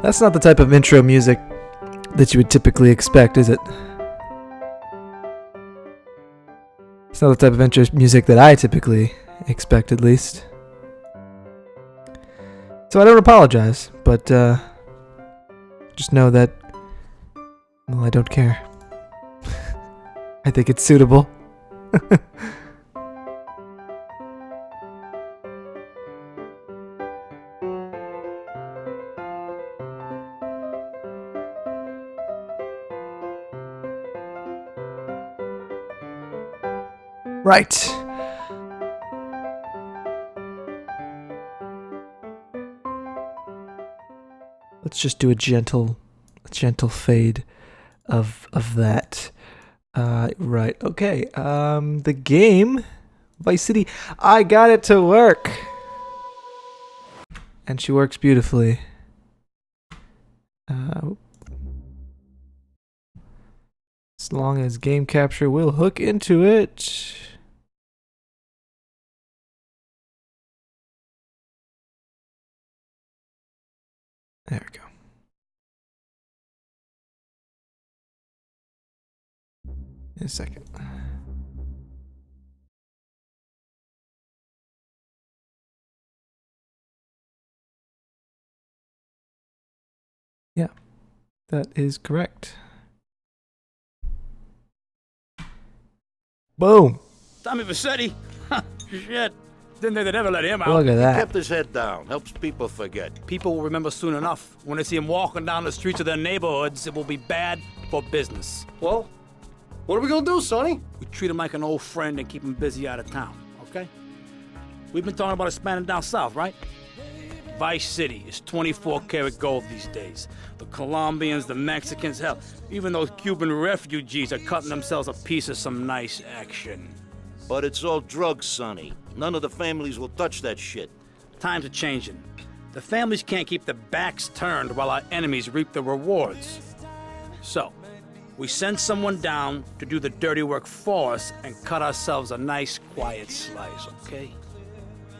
That's not the type of intro music that you would typically expect, is it? It's not the type of intro music that I typically expect, at least. So I don't apologize, but just know that, well, I don't care. I think it's suitable. Right. Let's just do a gentle fade of that. Right. Okay. The game, Vice City. I got it to work, and she works beautifully. As long as game capture will hook into it. There we go. In a second. Yeah, that is correct. Boom. Tommy Vercetti? Shit. Didn't think they'd ever let him out. Look at He that. kept his head down. Helps people forget. People will remember soon enough. When they see him walking down the streets of their neighborhoods, it will be bad for business. Well, what are we gonna do, Sonny? We treat him like an old friend and keep him busy out of town, okay? We've been talking about expanding down south, right? Vice City is 24 karat gold these days. The Colombians, the Mexicans, hell, even those Cuban refugees are cutting themselves a piece of some nice action. But it's all drugs, Sonny. None of the families will touch that shit. Times are changing. The families can't keep their backs turned while our enemies reap the rewards. So, we send someone down to do the dirty work for us and cut ourselves a nice, quiet slice, okay?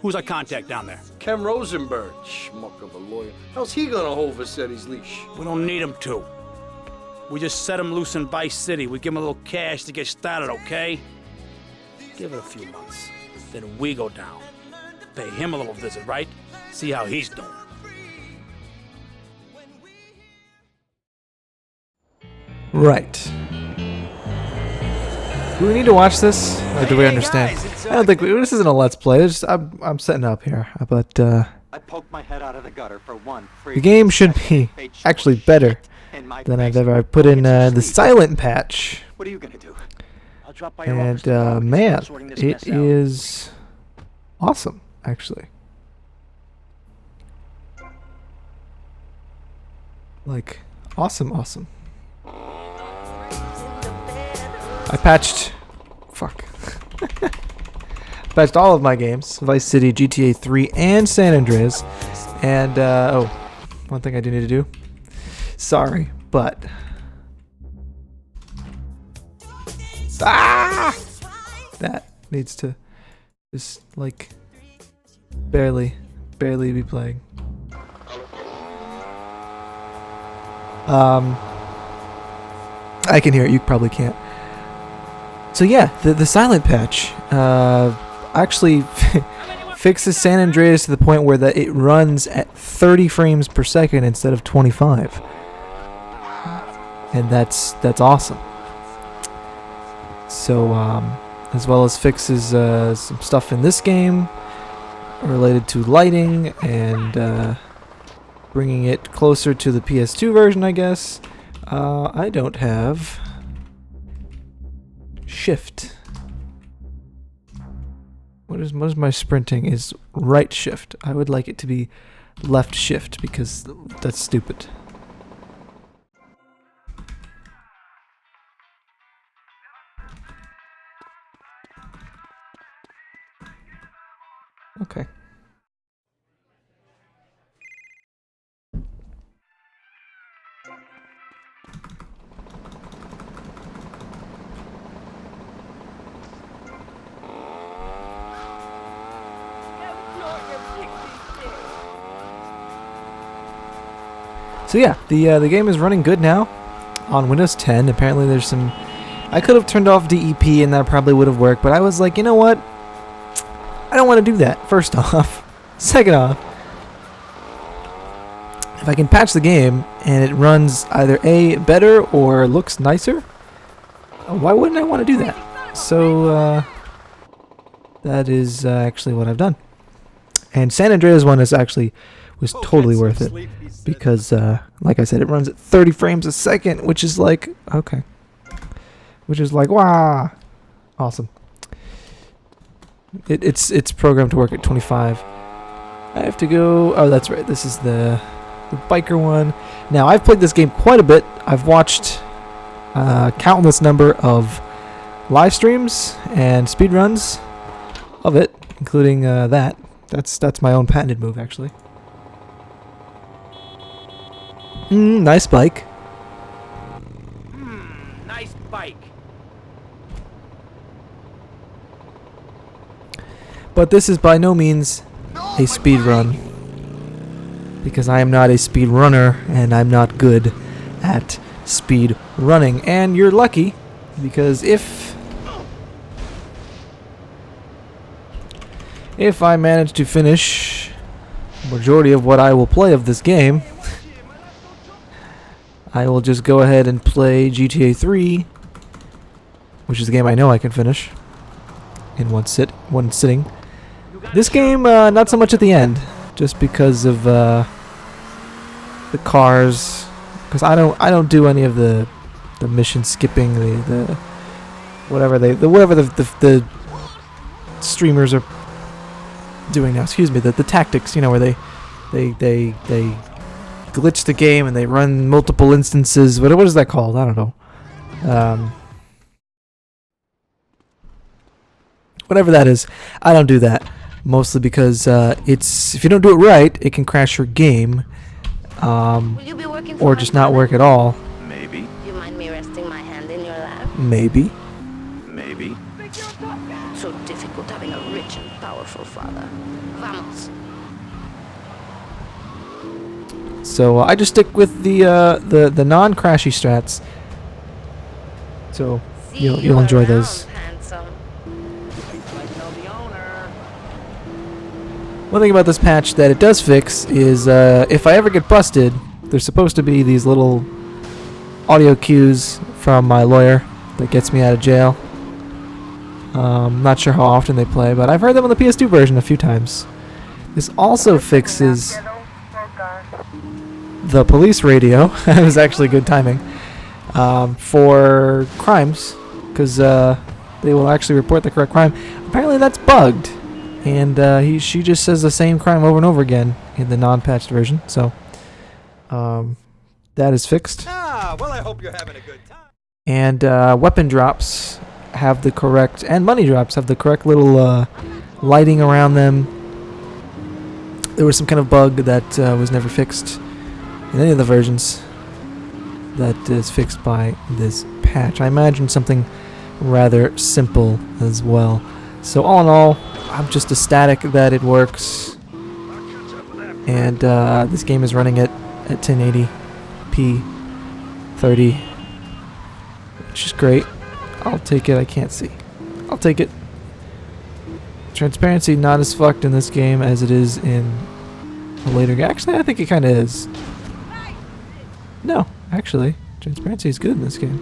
Who's our contact down there? Ken Rosenberg, schmuck of a lawyer. How's he gonna hold Vercetti's leash? We don't need him to. We just set him loose in Vice City. We give him a little cash to get started, okay? Give it a few months. Then we go down. Pay him a little visit, right? See how he's doing. Right. Do we need to watch this, or do we understand? I don't think this isn't a let's play. I'm setting up here, but I poked my head out of the gutter for one free. the game should be actually better than I've put in the silent patch. What are you gonna do? I'll drop by your office And tomorrow. man, Sorting this it mess out. is awesome, actually. Like, awesome. I patched... Fuck. Patched all of my games. Vice City, GTA 3, and San Andreas. And, oh, one thing I do need to do. Sorry, but... That needs to just, like, barely be playing. I can hear it, you probably can't. So yeah, the silent patch actually fixes San Andreas to the point where it runs at 30 frames per second instead of 25. And that's awesome. So as well as fixes some stuff in this game related to lighting and bringing it closer to the PS2 version, I guess. I don't have shift. What is my sprinting? Is right shift. I would like it to be left shift because that's stupid. Okay. So yeah, the game is running good now on Windows 10. Apparently there's some... I could have turned off DEP and that probably would have worked, but I was like, you know what? I don't want to do that, first off. Second off, if I can patch the game and it runs either A, better or looks nicer, why wouldn't I want to do that? So, that is actually what I've done. And San Andreas one was totally worth it. Because, like I said, it runs at 30 frames a second, which is like, okay. Which is like, wow. Awesome. It's programmed to work at 25. I have to go, oh, that's right, this is the biker one. Now, I've played this game quite a bit. I've watched countless number of live streams and speedruns of it, including that. That's my own patented move, actually. Nice bike. Nice bike. But this is by no means a speed run, because I am not a speed runner and I'm not good at speed running. And you're lucky, because if I manage to finish the majority of what I will play of this game, I will just go ahead and play GTA 3, which is a game I know I can finish in one sitting. This game, not so much at the end, just because of the cars. Because I don't do any of the mission skipping, the whatever the streamers are doing now. Excuse me, the tactics, you know, where they glitch the game and they run multiple instances. What is that called? I don't know. Whatever that is, I don't do that. Mostly because if you don't do it right, it can crash your game, or just not work at all. Maybe. Do you mind me resting my hand in your lap? Maybe. Maybe. So difficult having a rich and powerful father. Vamos. So I just stick with the non-crashy strats. So you'll enjoy those. Handsome. One thing about this patch that it does fix is if I ever get busted, there's supposed to be these little audio cues from my lawyer that gets me out of jail. Not sure how often they play, but I've heard them on the PS2 version a few times. This also fixes the police radio. That was actually good timing. For crimes, because they will actually report the correct crime. Apparently that's bugged. And she just says the same crime over and over again in the non-patched version. So that is fixed. Well, I hope you're having a good time. And weapon drops have the correct, and money drops have the correct little lighting around them. There was some kind of bug that was never fixed in any of the versions that is fixed by this patch. I imagine something rather simple as well. So all in all, I'm just ecstatic that it works. And this game is running at 1080p 30, which is great. I'll take it. I can't see. I'll take it. Transparency not as fucked in this game as it is in a later game. Actually, I think it kind of is. No, actually, transparency is good in this game.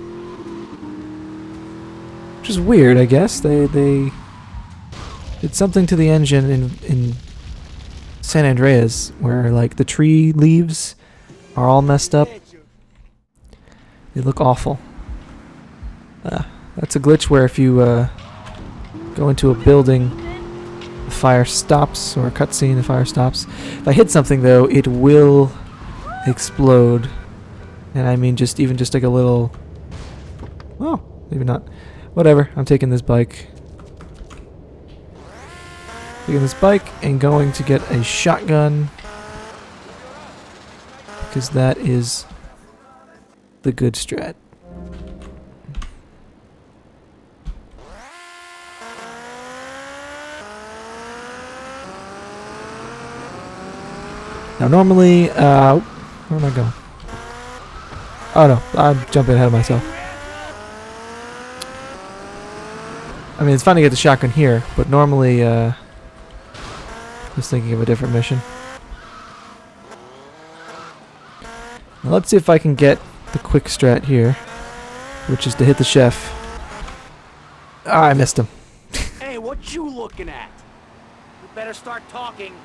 Which is weird, I guess. They did something to the engine in San Andreas where like the tree leaves are all messed up. They look awful. That's a glitch where if you go into a building, the fire stops, or a cutscene, the fire stops. If I hit something though, it will explode. And I mean just like a little... Oh, maybe not. Whatever, I'm taking this bike. Taking this bike and going to get a shotgun. Because that is the good strat. Now normally, where am I going? Oh no, I'm jumping ahead of myself. I mean, it's fun to get the shotgun here, but normally, I was thinking of a different mission. Now let's see if I can get the quick strat here, which is to hit the chef. Ah, I missed him. Hey, what you looking at? You better start talking.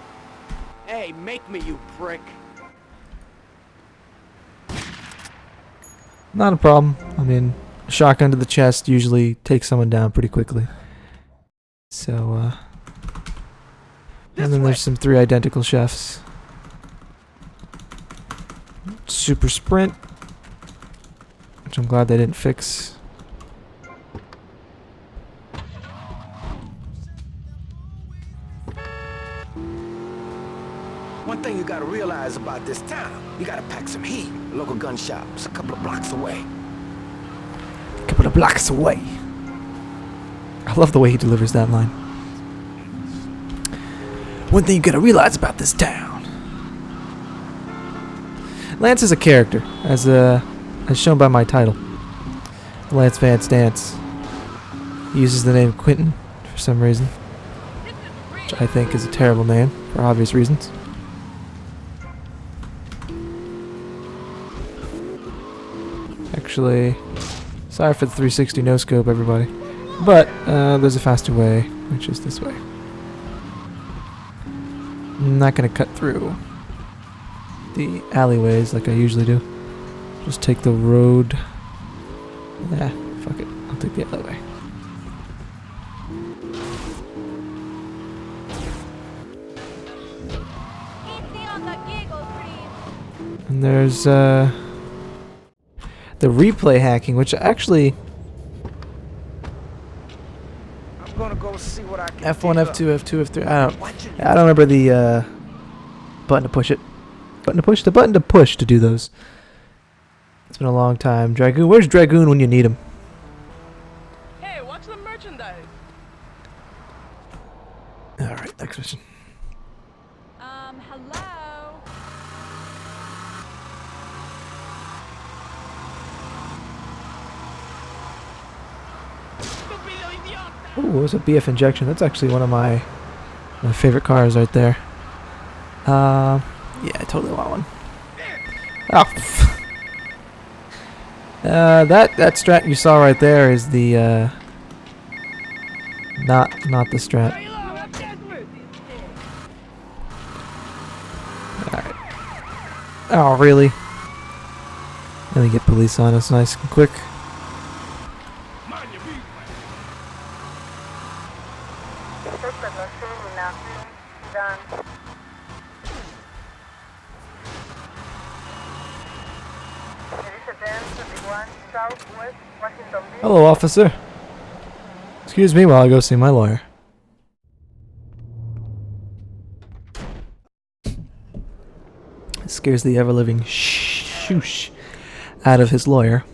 Hey, make me, you prick. Not a problem. I mean, a shotgun to the chest usually takes someone down pretty quickly. So, and then there's some 3 identical chefs. Super sprint, which I'm glad they didn't fix. One thing you gotta realize about this town, you gotta pack some heat. Local gun shop's a couple of blocks away. Couple of blocks away. I love the way he delivers that line. One thing you gotta realize about this town. Lance is a character, as shown by my title. Lance Van Stance. He uses the name Quentin for some reason, which I think is a terrible name for obvious reasons. Actually, sorry for the 360 no scope, everybody. But there's a faster way, which is this way. I'm not gonna cut through the alleyways like I usually do. Just take the road. Nah, fuck it. I'll take the alleyway. And there's the replay hacking, which actually I'm gonna go see what I can F1, dig up. F2, F2, F3. I don't remember the button to push it. The button to push to do those. It's been a long time. Dragoon, where's Dragoon when you need him? Hey, watch the merchandise. All right, next mission. Hello. Ooh, it was a BF injection. That's actually one of my favorite cars right there. Yeah, I totally want one. Oh. That strat you saw right there is the not the strat. Alright. Oh, really? Let me get police on us nice and quick. Hello, officer. Excuse me while I go see my lawyer. Scares the ever-living shoosh out of his lawyer.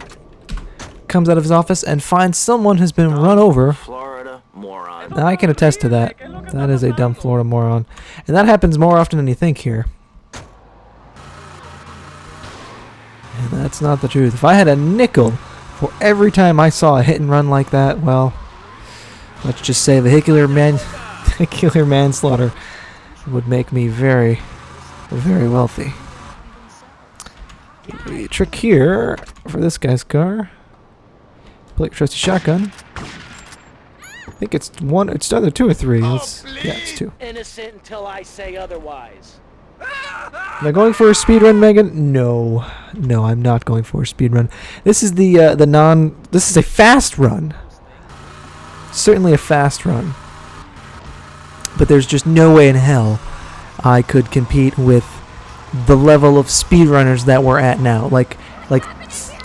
Comes out of his office and finds someone has been run over. Florida moron. Now, I can attest to that. That is a dumb Florida moron. And that happens more often than you think here. And that's not the truth. If I had a nickel for every time I saw a hit and run like that, well, let's just say vehicular manslaughter would make me very, very wealthy. The trick here for this guy's car. Blake trusty shotgun. I think it's one. It's either 2 or 3. Yeah, it's 2. Innocent until I say otherwise. Am I going for a speed run, Megan? No, I'm not going for a speed run. This is This is a fast run. Certainly a fast run. But there's just no way in hell I could compete with the level of speedrunners that we're at now. Like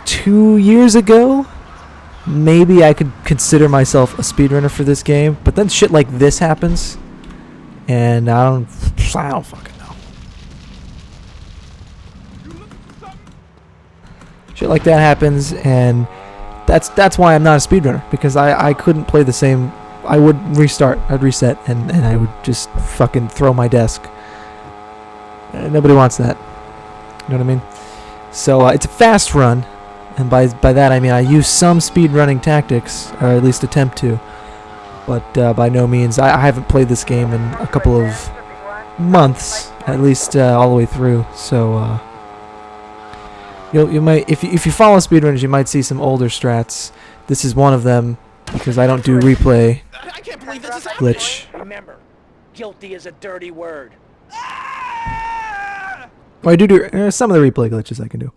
2 years ago, maybe I could consider myself a speedrunner for this game. But then shit like this happens, and I don't fucking know. Shit like that happens, and that's why I'm not a speedrunner, because I couldn't play the same. I would restart, I'd reset, and I would just fucking throw my desk. Nobody wants that. You know what I mean? So it's a fast run, and by that I mean I use some speedrunning tactics, or at least attempt to. But by no means, I haven't played this game in a couple of months, at least all the way through. So you might, if you follow speedrunners, you might see some older strats. This is one of them, because I don't do replay I can't believe this is glitch. Remember, guilty is a dirty word. Well, I do some of the replay glitches I can do.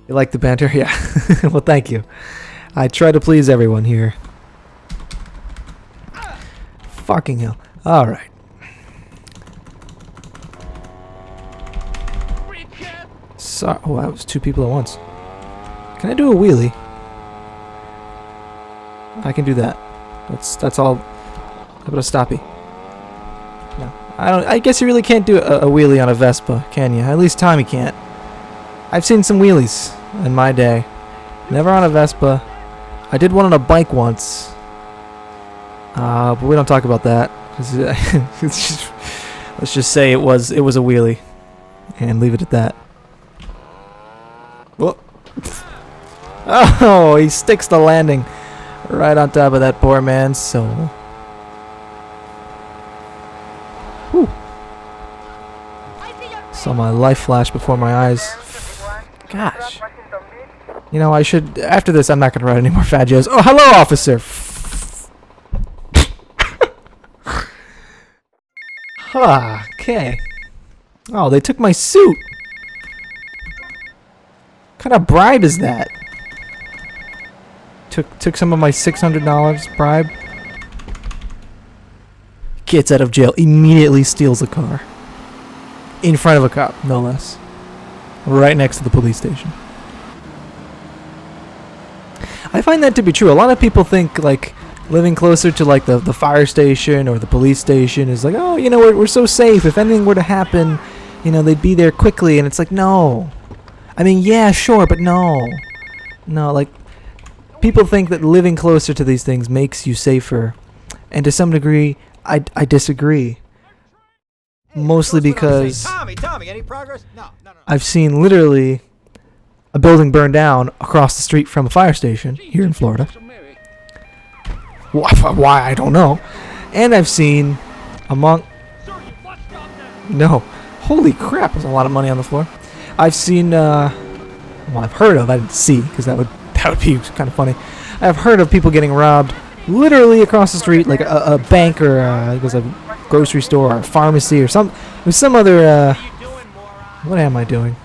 You like the banter? Yeah. Well, thank you. I try to please everyone here. Fucking hell. Alright. So, oh, that was two people at once. Can I do a wheelie? I can do that. That's all. How about a stoppie? No. I guess you really can't do a wheelie on a Vespa, can you? At least Tommy can't. I've seen some wheelies in my day. Never on a Vespa. I did one on a bike once. But we don't talk about that. Let's just say it was a wheelie, and leave it at that. Whoop! Oh, he sticks the landing right on top of that poor man's soul. Whew. Saw my life flash before my eyes. Gosh. You know, I should. After this, I'm not gonna write any more Fagios. Oh, hello, officer. Okay. Oh, they took my suit. What kind of bribe is that? Took some of my $600 bribe. Gets out of jail, immediately steals a car. In front of a cop, no less. Right next to the police station. I find that to be true. A lot of people think, like, living closer to, like, the fire station or the police station is like, oh, you know, we're so safe. If anything were to happen, you know, they'd be there quickly. And it's like, no. I mean, yeah, sure, but no. No, like, people think that living closer to these things makes you safer. And to some degree, I disagree. Mostly because Tommy, any progress? No. I've seen literally a building burn down across the street from a fire station here in Florida. Why, I don't know. And I've seen among... No. Holy crap, there's a lot of money on the floor. I've seen, well, I've heard of, I didn't see, because that would be kind of funny. I've heard of people getting robbed literally across the street, like a bank or it was a grocery store or a pharmacy or some other, what am I doing?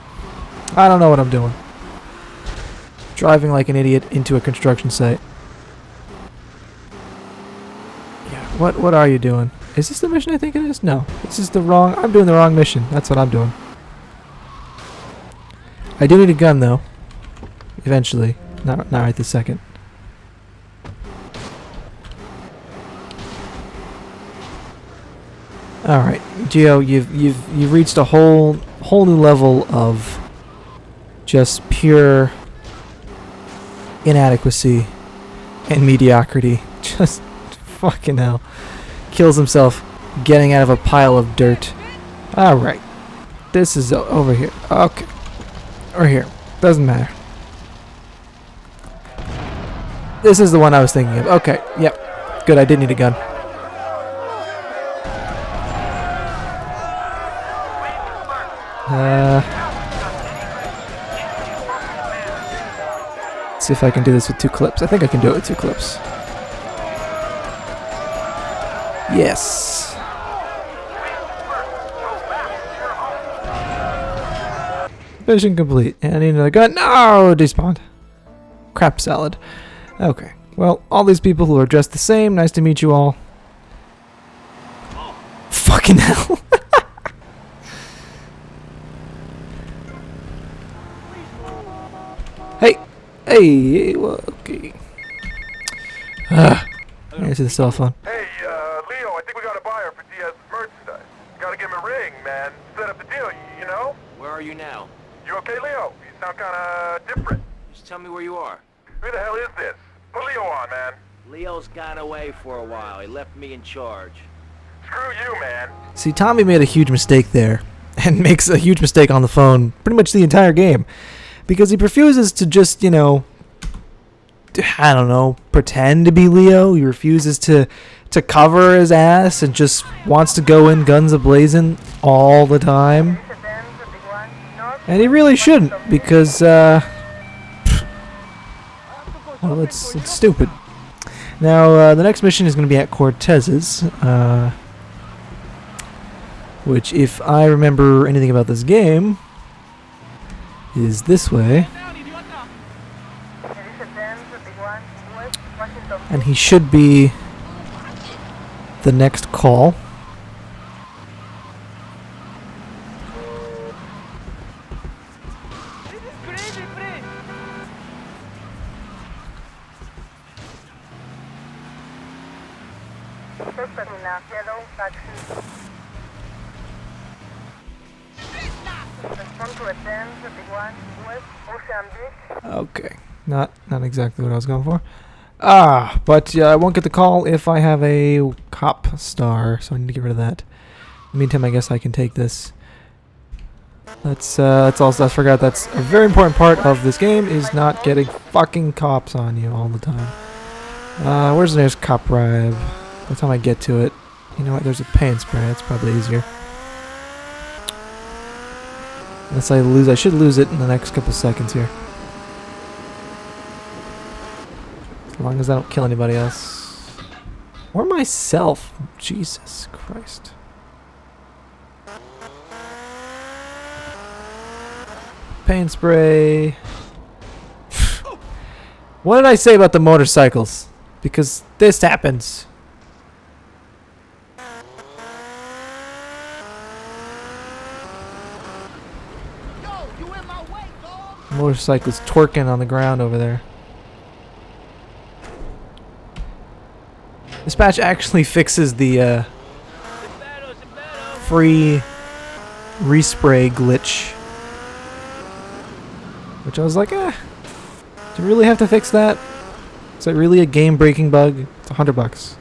I don't know what I'm doing. Driving like an idiot into a construction site. Yeah, what are you doing? Is this the mission I think it is? No. This is the wrong... I'm doing the wrong mission. That's what I'm doing. I do need a gun, though. Eventually. Not right this second. Alright. Geo, you've reached a whole new level of just pure inadequacy and mediocrity. Just fucking hell. Kills himself getting out of a pile of dirt. Alright. This is over here. Okay. Or here. Doesn't matter. This is the one I was thinking of. Okay. Yep. Good. I did need a gun. Let's see if I can do this with 2 clips. I think I can do it with 2 clips. Yes. Mission complete. And I need another gun. No! Despawned. Crap salad. Okay. Well, all these people who are dressed the same, nice to meet you all. Fucking hell. Hey, well, okay. Answer the cell phone. Hey, Leo, I think we got a buyer ring, man. Set up the deal, you know? Where are you now? You okay, Leo? You sound kinda different. Just tell me where you are. Who the hell is this? Put Leo on, man. Leo's gone away for a while. He left me in charge. Screw you, man. See, Tommy made a huge mistake there, and makes a huge mistake on the phone pretty much the entire game, because he refuses to just, you know, I don't know, pretend to be Leo. He refuses to cover his ass and just wants to go in guns a-blazing all the time. And he really shouldn't, because, well, it's stupid. Now, the next mission is going to be at Cortez's, which, if I remember anything about this game, is this way. And he should be the next call. Okay, not exactly what I was going for. But I won't get the call if I have a cop star, so I need to get rid of that. In the meantime, I guess I can take this. That's also, I forgot that's a very important part of this game, is not getting fucking cops on you all the time. Where's the nearest cop ride? By the time I get to it, you know what, there's a paint spray, that's probably easier. Unless I lose, I should lose it in the next couple seconds here. As long as I don't kill anybody else. Or myself. Jesus Christ. Paint spray. What did I say about the motorcycles? Because this happens. Motorcycle's twerking on the ground over there. This patch actually fixes the free respray glitch, which I was like, do you really have to fix that? Is that really a game-breaking bug? It's $100.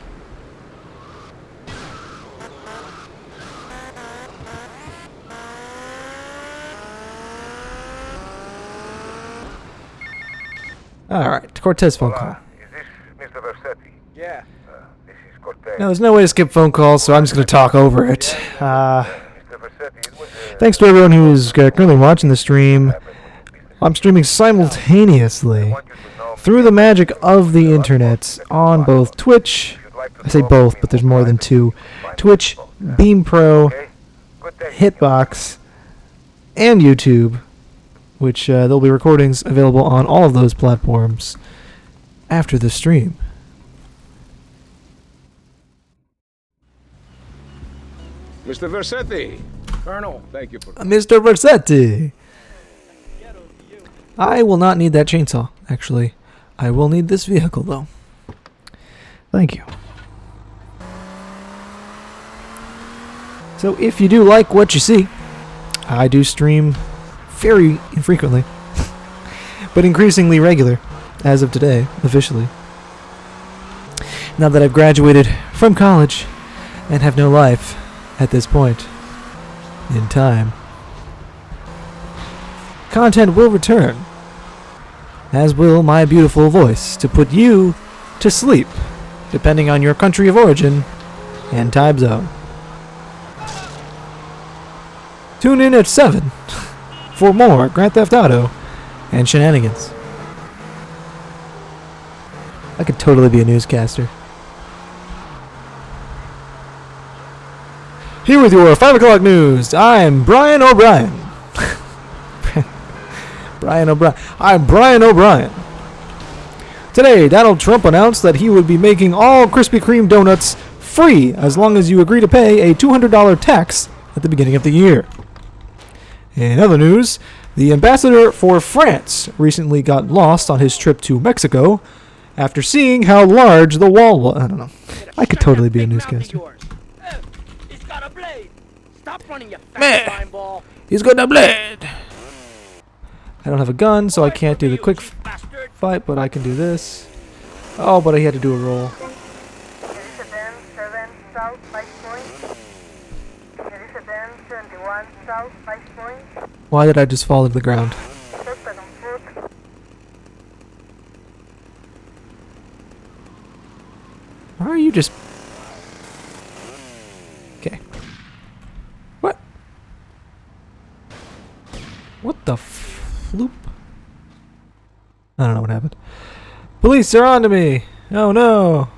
Alright, Cortez phone call. Is this Mr. Versetti? Yeah. This is Cortez. Now, there's no way to skip phone calls, so I'm just going to talk over it. Mr. Versetti, it was, Thanks to everyone who's currently watching the stream. I'm streaming simultaneously through the magic of the internet on both Twitch, I say both, but there's more than two, Twitch, Beam Pro, Hitbox, and YouTube, which there'll be recordings available on all of those platforms after the stream. Mr. Versetti. Colonel, thank you for... Mr. Versetti! I will not need that chainsaw, actually. I will need this vehicle, though. Thank you. So, if you do like what you see, I do stream very infrequently, but increasingly regular, as of today, officially. Now that I've graduated from college and have no life at this point in time, content will return, as will my beautiful voice, to put you to sleep, depending on your country of origin and time zone. Tune in at 7 for more Grand Theft Auto and shenanigans. I could totally be a newscaster. Here with your 5 o'clock news, I'm Brian O'Brien. I'm Brian O'Brien. Today, Donald Trump announced that he would be making all Krispy Kreme donuts free as long as you agree to pay a $200 tax at the beginning of the year. In other news, the ambassador for France recently got lost on his trip to Mexico after seeing how large the wall was. I don't know. I could totally be a newscaster. Stop running, you fat Meh. slime ball. He's got the blade. I don't have a gun, so I can't do the quick Bastard. fight, but I can do this. Oh, but I had to do a roll. There is a den 7 South 5 Point. There is a den 71 South 5 Point. Why did I just fall to the ground? Suspect on foot. Why are you just... Okay. What? What the floop? I don't know what happened. Police are on to me! Oh no!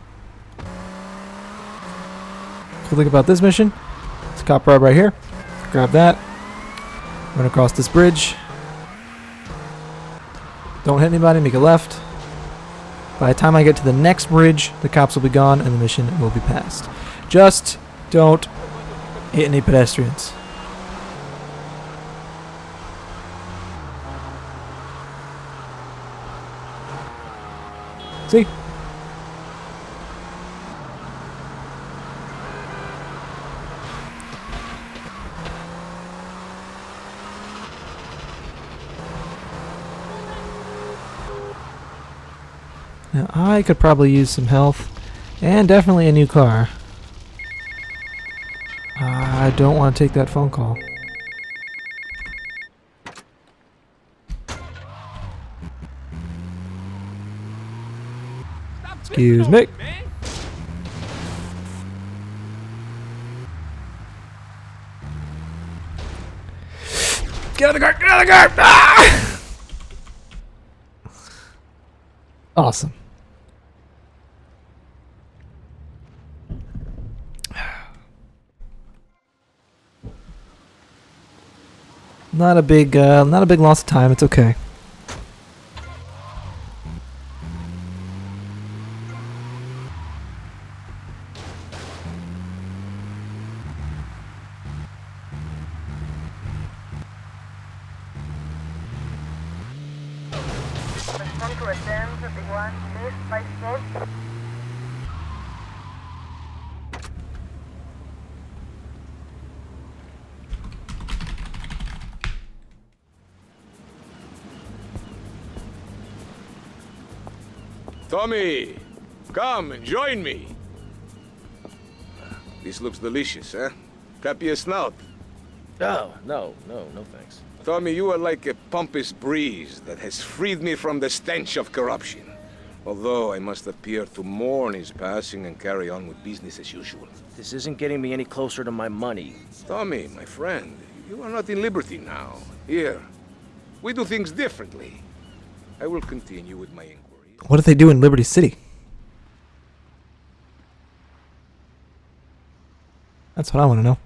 Cool thing about this mission, it's a cop rob right here. Grab that. Run across this bridge. Don't hit anybody, make a left. By the time I get to the next bridge, the cops will be gone and the mission will be passed. Just don't hit any pedestrians. See? Now I could probably use some health and definitely a new car. I don't want to take that phone call. Excuse me. Get out of the car! Get out of the car! Ah! Awesome. Not a big loss of time. It's okay. Respond to a den 71 East 5 Point. Tommy, come and join me. This looks delicious, eh? Copy a snout. Oh, no thanks. Tommy, you are like a pompous breeze that has freed me from the stench of corruption. Although I must appear to mourn his passing and carry on with business as usual. This isn't getting me any closer to my money. Tommy, my friend, you are not in Liberty now. Here, we do things differently. I will continue with my inquiry. What do they do in Liberty City? That's what I want to know.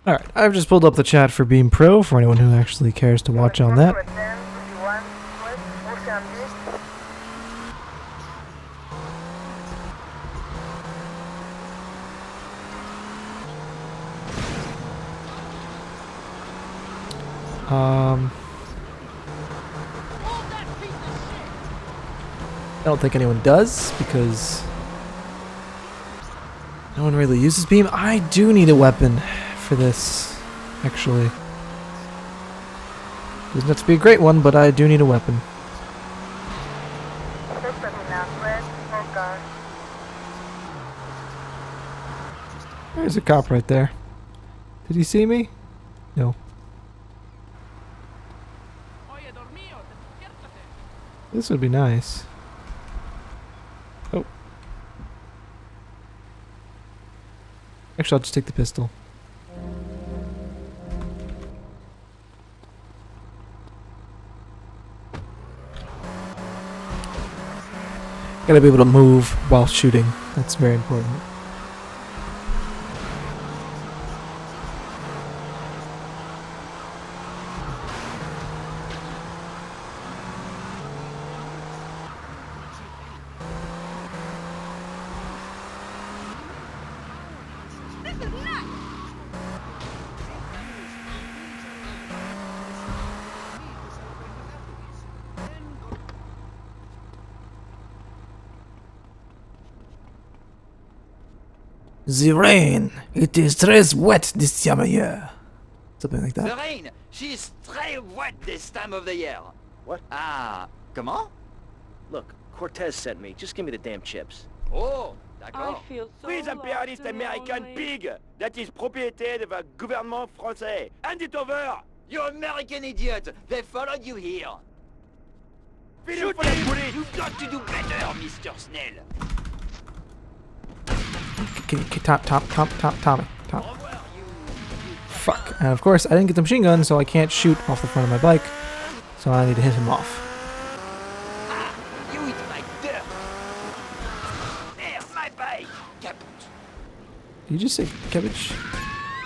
Alright, I've just pulled up the chat for Beam Pro for anyone who actually cares to watch on that. Respond to a den 51 West Ocean East. I don't think anyone does because no one really uses beam. I do need a weapon for this, actually. Doesn't have to be a great one, but I do need a weapon. Suspect in a red small car. There's a cop right there. Did he see me? No. This would be nice. Oh. Actually, I'll just take the pistol. Gotta be able to move while shooting. That's very important. The rain, it is très wet this time of year. Something like that. rain, she's très wet this time of the year. What? Ah, comment? Look, Cortez sent me. Just give me the damn chips. Oh, I d'accord. feel so With imperialist lost and American lonely. pig that is propriété of a gouvernement français. Hand it over! You American idiot! They followed you here. Shoot him! You've got to do better, Mr. Snell. Okay, Tommy. Fuck. And of course, I didn't get the machine gun, so I can't shoot off the front of my bike. So I need to hit him off. You eat my dirt. There, my bike. Caput. Did you just say cabbage?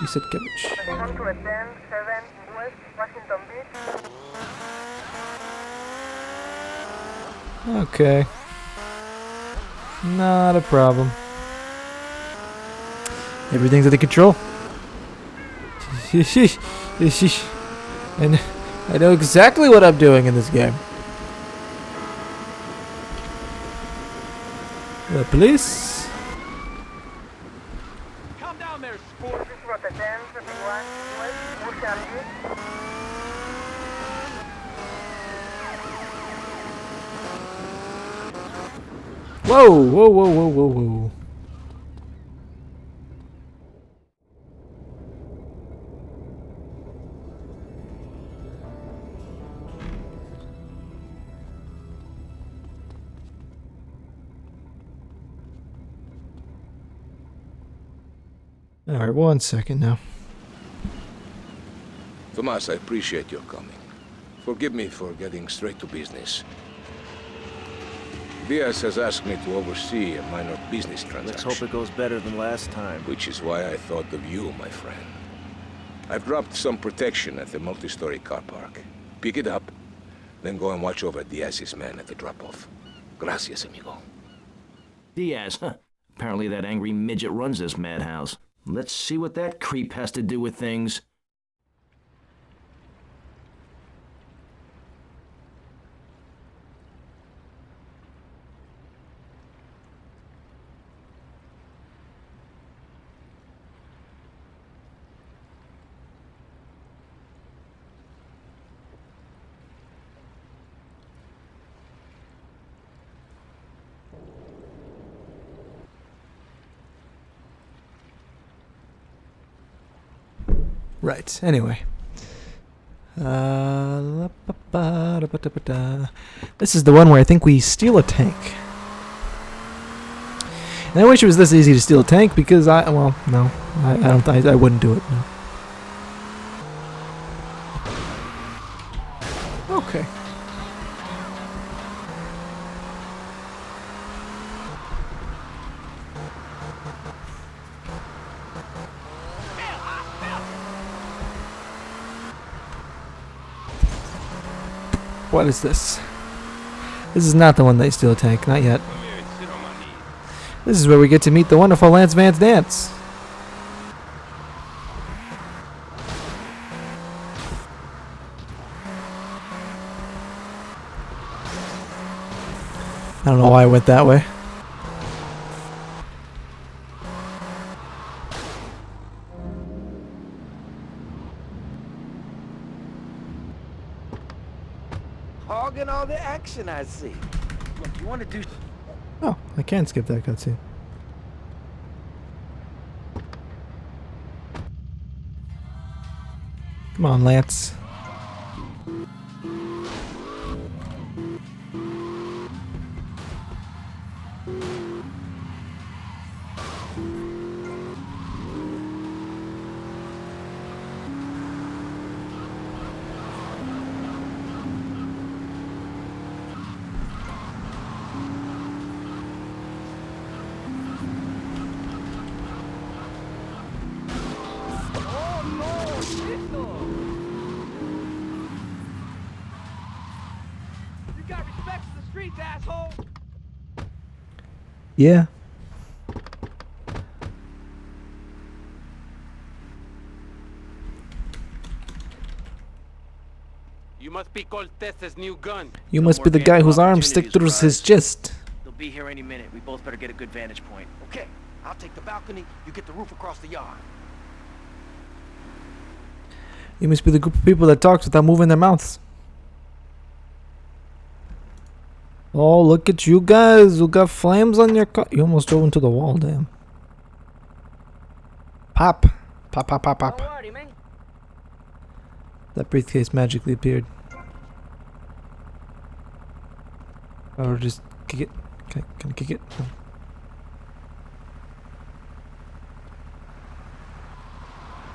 You said cabbage. Respond to a 10-7 West Washington Beach. Okay. Not a problem. Everything's under control. And I know exactly what I'm doing in this game. The police. Calm down there, sport. This was a 10-31 West Ocean Beach. Whoa. Alright, 1 second now. Tomas, I appreciate your coming. Forgive me for getting straight to business. Diaz has asked me to oversee a minor business transaction. Let's hope it goes better than last time. Which is why I thought of you, my friend. I've dropped some protection at the multi-story car park. Pick it up, then go and watch over Diaz's men at the drop-off. Gracias, amigo. Diaz, huh? Apparently that angry midget runs this madhouse. Let's see what that creep has to do with things. Right, anyway. This is the one where I think we steal a tank. And I wish it was this easy to steal a tank because I wouldn't do it, no. Okay. What is this? This is not the one they steal a tank, not yet. This is where we get to meet the wonderful Lance Vance Dance. I don't know why I went that way. Hogging all the action, I see. Look, you want to do... Oh, I can skip that cutscene. Come on, Lance. Asshole. Yeah. You must be Cortez's new gun. You must be the guy whose arm stick through his chest. They'll be here any minute. We both better get a good vantage point. Okay, I'll take the balcony, you get the roof across the yard. You must be the group of people that talks without moving their mouths. Oh, look at you guys. You got flames on your car. You almost drove into the wall, damn. Pop. Pop, pop, pop, pop. That briefcase magically appeared. Or just kick it. Can I kick it? No.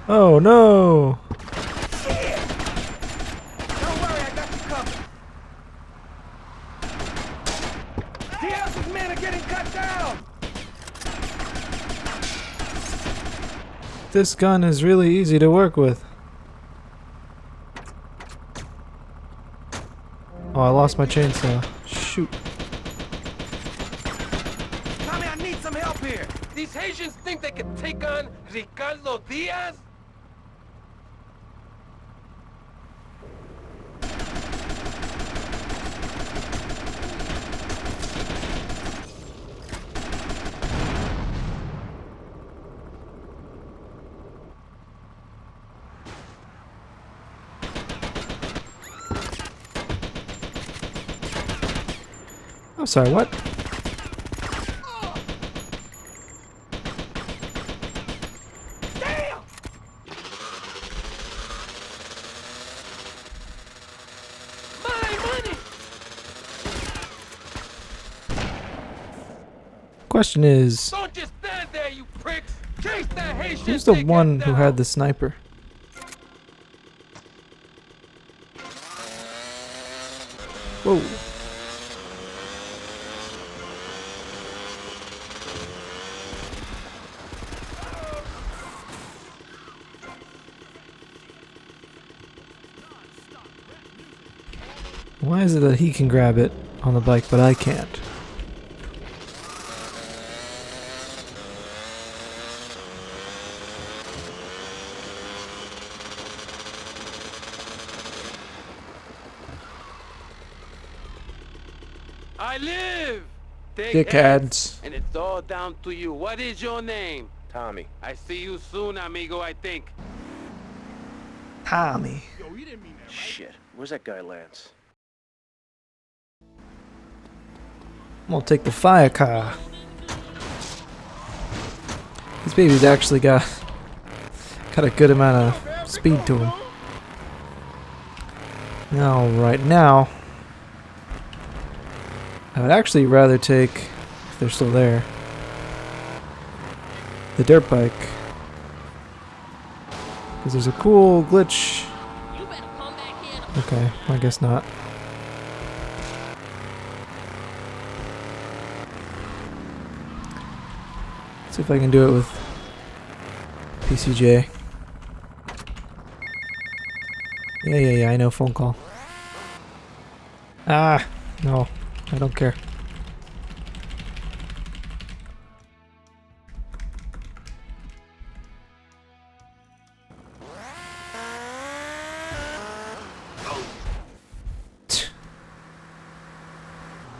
Oh no! Don't worry, I got you covered. Diaz's men are getting cut down. This gun is really easy to work with. Oh, I lost my chainsaw. Shoot. Tommy, I need some help here. These Haitians think they can take on Ricardo Diaz? I'm sorry, what? Damn! My money! Question is, Don't just stand there, you pricks! Chase that Haitian! who's the one who had the sniper? Whoa. Why is it that he can grab it on the bike, but I can't? I live! Dickheads. And it's all down to you. What is your name? Tommy. I see you soon, amigo, I think. Tommy. Shit, where's that guy Lance? I'm gonna take the fire car. This baby's actually got a good amount of speed to him. Now, right now, I would actually rather take, if they're still there, the dirt bike. Because there's a cool glitch. Okay, I guess not. See if I can do it with PCJ. Yeah, I know, phone call. Ah, no, I don't care.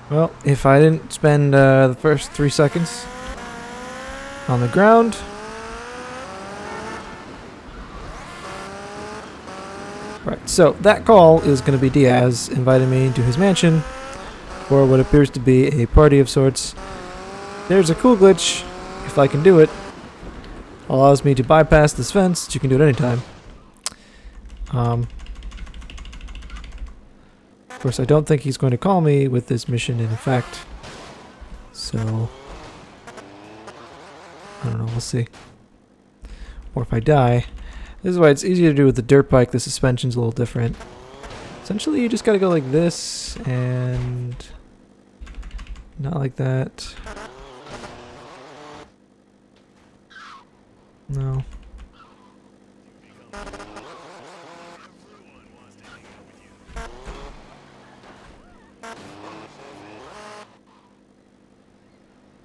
Well, if I didn't spend the first 3 seconds on the ground, right, so that call is going to be Diaz inviting me to his mansion for what appears to be a party of sorts. There's a cool glitch, if I can do it, allows me to bypass this fence, but you can do it anytime. Of course, I don't think he's going to call me with this mission in effect, so I don't know, we'll see. Or if I die. This is why it's easier to do with the dirt bike. The suspension's a little different. Essentially, you just gotta go like this, and not like that. No.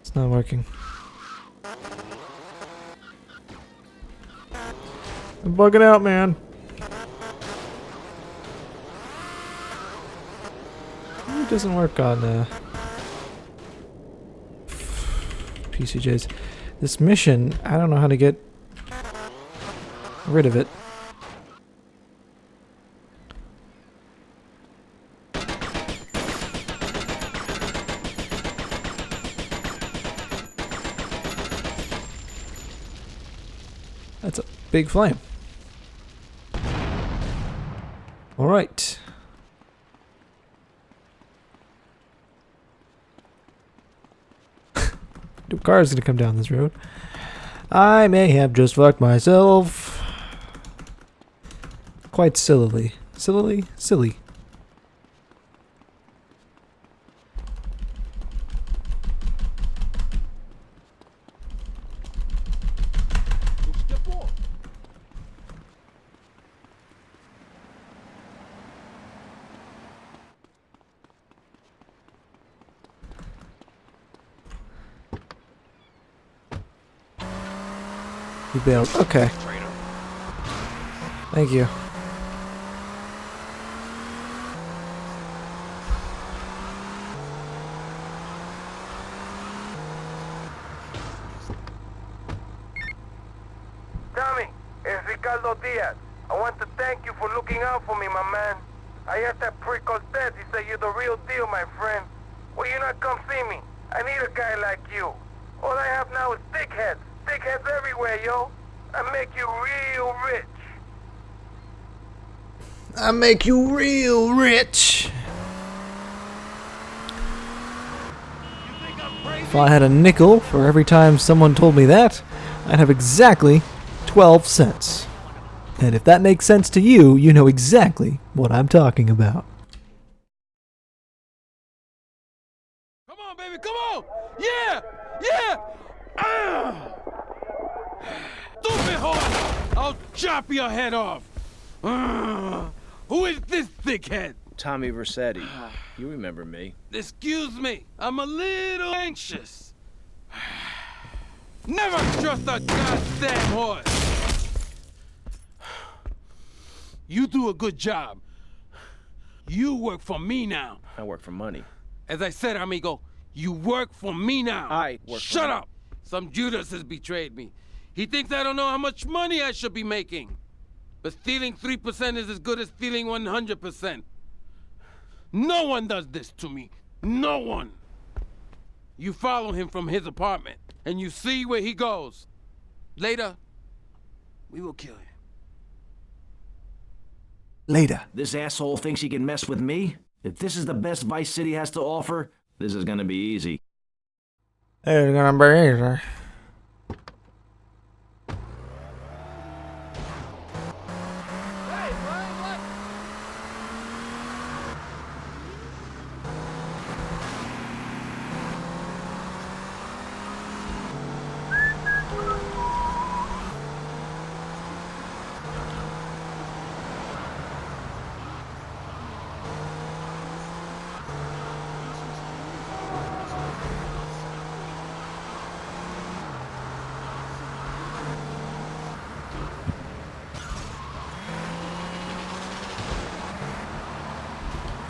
It's not working. I'm bugging out, man. It doesn't work on PCJs. This mission, I don't know how to get rid of it. That's a big flame. All right. No car's gonna come down this road. I may have just fucked myself. Quite sillily. Sillily? Silly. You bailed. Okay. Thank you. Tommy, it's Ricardo Diaz. I want to thank you for looking out for me, my man. I asked that prick Cortez. He said you're the real deal, my friend. Will you not come see me? I need a guy like you. All I have now is dickheads. Dickheads everywhere, yo. I make you real rich. I make you real rich. If I had a nickel for every time someone told me that, I'd have exactly 12 cents. And if that makes sense to you, you know exactly what I'm talking about. Come on, baby, come on! Yeah! Yeah! Stupid horse! I'll chop your head off! Who is this thickhead? Tommy Vercetti. You remember me. Excuse me, I'm a little anxious. Never trust a goddamn horse! You do a good job. You work for me now. I work for money. As I said, amigo, you work for me now. I work for Shut money. up! Some Judas has betrayed me. He thinks I don't know how much money I should be making. But stealing 3% is as good as stealing 100%. No one does this to me. No one. You follow him from his apartment, and you see where he goes. Later, we will kill him. Later. This asshole thinks he can mess with me? If this is the best Vice City has to offer, this is gonna be easy. It's gonna be easy.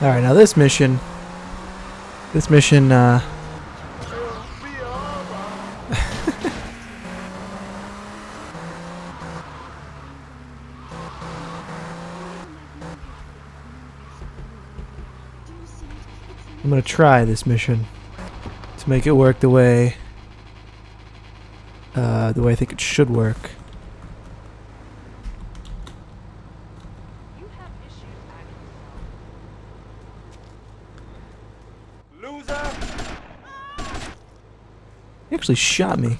Alright, now this mission, I'm gonna try this mission to make it work the way I think it should work. He actually shot me.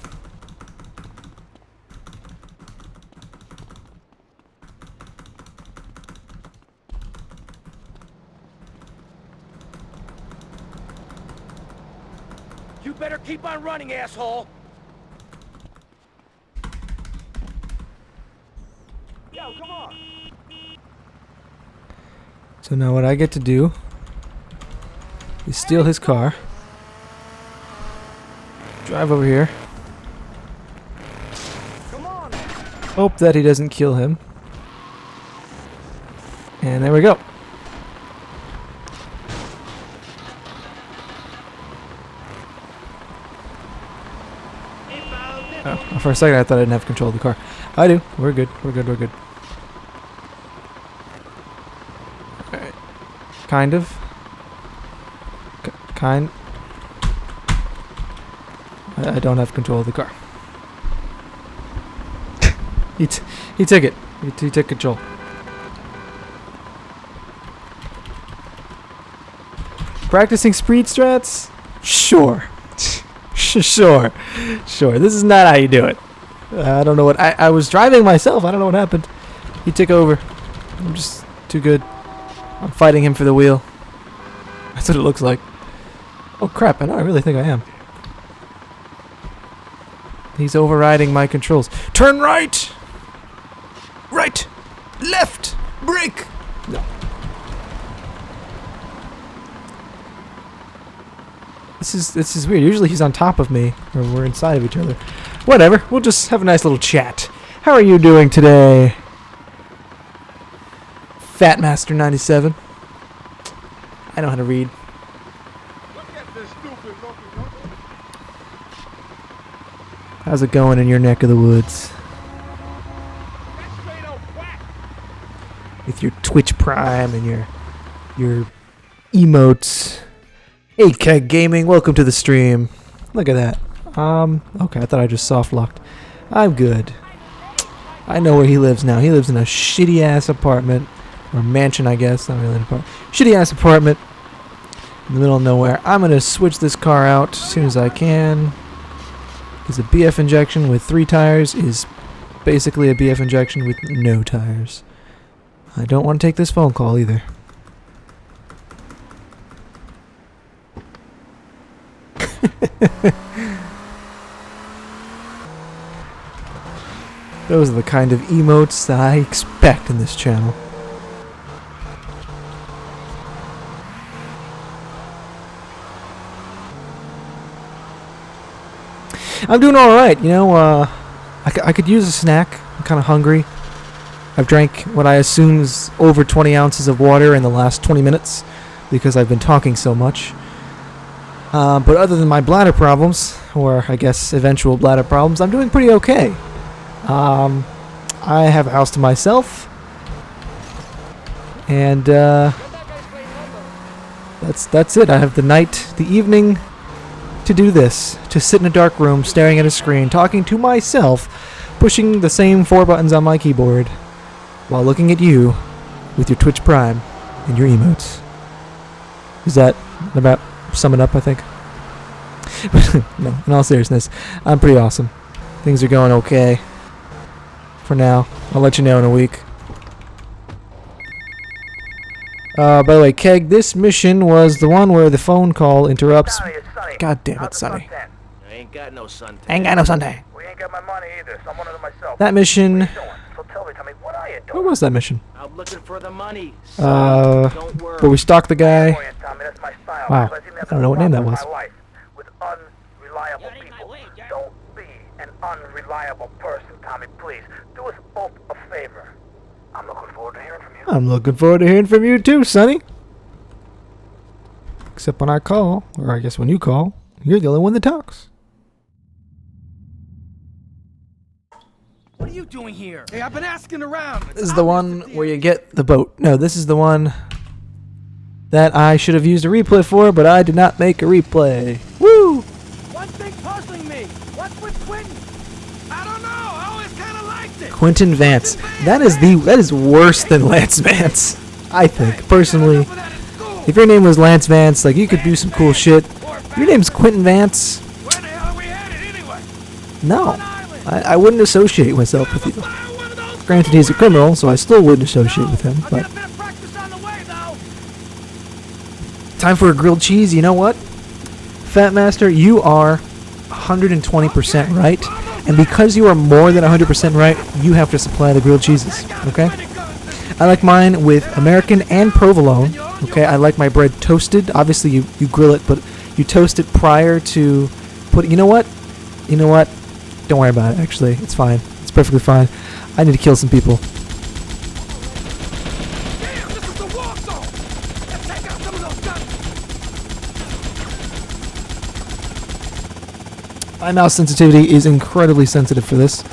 You better keep on running, asshole! Yo, come on! So now what I get to do is steal his car, drive over here, hope that he doesn't kill him, and there we go. Oh, for a second I thought I didn't have control of the car. I do. We're good. We're good. We're good. Alright. Kind of. I don't have control of the car. he took it. He took control. Practicing speed strats? Sure. Sure. This is not how you do it. I don't know what... I was driving myself. I don't know what happened. He took over. I'm just too good. I'm fighting him for the wheel. That's what it looks like. Oh crap, I really think I am. He's overriding my controls. Turn right! Right! Left! Brake! No. This is weird. Usually he's on top of me, or we're inside of each other. Whatever, we'll just have a nice little chat. How are you doing today? Fatmaster97. I know how to read. How's it going in your neck of the woods? With your Twitch Prime and your emotes. Hey Keg Gaming, welcome to the stream. Look at that. Okay, I thought I just soft locked. I'm good. I know where he lives now. He lives in a shitty ass apartment. Or mansion, I guess. Not really an apartment. Shitty ass apartment. In the middle of nowhere. I'm gonna switch this car out as soon as I can. Because a BF injection with 3 tires is basically a BF injection with no tires. I don't want to take this phone call either. Those are the kind of emotes that I expect in this channel. I'm doing alright, you know, I could use a snack. I'm kind of hungry. I've drank what I assume is over 20 ounces of water in the last 20 minutes because I've been talking so much. But other than my bladder problems, or I guess eventual bladder problems, I'm doing pretty okay. I have a house to myself. And that's it. I have the evening to do this, to sit in a dark room staring at a screen, talking to myself, pushing the same 4 buttons on my keyboard while looking at you with your Twitch Prime and your emotes. Is that about sum it up, I think? No, in all seriousness, I'm pretty awesome. Things are going okay for now. I'll let you know in a week. By the way, Keg, this mission was the one where the phone call interrupts. God damn it, Sonny. I ain't got no suntan. Ain't got no suntan. We ain't got my money either, so I'm one of them myself. That mission. So tell me, what are you doing? What was that mission? I'm looking for the money. Don't worry. Where we stalked the guy. That's my style. Wow. I don't know what name that was. With unreliable people. Don't be an unreliable person, Tommy, please. Do us both a favor. I'm looking forward to hearing from you. I'm looking forward to hearing from you too, Sonny. Except when I call, or I guess when you call, you're the only one that talks. What are you doing here? Hey, I've been asking around. This is the one where you get the boat. No, this is the one that I should have used a replay for, but I did not make a replay. Woo! One thing puzzling me. What's with Quentin? I don't know. I always kind of liked it. Quentin Vance. That is worse than Lance Vance. I think, personally. If your name was Lance Vance, like, you could do some cool shit. Your name's Quentin Vance. Where the hell are we headed anyway? No. I wouldn't associate myself with you. Granted, he's a criminal, so I still wouldn't associate with him, but... Time for a grilled cheese. You know what? Fatmaster, you are 120% right, and because you are more than 100% right, you have to supply the grilled cheeses, okay? I like mine with American and provolone, okay? I like my bread toasted. Obviously, you grill it, but you toast it prior to putting... You know what? Don't worry about it, actually. It's fine. It's perfectly fine. I need to kill some people. Damn, this is the war zone. Let's take out some of those guns. My mouse sensitivity is incredibly sensitive for this.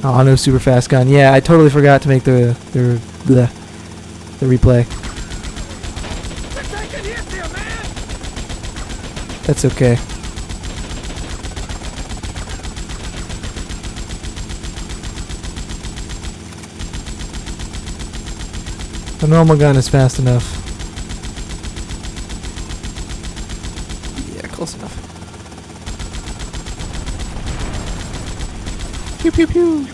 Oh, no super fast gun. Yeah, I totally forgot to make the replay. That's okay. The normal gun is fast enough. Yeah, close enough. Pew pew pew.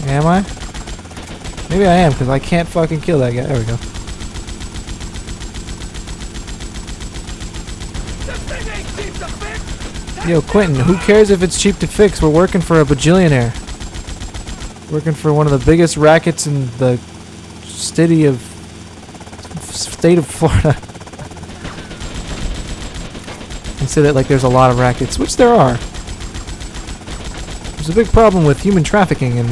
Am I? Maybe I am, because I can't fucking kill that guy. There we go. Yo, Quentin, who cares if it's cheap to fix? We're working for a bajillionaire. Working for one of the biggest rackets in the state of Florida. I say that like there's a lot of rackets, which there are. There's a big problem with human trafficking in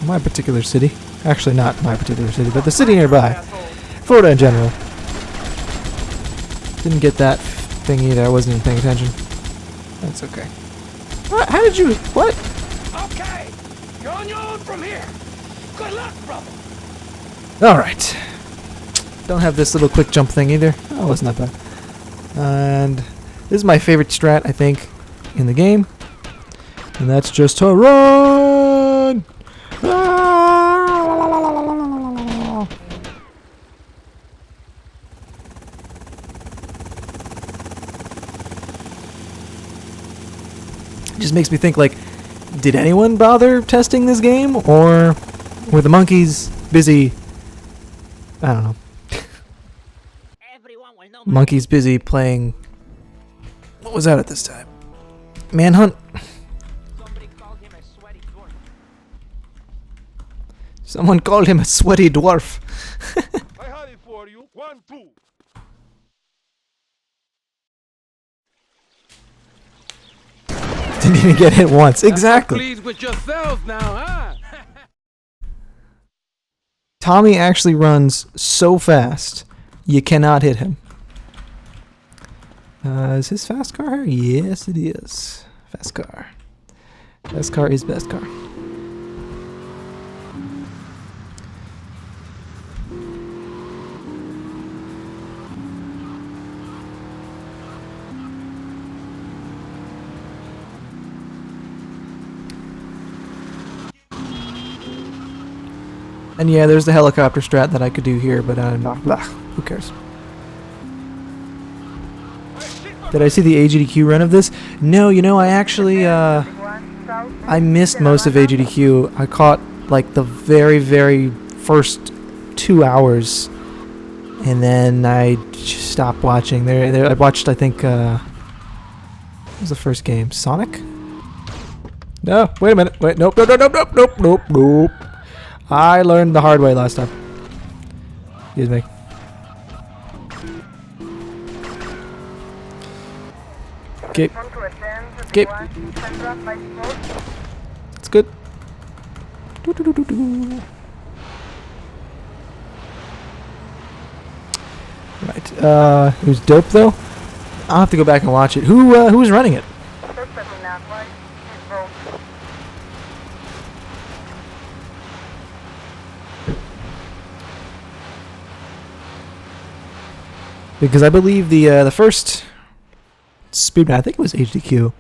my particular city. Actually, not my particular city, but the city nearby. Florida in general. Didn't get that thing either. I wasn't even paying attention. That's okay. What? How did you... What? Okay, you're on your own from here. Good luck, brother. Alright. Don't have this little quick jump thing either. Oh, wasn't that bad. And this is my favorite strat, I think, in the game. And that's just to run! It just makes me think, like, did anyone bother testing this game? Or were the monkeys busy... I don't know. Monkeys busy playing... What was that at this time? Manhunt? Someone called him a sweaty dwarf. I had it for you. 1, 2. Didn't even get hit once. Exactly. Pleased with yourselves now, huh? Tommy actually runs so fast, you cannot hit him. Is his fast car here? Yes, it is. Fast car. Fast car is best car. And yeah, there's the helicopter strat that I could do here, but who cares? Did I see the AGDQ run of this? No, you know, I actually, I missed most of AGDQ. I caught, like, the very, very first 2 hours, and then I just stopped watching. I watched, I think, what was the first game? Sonic? No, wait a minute. Wait, nope, nope, nope, nope, nope, nope, nope. I learned the hard way last time. Excuse me. Okay. Okay. It's good. Right. It was dope though. I'll have to go back and watch it. Who's running it? Because I believe the first speedrun, I think it was HDQ,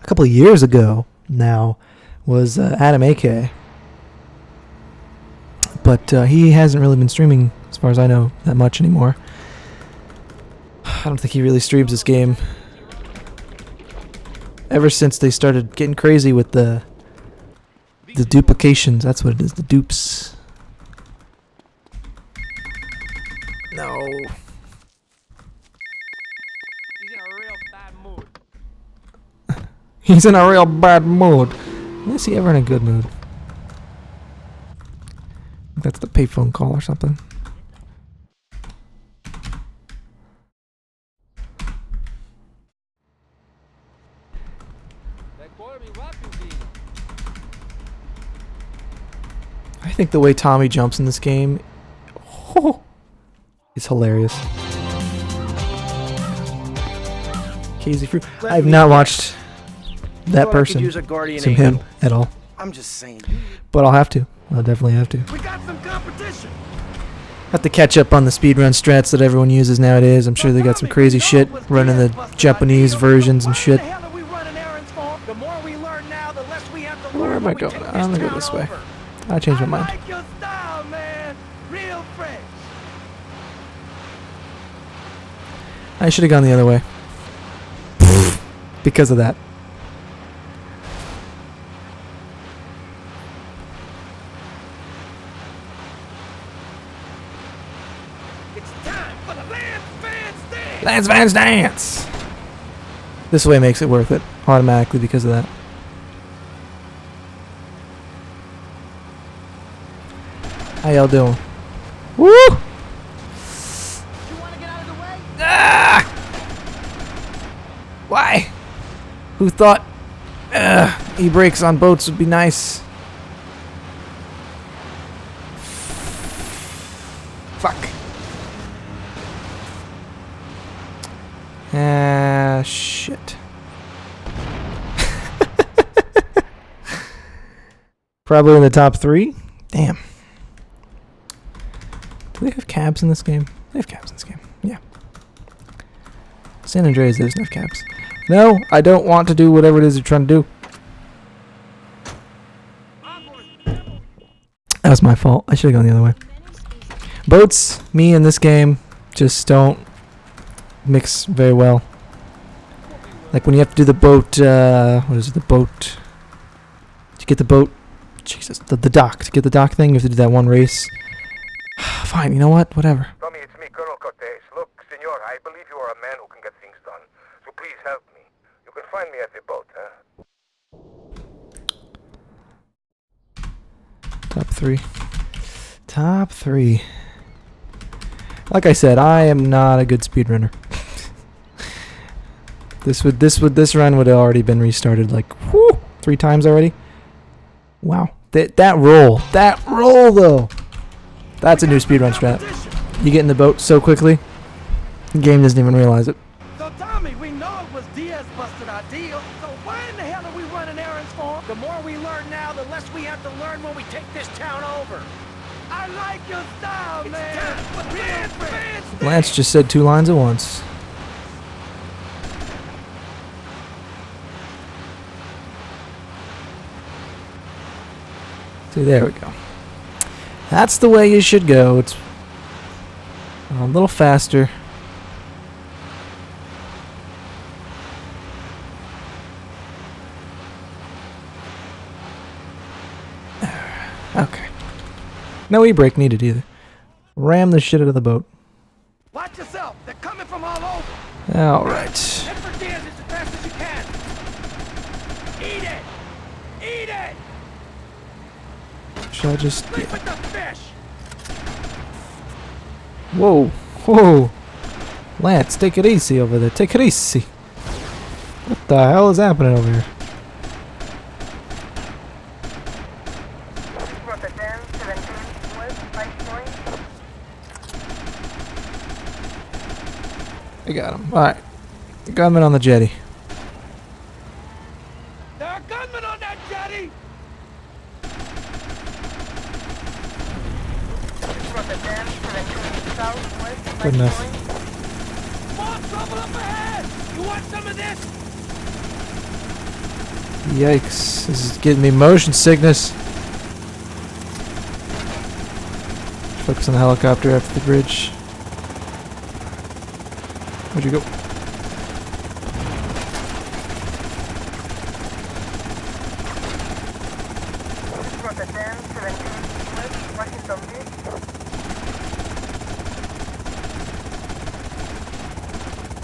a couple of years ago now, was Adam AK. But he hasn't really been streaming, as far as I know, that much anymore. I don't think he really streams this game. Ever since they started getting crazy with the duplications, that's what it is, the dupes. No. He's in a real bad mood. Is he ever in a good mood? That's the payphone call or something. think the way Tommy jumps in this game is hilarious. Casey Fruit. I have not watched that person, him at all. I'm just saying. But I'll have to. I'll definitely have to. We got some competition. Have to catch up on the speedrun strats that everyone uses nowadays. I'm sure they got some crazy shit running the Japanese versions and shit. Where am I going? I'm gonna go this way. I changed my mind. I should have gone the other way. Because of that. Lance Vance Dance! This way makes it worth it automatically because of that. How y'all doing? Woo! Ah! Why? Who thought e-brakes on boats would be nice? Fuck. Shit. Probably in the top 3? Damn. Do they have cabs in this game? They have cabs in this game. Yeah. San Andreas doesn't have cabs. No, I don't want to do whatever it is you're trying to do. That was my fault. I should have gone the other way. Boats, me in this game, just don't mix very well. Like when you have to do the boat, what is it, the boat, to get the boat, Jesus, the dock, to get the dock thing, you have to do that one race. Fine, you know what, whatever. Tommy, it's me, Colonel Cortez. Look, senor, I believe you are a man who can get things done. So please help me. You can find me at the boat, huh? Top 3. Top 3. Like I said, I am not a good speedrunner. This run would have already been restarted like 3 times already. Wow. That roll though. That's a new speedrun strat. You get in the boat so quickly, the game doesn't even realize it. So Tommy, we know it was Diaz busted our deal. So why in the hell are we running errands for him? The more we learn now, the less we have to learn when we take this town over. I like your style, man. Lance just said 2 lines at once. See, there we go. That's the way you should go. It's a little faster. Okay. No e-brake needed either. Ram the shit out of the boat. Watch yourself. They're coming from all over. All right. Head for Diaz as fast as you can. Eat it. Eat it. Should I just... Sleep with the fish. Whoa. Whoa. Lance, take it easy over there. Take it easy. What the hell is happening over here? I got him. Alright. Gunman on the jetty. There are gunmen on that jetty! Good enough. More trouble up ahead! You want some of this? Yikes. This is getting me motion sickness. Focus on the helicopter after the bridge. Where'd you go?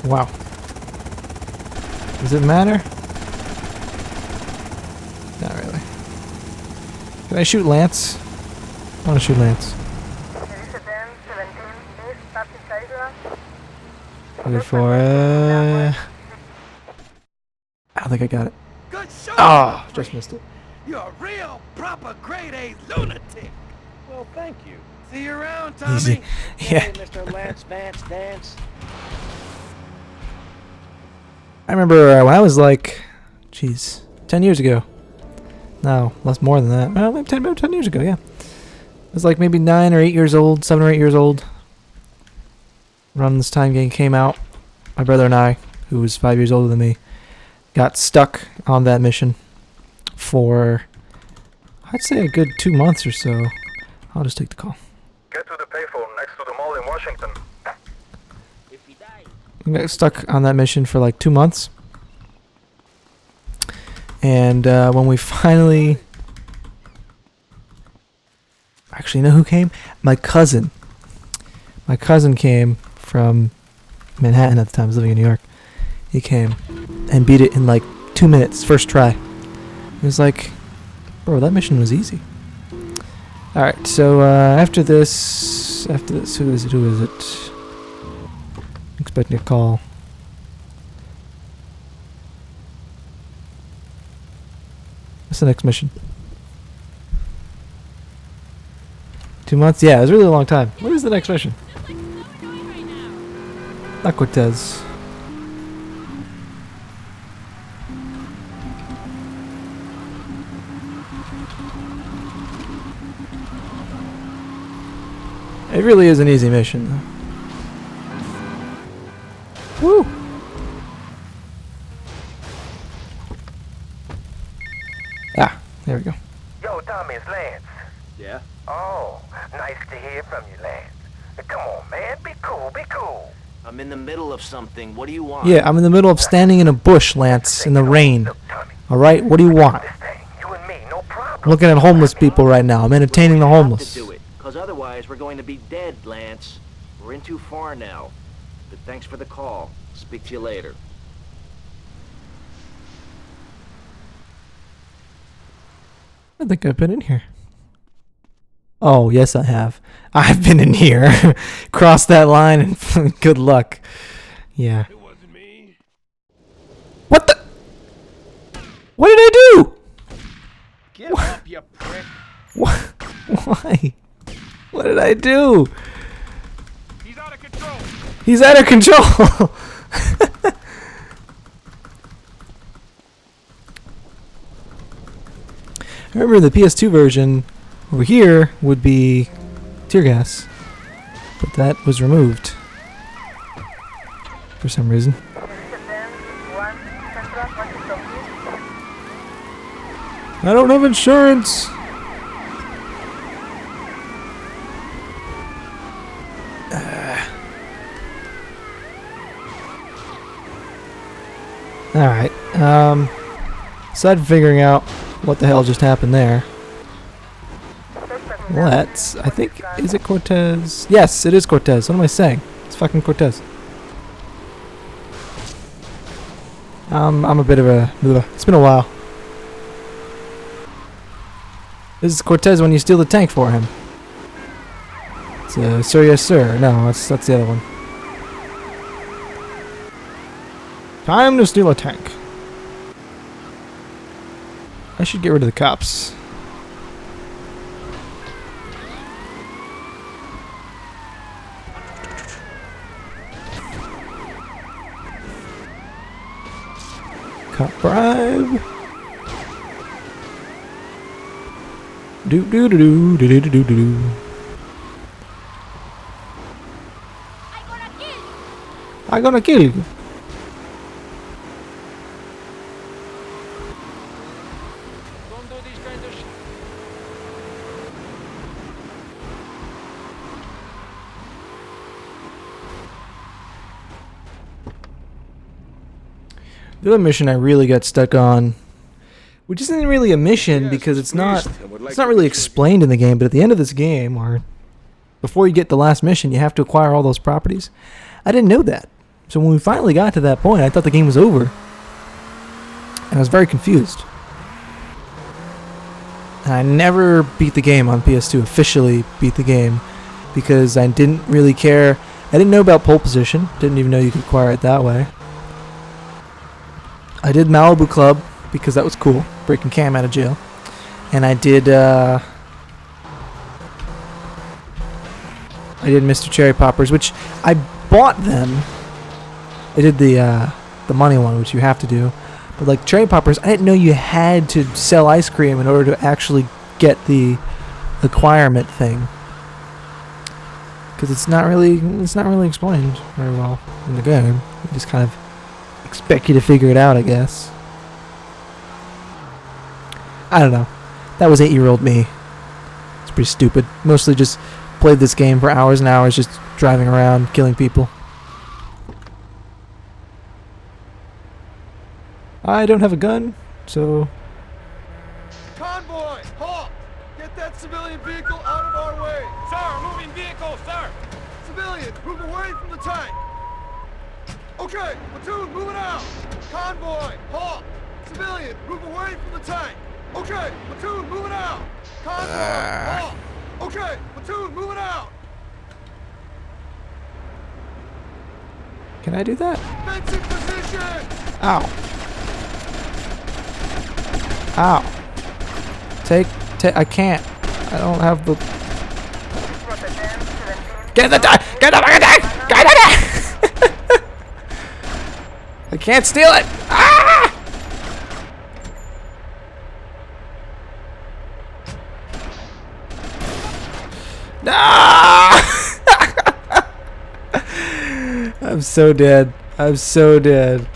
Wow. Does it matter? Not really. Can I shoot Lance? I want to shoot Lance. Wait for it. I don't think I got it. Good shot. Oh, just missed it. You're a real, proper grade A lunatic. Well, thank you. See you around, Tommy. Easy. Yeah. Hey, Mr. Lance Vance Dance. I remember when I was like, jeez, 10 years ago. No, less more than that. Well, maybe 10 years ago, yeah. I was like maybe 9 or 8 years old, 7 or 8 years old. Around this time game came out. My brother and I, who was 5 years older than me, got stuck on that mission for, I'd say, a good 2 months or so. I'll just take the call. Get to the payphone next to the mall in Washington. We got stuck on that mission for like 2 months. And when we finally... Actually, you know who came? My cousin. My cousin came from Manhattan at the time. I was living in New York. He came and beat it in like 2 minutes, first try. He was like, bro, that mission was easy. Alright, so after this, who is it? Expecting a call. What's the next mission? 2 months? Yeah, it was a really long time. What is the next mission? Not Cortez. It really is an easy mission, though. Woo! Ah, there we go. Yo, Tommy, it's Lance. Yeah? Oh, nice to hear from you, Lance. Come on, man, be cool, be cool. I'm in the middle of something. What do you want? Yeah, I'm in the middle of standing in a bush, Lance, in the rain. Alright, what do you want? I'm looking at homeless people right now. I'm entertaining the homeless. Do it, because otherwise we're going to be dead, Lance. We're in too far now. But thanks for the call. Speak to you later. I think I've been in here. Oh, yes, I have. I've been in here. Cross that line and good luck. Yeah. It wasn't me. What the? What did I do? Give up, you prick. What? Why? What did I do? He's out of control. He's out of control. I remember the PS2 version over here would be tear gas, but that was removed for some reason. I don't have insurance. Alright, aside from figuring out what the hell just happened there, let's, I think, is it Cortez? Yes, it is Cortez. What am I saying? It's fucking Cortez. I'm a bit of a, it's been a while. This is Cortez when you steal the tank for him. It's Sir Yes Sir. No, that's the other one. Time to steal a tank. I should get rid of the cops. Cop bribe. Do do do do do do do do do. I'm gonna kill you. Don't do these kinds of shit. The other mission I really got stuck on, which isn't really a mission because it's not really explained in the game, but at the end of this game, or before you get the last mission, you have to acquire all those properties. I didn't know that. So when we finally got to that point, I thought the game was over. And I was very confused. And I never beat the game on PS2, officially beat the game, because I didn't really care. I didn't know about pole position, didn't even know you could acquire it that way. I did Malibu Club, because that was cool, breaking Cam out of jail. And I did I did Mr. Cherry Poppers, which I bought them. I did the money one, which you have to do. But like Cherry Poppers, I didn't know you had to sell ice cream in order to actually get the acquirement thing. Because it's not really explained very well in the game. They just kind of expect you to figure it out, I guess. I don't know. That was 8-year-old me. It's pretty stupid. Mostly just played this game for hours and hours, just driving around, killing people. I don't have a gun, so... Convoy, halt! Get that civilian vehicle out of our way! Sir, moving vehicle, sir! Civilian, move away from the tank! Okay, platoon, moving out! Convoy, halt! Civilian, move away from the tank! Okay, platoon, moving out! Convoy, halt! Okay, platoon, moving out! Can I do that? Defensive position! Ow. Ow. Take, I can't. I don't have the... Get the tank! Get the fucking tank! Get the tank! I can't steal it! Ah! No! I'm so dead. I'm so dead.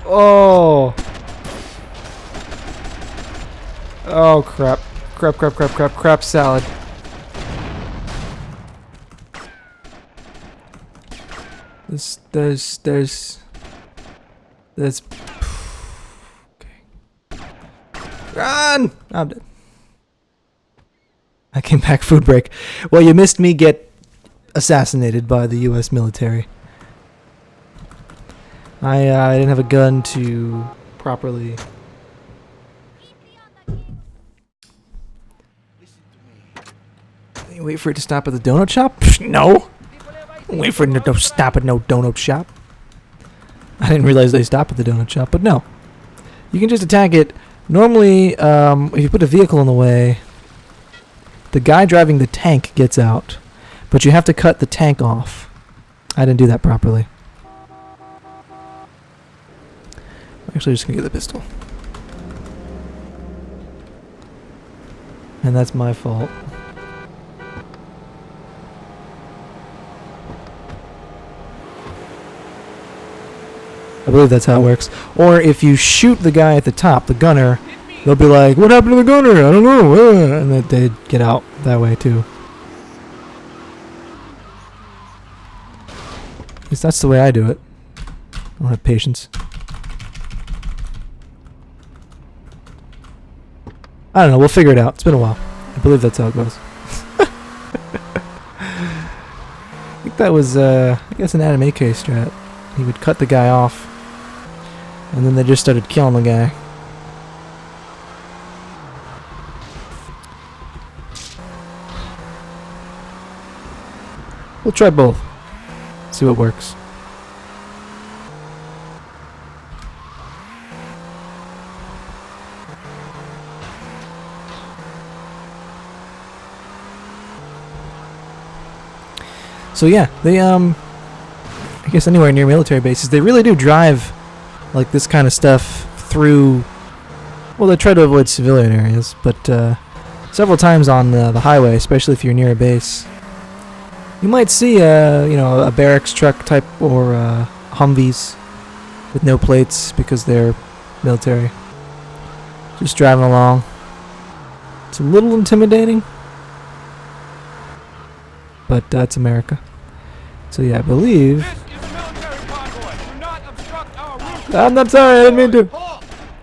Oh. Oh crap. Crap salad. There's okay. Run! I'm dead. I came back food break. Well, you missed me get assassinated by the US military. I didn't have a gun to properly... Wait for it to stop at the donut shop? No! Wait for it to stop at no donut shop. I didn't realize they stop at the donut shop, but no. You can just attack it. Normally, if you put a vehicle in the way, the guy driving the tank gets out. But you have to cut the tank off. I didn't do that properly. I'm actually just going to get the pistol. And that's my fault. I believe that's how it works. Or if you shoot the guy at the top, the gunner, they'll be like, "What happened to the gunner? I don't know." And then they get out that way too. At least that's the way I do it. I don't have patience. I don't know. We'll figure it out. It's been a while. I believe that's how it goes. I think that was, I guess, an Adam AK strat. He would cut the guy off. And then they just started killing the guy. We'll try both. See what works. So yeah, they I guess anywhere near military bases, they really do drive like this kind of stuff through. Well, they try to avoid civilian areas, but several times on the highway, especially if you're near a base, you might see a barracks truck type or Humvees with no plates because they're military, just driving along. It's a little intimidating, but that's America. So yeah, I believe. I'm sorry, I didn't mean to.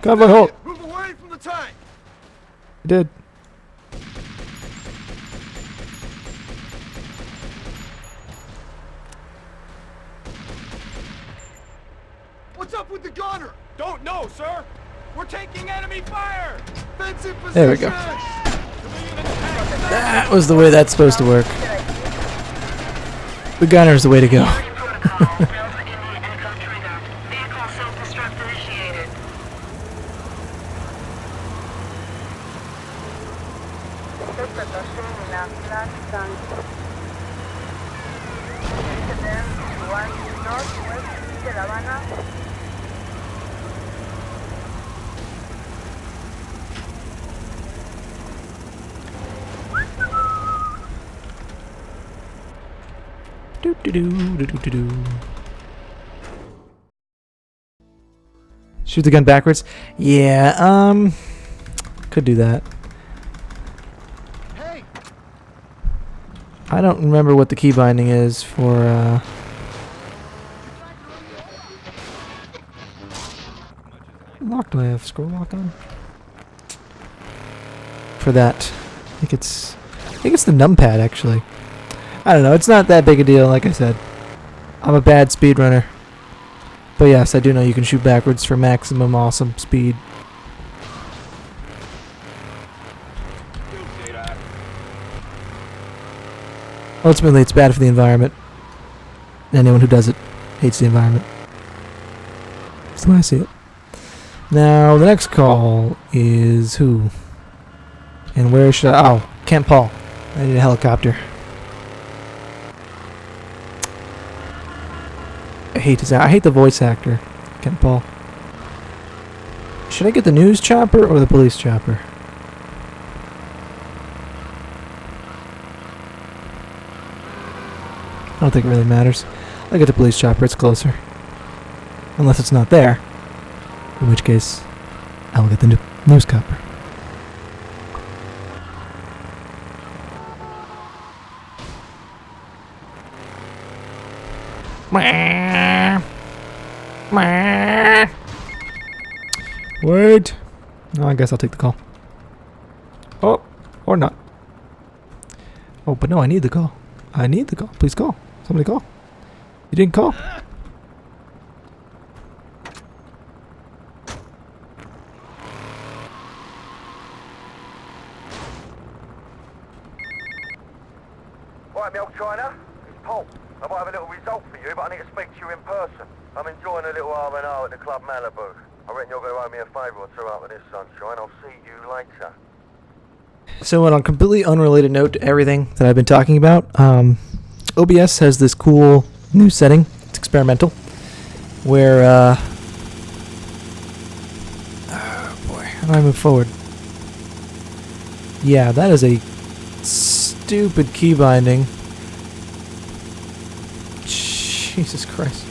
Convoy, halt. Move away from the tank. I did. What's up with the gunner? Don't know, sir. We're taking enemy fire. Defensive position. There we go. That was the way that's supposed to work. The gunner is the way to go. northwest de La Habana. Do do do do do do do. Shoot the gun backwards? Yeah, could do that. Hey! I don't remember what the key binding is for, lock, do I have scroll lock on? For that. I think it's the numpad, actually. I don't know, it's not that big a deal, like I said. I'm a bad speedrunner. But yes, I do know you can shoot backwards for maximum awesome speed. Ultimately, it's bad for the environment. Anyone who does it hates the environment. That's the way I see it. Now, the next call is who? And where should I... Oh, Kent Paul. I need a helicopter. I hate the voice actor, Kent Paul. Should I get the news chopper or the police chopper? I don't think it really matters. I'll get the police chopper, it's closer. Unless it's not there. In which case, I'll get the news chopper. Wait. No, I guess I'll take the call. Oh, or not. Oh, but no, I need the call. I need the call. Please call. Somebody call. You didn't call. Right, me old China. It's Paul. I might have a little result for you, but I need to speak to you in person. I'm enjoying a little R&R at the Club Malibu. I reckon you're going to owe me a favour or two after this, sunshine. I'll see you later. So on a completely unrelated note to everything that I've been talking about, OBS has this cool new setting. It's experimental. Where, oh boy, how do I move forward? Yeah, that is a stupid key binding. Jesus Christ.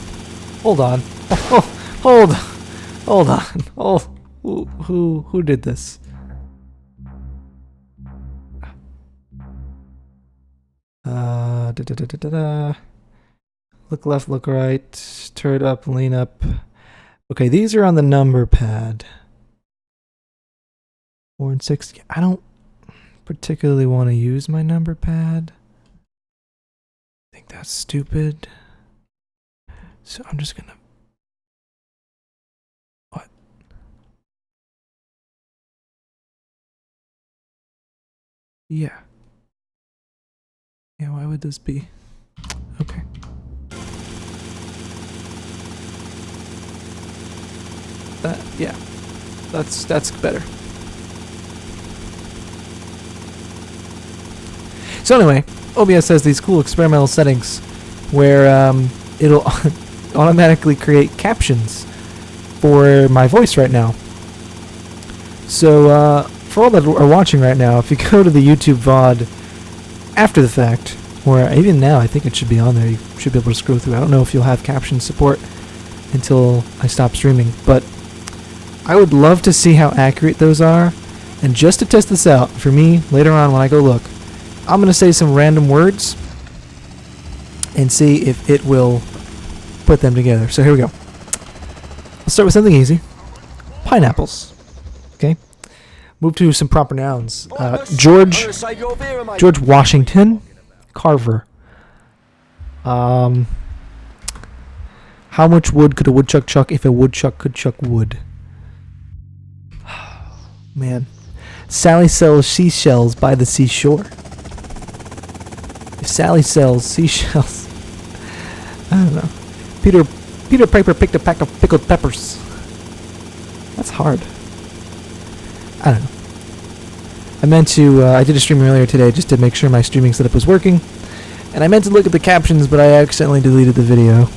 Hold on. Hold on. Oh, who did this? Look left, look right, turn up, lean up. Okay, these are on the number pad. 4 and 6. I don't particularly want to use my number pad. I think that's stupid. So I'm just gonna... What? Yeah. Yeah, why would this be? Okay. Yeah. That's better. So anyway, OBS has these cool experimental settings where it'll automatically create captions for my voice right now. So for all that are watching right now, if you go to the YouTube VOD after the fact, or even now, I think it should be on there. You should be able to scroll through. I don't know if you'll have caption support until I stop streaming, but I would love to see how accurate those are. And just to test this out, for me, later on when I go look, I'm going to say some random words and see if it will put them together. So here we go. Let's start with something easy. Pineapples. Okay. Move to some proper nouns. George Washington Carver. How much wood could a woodchuck chuck if a woodchuck could chuck wood? Man. Sally sells seashells by the seashore. If Sally sells seashells, I don't know. Peter Piper picked a pack of pickled peppers. That's hard. I don't know. I meant to, I did a stream earlier today just to make sure my streaming setup was working. And I meant to look at the captions, but I accidentally deleted the video.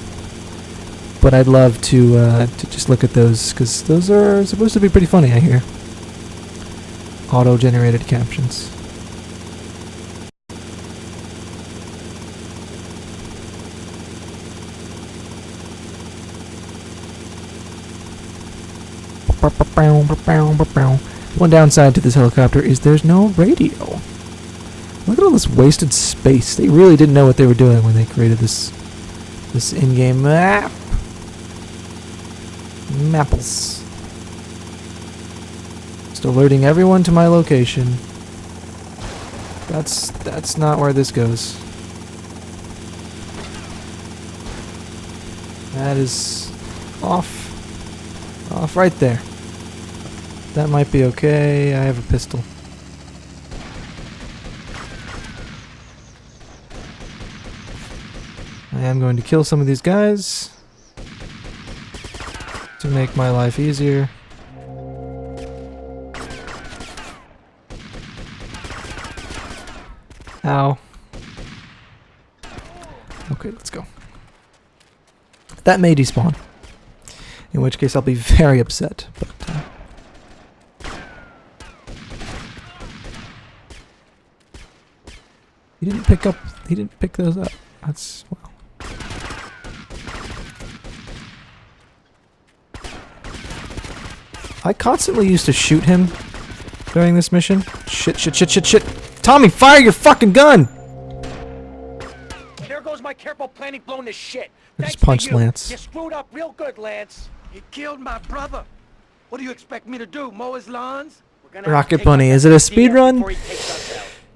But I'd love to just look at those, because those are supposed to be pretty funny, I hear. Auto-generated captions. One downside to this helicopter is there's no radio. Look at all this wasted space. They really didn't know what they were doing when they created this in-game map. Mapples. Just alerting everyone to my location. That's not where this goes. That is off right there. That might be okay. I have a pistol. I am going to kill some of these guys to make my life easier. Ow. Okay, let's go. That may despawn. In which case I'll be very upset, but he didn't pick those up. That's, well. I constantly used to shoot him during this mission. Shit. Tommy, fire your fucking gun! There goes my careful planning blown to shit. I just punched Lance. You screwed up real good, Lance. You killed my brother. What do you expect me to do, mow his lawns? Rocket Bunny, is it a speed run?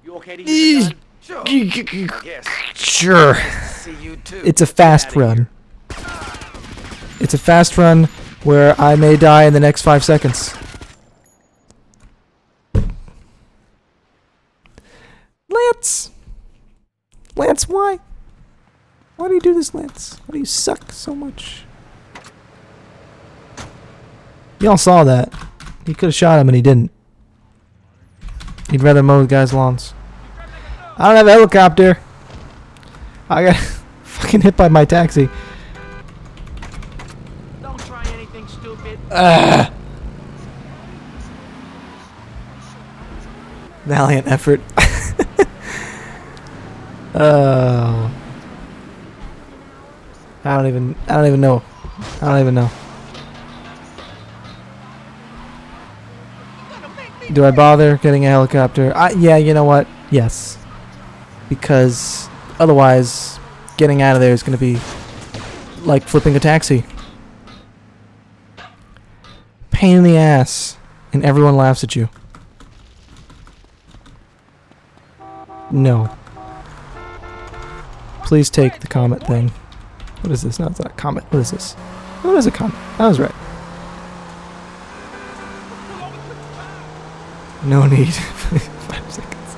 You okay to use the gun? Sure. Yes. Sure. See you too. It's a fast run. It's a fast run where I may die in the next 5 seconds. Lance! Lance, why? Why do you do this, Lance? Why do you suck so much? Y'all saw that. He could have shot him and he didn't. He'd rather mow the guy's lawns. I don't have a helicopter. I got fucking hit by my taxi. Don't try anything stupid. Valiant effort. Oh. I don't even know. I don't even know. Do I bother getting a helicopter? Yeah, you know what? Yes. Because otherwise, getting out of there is going to be like flipping a taxi. Pain in the ass. And everyone laughs at you. No. Please take the comet thing. What is this? No, it's not a comet. What is this? What is a comet? I was right. No need. 5 seconds.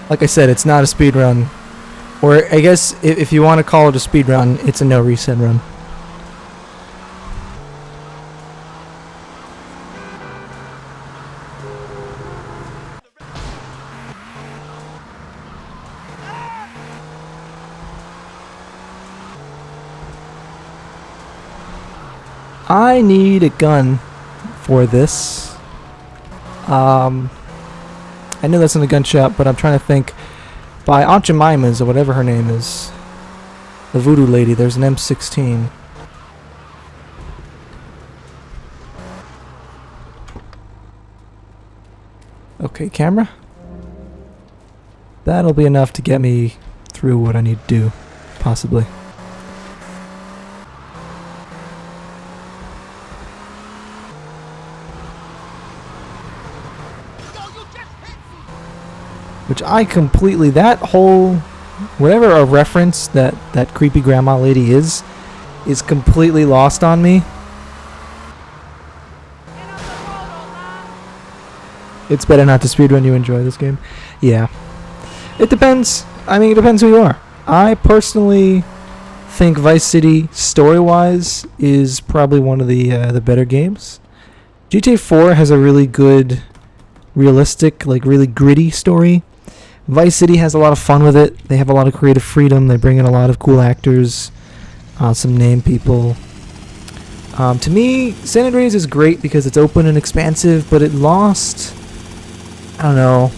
Like I said, it's not a speed run. Or I guess if you want to call it a speed run, it's a no reset run. I need a gun for this. I know that's in a gun shop, but I'm trying to think. By Aunt Jemima's, or whatever her name is, the voodoo lady, there's an M16. Okay, camera. That'll be enough to get me through what I need to do, possibly. Which I completely, that whole, whatever a reference that creepy grandma lady is completely lost on me. It's better not to speedrun. You enjoy this game? Yeah. It depends. I mean, it depends who you are. I personally think Vice City, story-wise, is probably one of the better games. GTA 4 has a really good realistic, like really gritty story. Vice City has a lot of fun with it. They have a lot of creative freedom. They bring in a lot of cool actors, some name people. To me, San Andreas is great because it's open and expansive, but it lost, I don't know,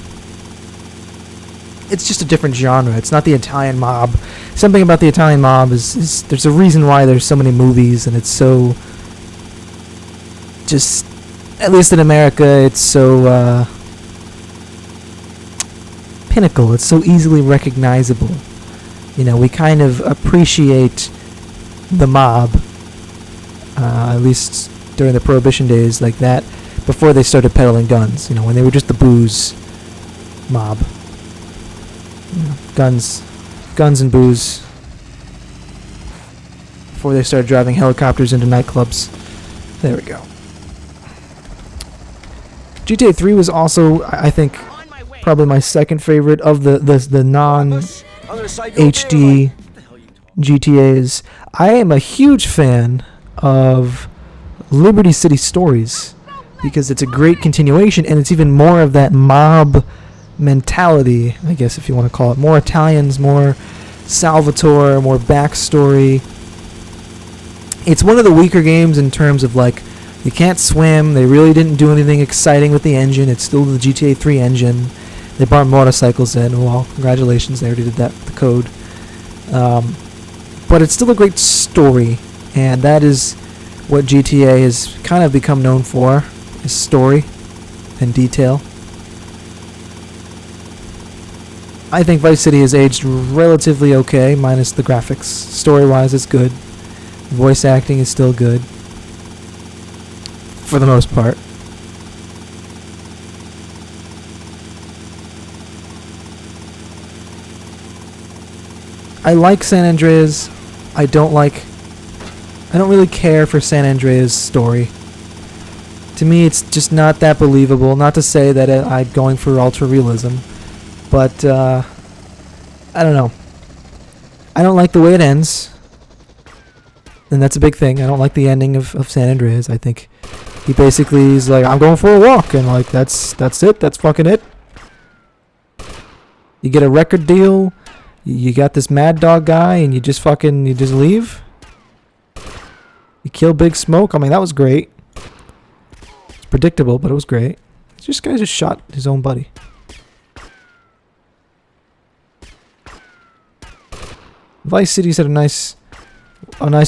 it's just a different genre. It's not the Italian mob. Something about the Italian mob is there's a reason why there's so many movies, and it's so, just, at least in America, it's so pinnacle. It's so easily recognizable. You know, we kind of appreciate the mob, at least during the Prohibition days, like that, before they started peddling guns. You know, when they were just the booze mob. You know, guns and booze. Before they started driving helicopters into nightclubs. There we go. GTA 3 was also, I think, probably my second favorite of the non-HD GTAs. I am a huge fan of Liberty City Stories because it's a great continuation, and it's even more of that mob mentality, I guess, if you want to call it. More Italians, more Salvatore, more backstory. It's one of the weaker games in terms of, like, you can't swim. They really didn't do anything exciting with the engine. It's still the GTA 3 engine. They brought motorcycles in. Well, congratulations, they already did that with the code. But it's still a great story, and that is what GTA has kind of become known for, is story and detail. I think Vice City has aged relatively okay, minus the graphics. Story-wise, it's good. Voice acting is still good, for the most part. I like San Andreas. I don't really care for San Andreas' story. To me, it's just not that believable. Not to say that I'm going for ultra realism, but I don't know. I don't like the way it ends, and that's a big thing. I don't like the ending of San Andreas. I think he basically is like, I'm going for a walk, and like that's it. That's fucking it. You get a record deal. You got this Mad Dog guy, and you just leave. You kill Big Smoke. I mean, that was great. It's predictable, but it was great. This guy just shot his own buddy. Vice City's had a nice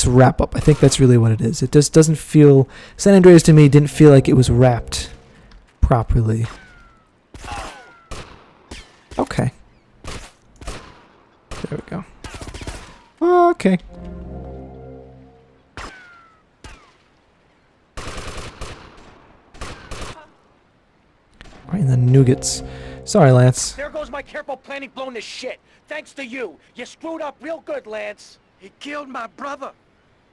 wrap up. I think that's really what it is. It just doesn't feel, San Andreas to me didn't feel like it was wrapped properly. Okay. There we go. Okay. Right in the nougats. Sorry, Lance. There goes my careful planning blown to shit. Thanks to you. You screwed up real good, Lance. He killed my brother.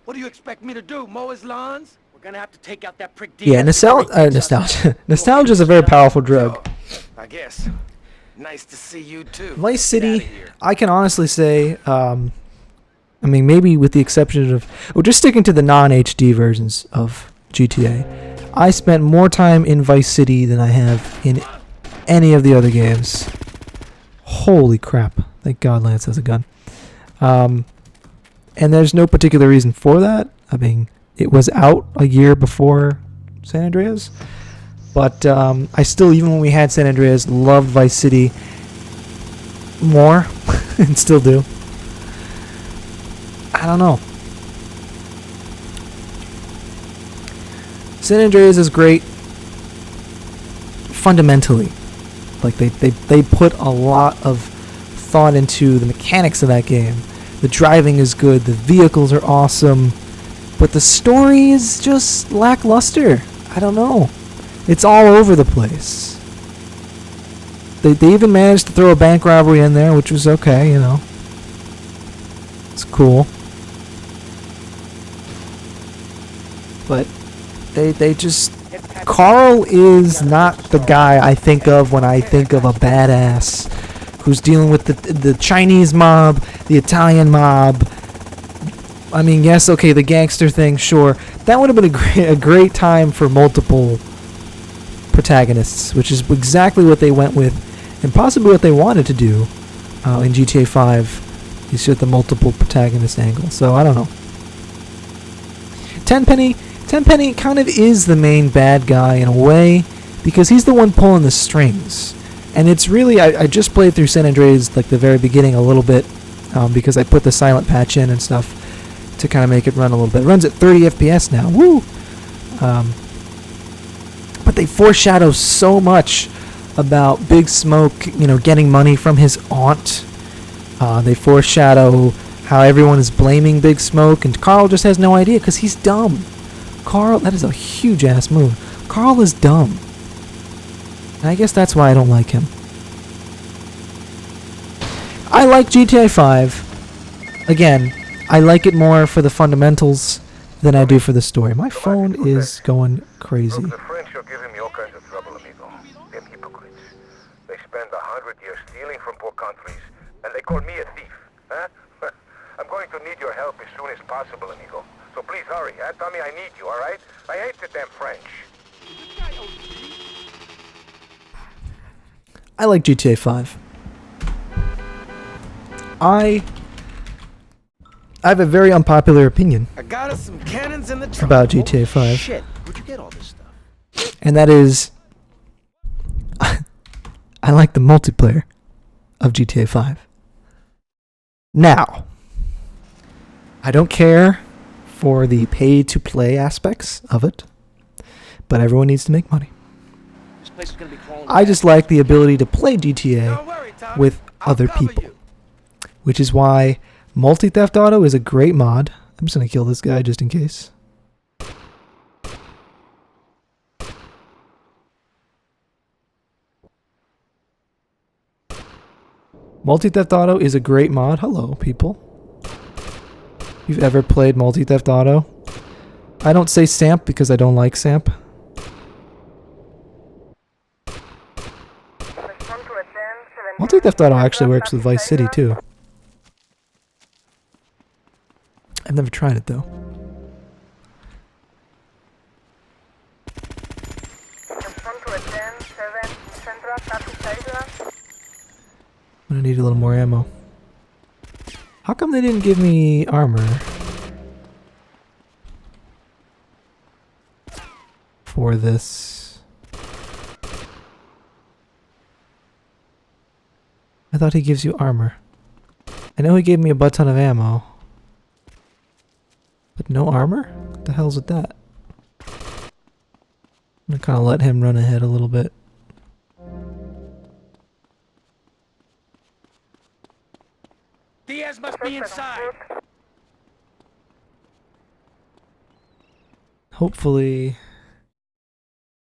What do you expect me to do, mow his lawns? We're gonna have to take out that prick. Yeah, nostalgia. Nostalgia is a very powerful drug. I guess. Nice to see you too. Vice City, I can honestly say, I mean, maybe with the exception of, just sticking to the non-HD versions of GTA, I spent more time in Vice City than I have in any of the other games. Holy crap. Thank God Lance has a gun. And there's no particular reason for that. I mean, it was out a year before San Andreas. But I still, even when we had San Andreas, loved Vice City more. And still do. I don't know. San Andreas is great fundamentally. Like, they put a lot of thought into the mechanics of that game. The driving is good. The vehicles are awesome. But the story is just lackluster. I don't know. It's all over the place. They even managed to throw a bank robbery in there, which was okay, you know. It's cool. But they just... Carl is not the guy I think of when I think of a badass who's dealing with the Chinese mob, the Italian mob. I mean, yes, okay, the gangster thing, sure. That would have been a great time for multiple protagonists, which is exactly what they went with, and possibly what they wanted to do in GTA 5. You see the multiple protagonist angle. So I don't know. Tenpenny kind of is the main bad guy in a way, because he's the one pulling the strings. And it's really, I just played through San Andreas like the very beginning a little bit, because I put the silent patch in and stuff to kind of make it run a little bit. It runs at 30 FPS now. Woo! But they foreshadow so much about Big Smoke, getting money from his aunt. They foreshadow how everyone is blaming Big Smoke, and Carl just has no idea because he's dumb. Carl, that is a huge ass move. Carl is dumb. And I guess that's why I don't like him. I like GTA 5. Again, I like it more for the fundamentals than I do for the story. My phone is going crazy. Look, the French are giving me all kinds of trouble, amigo. Them hypocrites. They spend 100 years stealing from poor countries, and they call me a thief, huh? I'm going to need your help as soon as possible, amigo. So please hurry, huh? Tell me I need you, all right? I hate the damn French. I like GTA 5. I have a very unpopular opinion I got us some cannons in the trunk. about GTA 5. Shit, where'd you get all this stuff? And that is, I like the multiplayer of GTA 5. Now, I don't care for the pay-to-play aspects of it, but everyone needs to make money. This place is gonna be crawling. I just like the ability to play GTA with other people, which is why Multi-Theft Auto is a great mod. I'm just going to kill this guy just in case. Multi-Theft Auto is a great mod. Hello, people. If you've ever played Multi-Theft Auto, I don't say Samp because I don't like Samp. Multi-Theft Auto actually works with Vice City too. I've never tried it though. I'm gonna need a little more ammo. How come they didn't give me armor for this? I thought he gives you armor. I know he gave me a butt ton of ammo. But no armor? What the hell's with that? I'm gonna kind of let him run ahead a little bit. Diaz must be inside. Hopefully,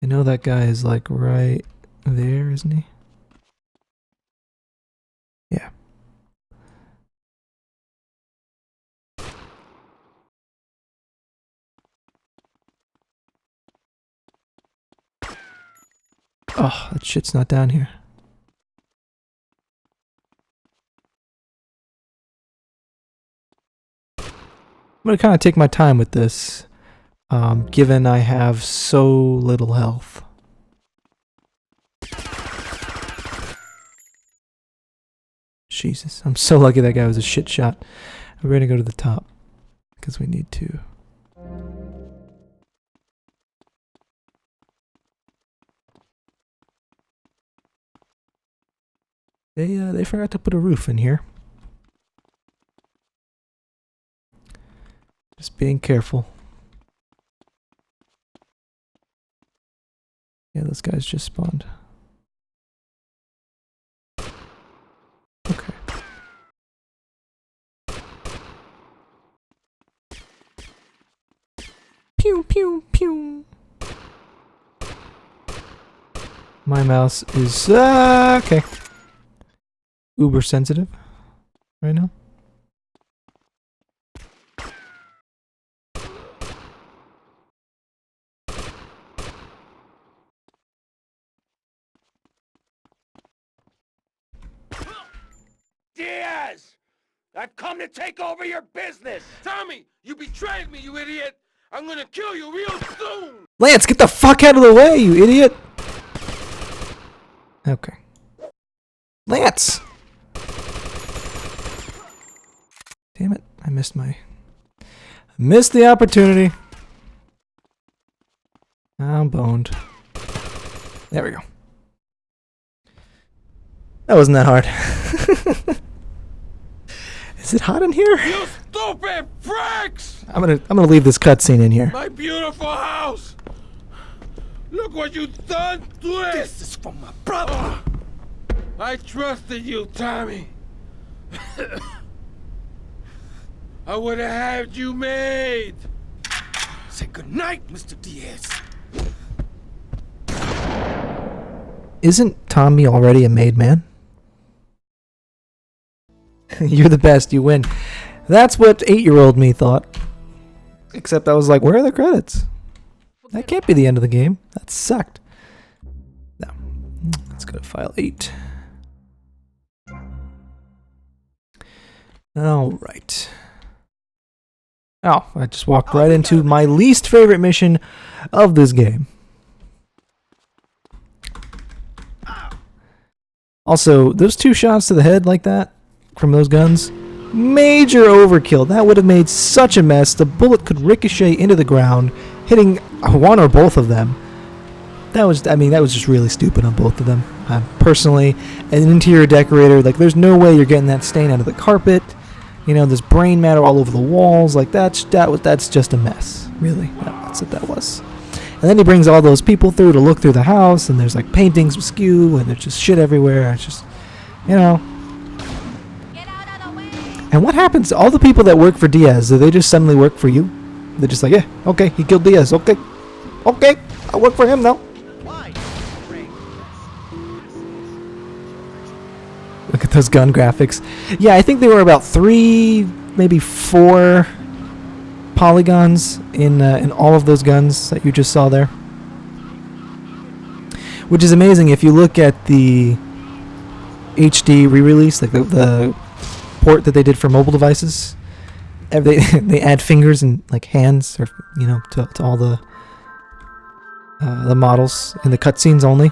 I know that guy is like right there, isn't he? Yeah. Oh, that shit's not down here. I'm gonna kind of take my time with this, given I have so little health. Jesus, I'm so lucky that guy was a shit shot. We're gonna go to the top, because we need to. They forgot to put a roof in here. Just being careful. Yeah, those guys just spawned. Okay. Pew pew pew. My mouse is okay. Uber sensitive right now. Diaz! I've come to take over your business! Tommy, you betrayed me, you idiot! I'm gonna kill you real soon! Lance, get the fuck out of the way, you idiot! Okay. Lance! Damn it, I missed the opportunity. I'm boned. There we go. That wasn't that hard. Is it hot in here? You stupid pricks! I'm gonna leave this cutscene in here. My beautiful house! Look what you've done to it! This is for my brother! I trusted you, Tommy. I would have had you made. Say goodnight, Mr. Diaz. Isn't Tommy already a made man? You're the best, you win. That's what 8-year-old me thought. Except I was like, where are the credits? That can't be the end of the game. That sucked. No. Let's go to file 8. Alright. Oh, I just walked right into my least favorite mission of this game. Also, those 2 shots to the head like that from those guns, major overkill. That would have made such a mess. The bullet could ricochet into the ground, hitting one or both of them. That was just really stupid on both of them. Personally, as an interior decorator, like, there's no way you're getting that stain out of the carpet. You know, there's brain matter all over the walls. Like, that's just a mess. Really, that's what that was. And then he brings all those people through to look through the house, and there's like paintings askew, and there's just shit everywhere. It's just, you know. And what happens to all the people that work for Diaz? Do they just suddenly work for you? They're just like, yeah, okay, he killed Diaz. Okay, I work for him now. Look at those gun graphics. Yeah, I think they were about 3, maybe 4 polygons in all of those guns that you just saw there, which is amazing if you look at the HD re-release, like the port that they did for mobile devices. They add fingers and like hands, or you know, to all the models in the cutscenes only.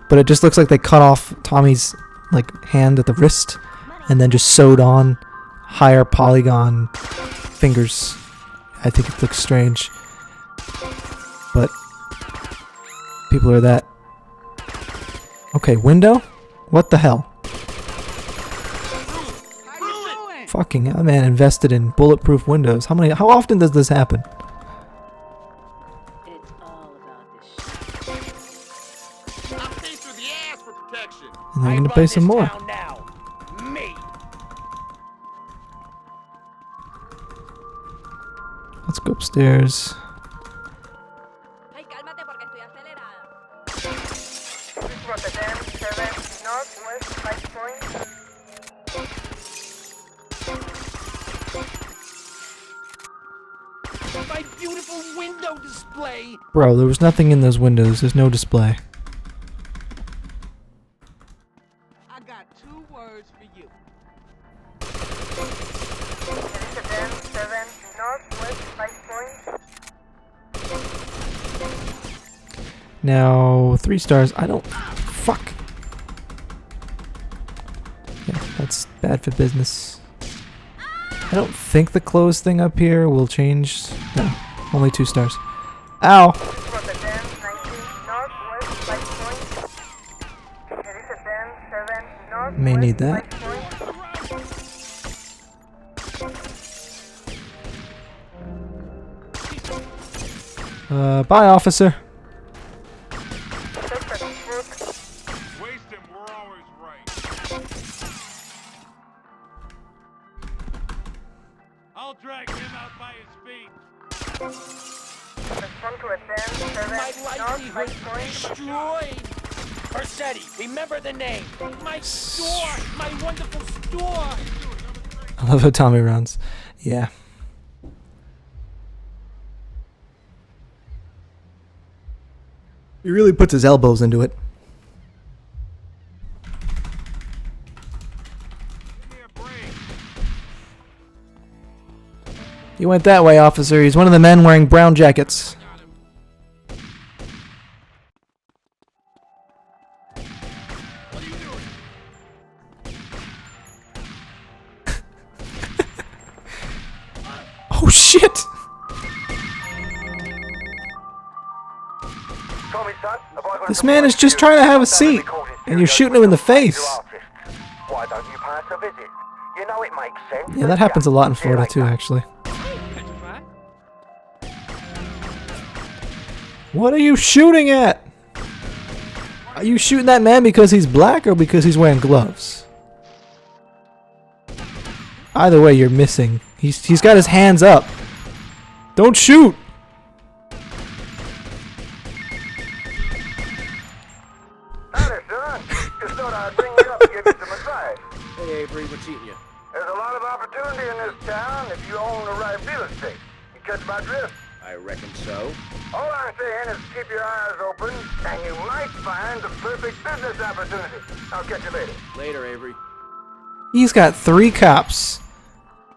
But it just looks like they cut off Tommy's like hand at the wrist and then just sewed on higher polygon fingers. I think it looks strange, but people are that. Okay, window? What the hell? Fucking hell, man, invested in bulletproof windows. How often does this happen? And then I'm gonna pay some more. Let's go upstairs. Rotterdam 7 Northwest 5 point. My beautiful window display. Bro, there was nothing in those windows. There's no display. I got 2 words for you. Rotterdam 7 Northwest 5 point. Now, 3 stars. I don't... Fuck. Yeah, that's bad for business. I don't think the close thing up here will change. No, only 2 stars. Ow! Rotterdam 19 Northwest 5 point. Rotterdam 7 Northwest May need that. 5 point. Bye, officer. I'll drag him out by his feet. My livelihood destroyed. Persetti, remember the name. My store, my wonderful store. I love how Tommy runs. Yeah. He really puts his elbows into it. He went that way, officer. He's one of the men wearing brown jackets. shit! This man is just trying to have a seat, and you're shooting him in the face. Why don't you pay us a visit? You know it makes sense. Yeah, that happens a lot in Florida too, actually. What are you shooting at? Are you shooting that man because he's black or because he's wearing gloves? Either way, you're missing. He's got his hands up. Don't shoot! Hey, Avery, what's eating you? There's a lot of opportunity in this town if you own the right real estate. You catch my drift? I reckon so. All I'm saying is keep your eyes open, and you might find the perfect business opportunity. I'll catch you later. Later, Avery. He's got 3 cops,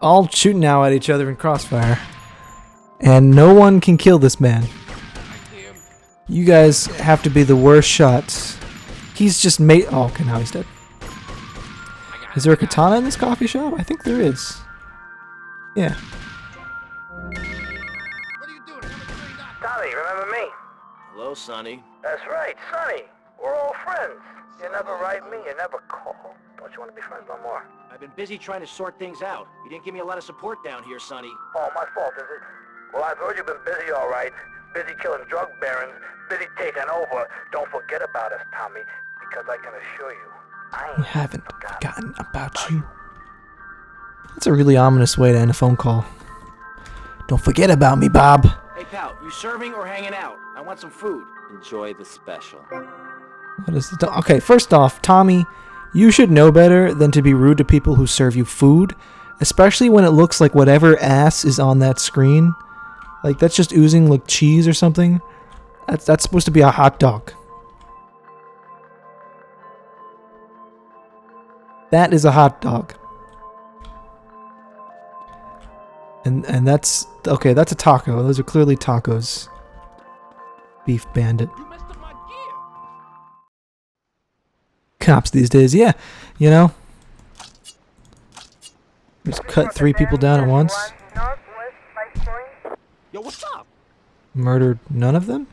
all shooting now at each other in crossfire, and no one can kill this man. You guys have to be the worst shots. He's just made. Oh, okay, now he's dead. Is there a katana in this coffee shop? I think there is. Yeah. Tommy, remember me? Hello, Sonny. That's right, Sonny. We're all friends. You never write me, you never call. Don't you want to be friends no more? I've been busy trying to sort things out. You didn't give me a lot of support down here, Sonny. Oh, my fault, is it? Well, I've heard you've been busy, all right. Busy killing drug barons, busy taking over. Don't forget about us, Tommy, because I can assure you, I We haven't forgotten about you. That's a really ominous way to end a phone call. Don't forget about me, Bob. Hey, pal, you serving or hanging out? I want some food. Enjoy the special. What is it? Okay, first off, Tommy, you should know better than to be rude to people who serve you food, especially when it looks like whatever ass is on that screen. Like, that's just oozing like cheese or something. That's supposed to be a hot dog. That is a hot dog. And that's okay, that's a taco. Those are clearly tacos. Beef Bandit. Cops these days, yeah. You know? Just cut 3 people down at once. Yo, what's up? Murdered none of them?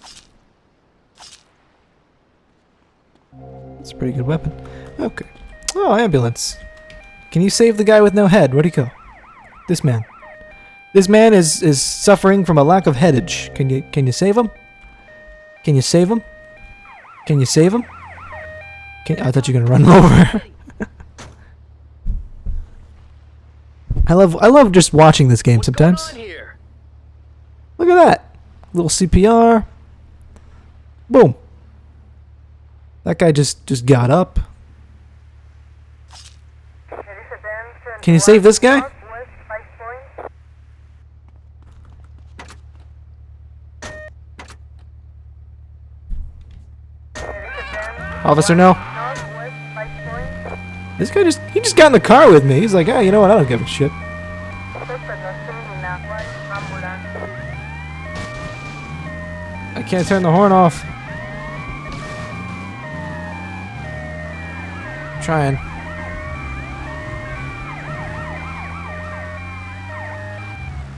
That's a pretty good weapon. Okay. Oh, ambulance. Can you save the guy with no head? Where'd he go? This man. This man is suffering from a lack of headage. Can you save him? Can you save him? Can you save him? I thought you were gonna run him over. I love just watching this game sometimes. Look at that. Little CPR. Boom. That guy just got up. Can you save this guy? Officer, no. This guy he just got in the car with me. He's like, hey, you know what? I don't give a shit. I can't turn the horn off. I'm trying.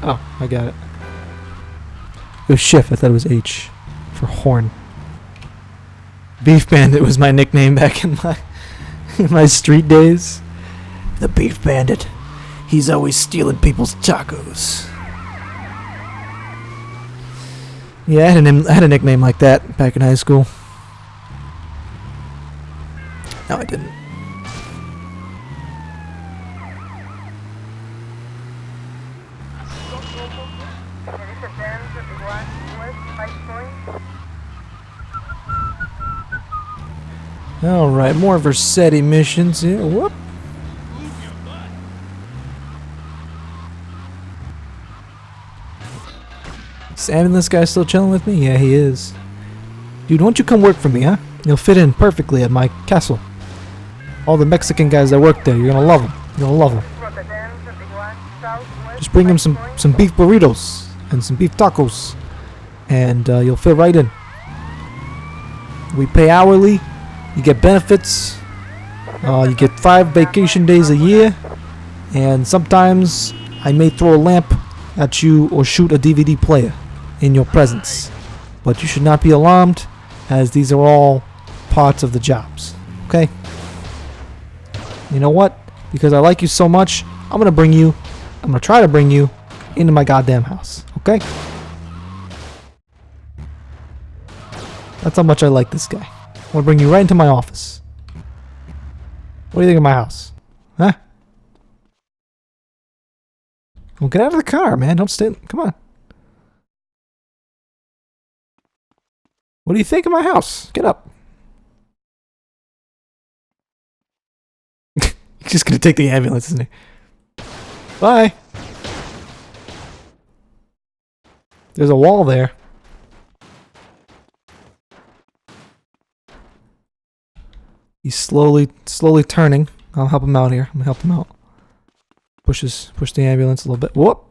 Oh, I got it. It was Schiff. I thought it was H for horn. Beef Bandit was my nickname back in my street days. The Beef Bandit. He's always stealing people's tacos. Yeah, I had a nickname like that back in high school. No, I didn't. Alright, more Vercetti missions here. Whoop. Is this guy still chilling with me? Yeah, he is. Dude, why don't you come work for me, huh? You'll fit in perfectly at my castle. All the Mexican guys that work there, you're gonna love them. You're gonna love them. Just bring him some beef burritos and some beef tacos, and you'll fit right in. We pay hourly. You get benefits. You get 5 vacation days a year, and sometimes I may throw a lamp at you or shoot a DVD player in your presence. But you should not be alarmed, as these are all parts of the jobs. Okay? You know what? Because I like you so much, I'm gonna try to bring you into my goddamn house. Okay? That's how much I like this guy. I'm gonna bring you right into my office. What do you think of my house? Huh? Well, get out of the car, man. Don't stay. Come on. What do you think of my house? Get up. He's just gonna take the ambulance, isn't he? Bye. There's a wall there. He's slowly turning. I'll help him out here. I'm gonna help him out. Push the ambulance a little bit. Whoop!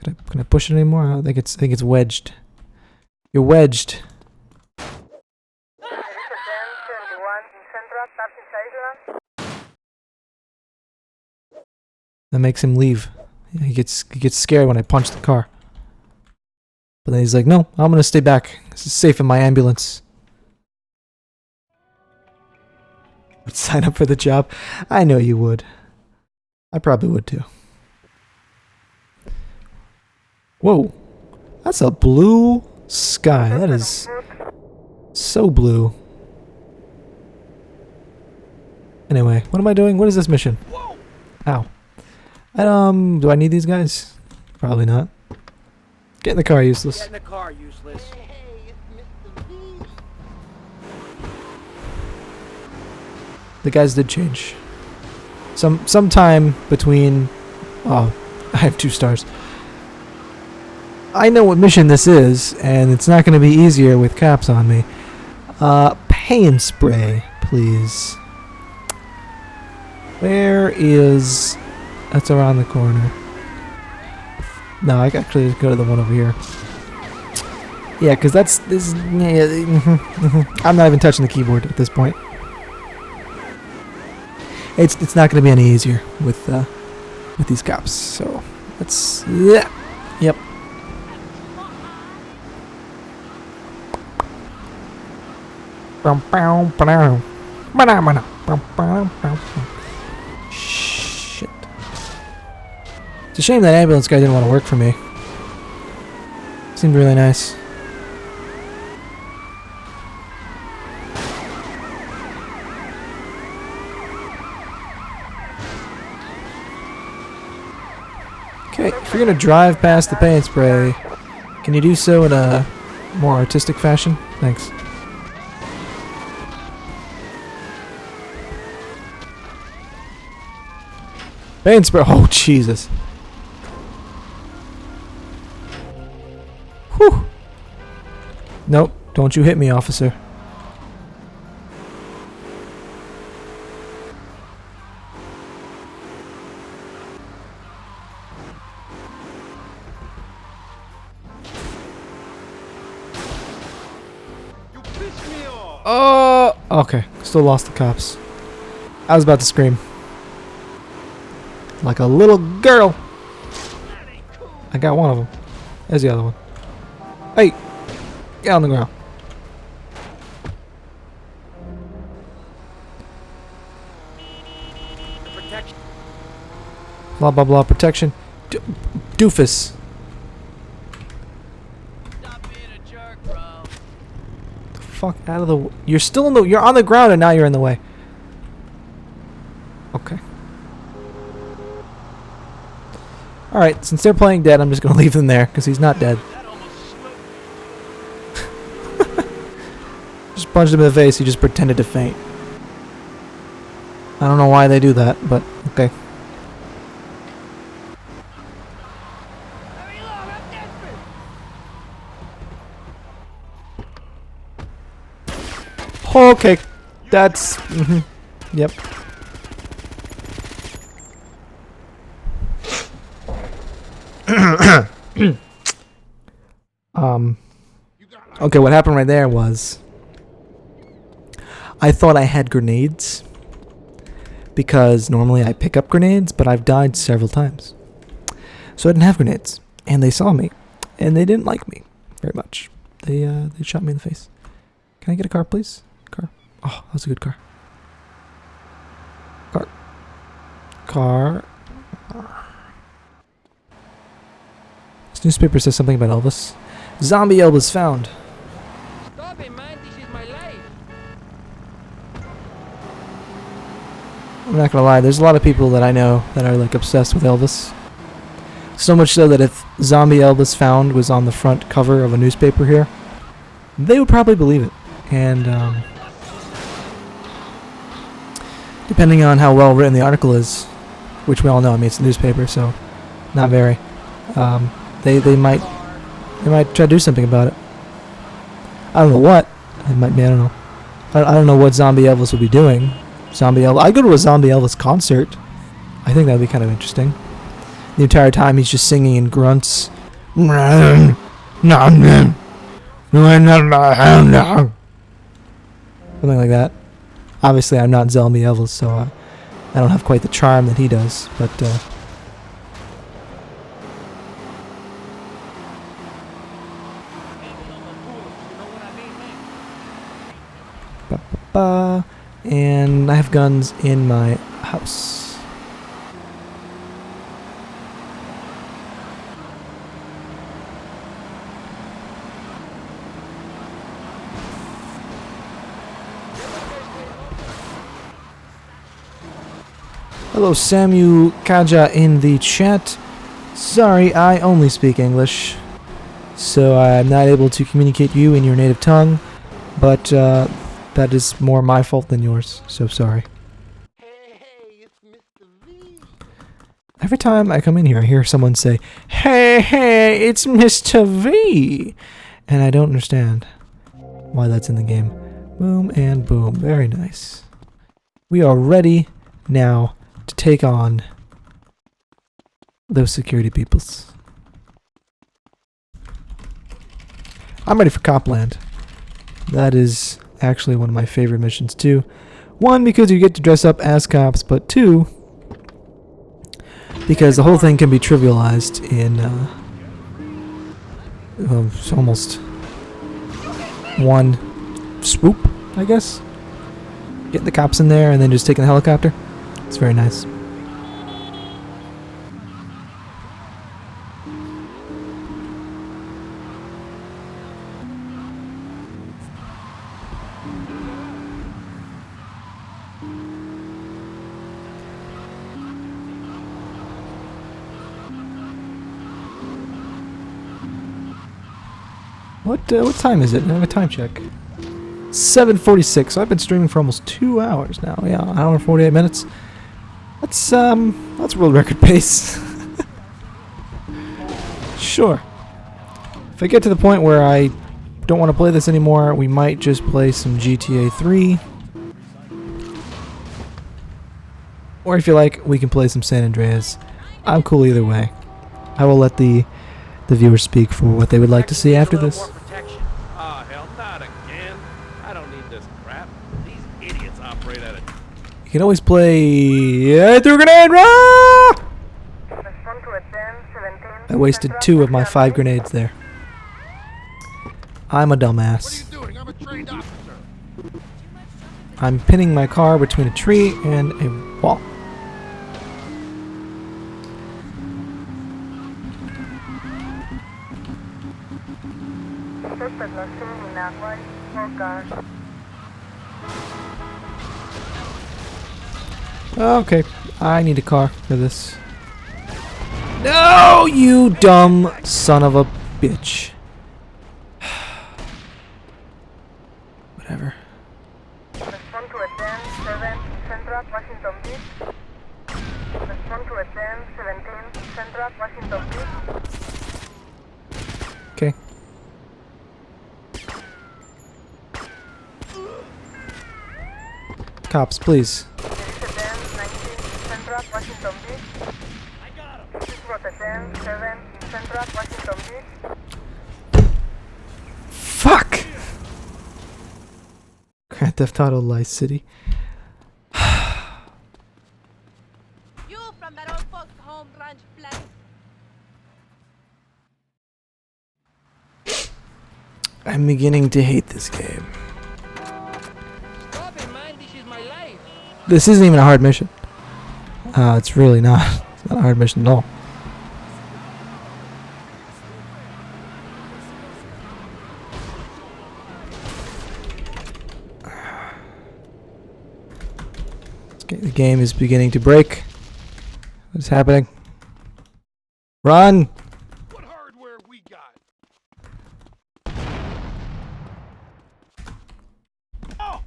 Can I push it anymore? I think it's wedged. You're wedged. That makes him leave. He gets scared when I punch the car. But then he's like, "No, I'm gonna stay back. This is safe in my ambulance." Would sign up for the job? I know you would. I probably would too. Whoa. That's a blue sky. That is so blue. Anyway, what am I doing? What is this mission? Ow. Do I need these guys? Probably not. Get in the car, useless. Get in the car, useless. The guys did change. Sometime between... Oh, I have 2 stars. I know what mission this is, and it's not going to be easier with cops on me. Paint spray, please. Where is... That's around the corner. No, I actually just go to the one over here. Yeah, because that's... I'm not even touching the keyboard at this point. It's not going to be any easier with these cops. So let's yep. Shit. It's a shame that ambulance guy didn't want to work for me. Seemed really nice. Okay, if you're gonna drive past the paint spray, can you do so in a more artistic fashion? Thanks. Paint spray. Oh, Jesus. Whew. Nope, don't you hit me, officer. Oh, okay. Still lost the cops. I was about to scream. Like a little girl. I got one of them. There's the other one. Hey, get on the ground. Protection. Blah, blah, blah. Protection. Doofus. Fuck out of the... You're still in the... You're on the ground and now you're in the way. Okay. Alright, since they're playing dead, I'm just gonna leave them there, because he's not dead. Just punched him in the face, he just pretended to faint. I don't know why they do that, but okay. Okay, that's... Yep. Okay, what happened right there was... I thought I had grenades, because normally I pick up grenades, but I've died several times. So I didn't have grenades, and they saw me, and they didn't like me very much. They shot me in the face. Can I get a car, please? Car. Oh, that was a good car. Car. This newspaper says something about Elvis. Zombie Elvis found. Stop it, man. This is my life. I'm not gonna lie, there's a lot of people that I know that are like obsessed with Elvis. So much so that if Zombie Elvis Found was on the front cover of a newspaper here, they would probably believe it. And depending on how well written the article is, which we all know, I mean it's a newspaper, so not very. They might try to do something about it. I don't know what. I don't know. I don't know what Zombie Elvis will be doing. I'd go to a Zombie Elvis concert. I think that would be kind of interesting. The entire time he's just singing in grunts. Something like that. Obviously, I'm not Zombie Elvis, so I don't have quite the charm that he does. But and I have guns in my house. Hello, Samu Kaja in the chat. Sorry, I only speak English, so I'm not able to communicate you in your native tongue, but that is more my fault than yours, so sorry. Every time I come in here, I hear someone say, hey, it's Mr. V! And I don't understand why that's in the game. Boom and boom. Very nice. We are ready now to take on those security peoples. I'm ready for Copland. That is actually one of my favorite missions too. One, because you get to dress up as cops, but two, because the whole thing can be trivialized in almost one swoop, I guess. Getting the cops in there and then just taking the helicopter. It's very nice. What time is it? I have a time check. 7:46. So I've been streaming for almost 2 hours now. Yeah, an hour and 48 minutes. That's world record pace. Sure. If I get to the point where I don't want to play this anymore, we might just play some GTA 3. Or if you like, we can play some San Andreas. I'm cool either way. I will let the viewers speak for what they would like to see after this. Oh, hell, not again. I don't need this crap. These idiots operate at it. You can always play through grenade. I wasted 2 of my 5 grenades there. I'm a dumbass. What are you doing? I'm a trained officer. I'm pinning my car between a tree and a wall. Okay, I need a car for this. No, you dumb son of a bitch. Whatever. Respond to a 10-7 Central Washington Beach. Respond to a 10-17 Central Washington Beach. Okay. Cops, please. There is a 10-19 Central Washington Beach. I got him. This was a 10-7 Central Washington Beach. Fuck! Grand Theft Auto Vice City. I'm beginning to hate this game. This isn't even a hard mission. It's really not. It's not a hard mission at all. Okay, the game is beginning to break. What's happening? Run! What hardware we got? Oh!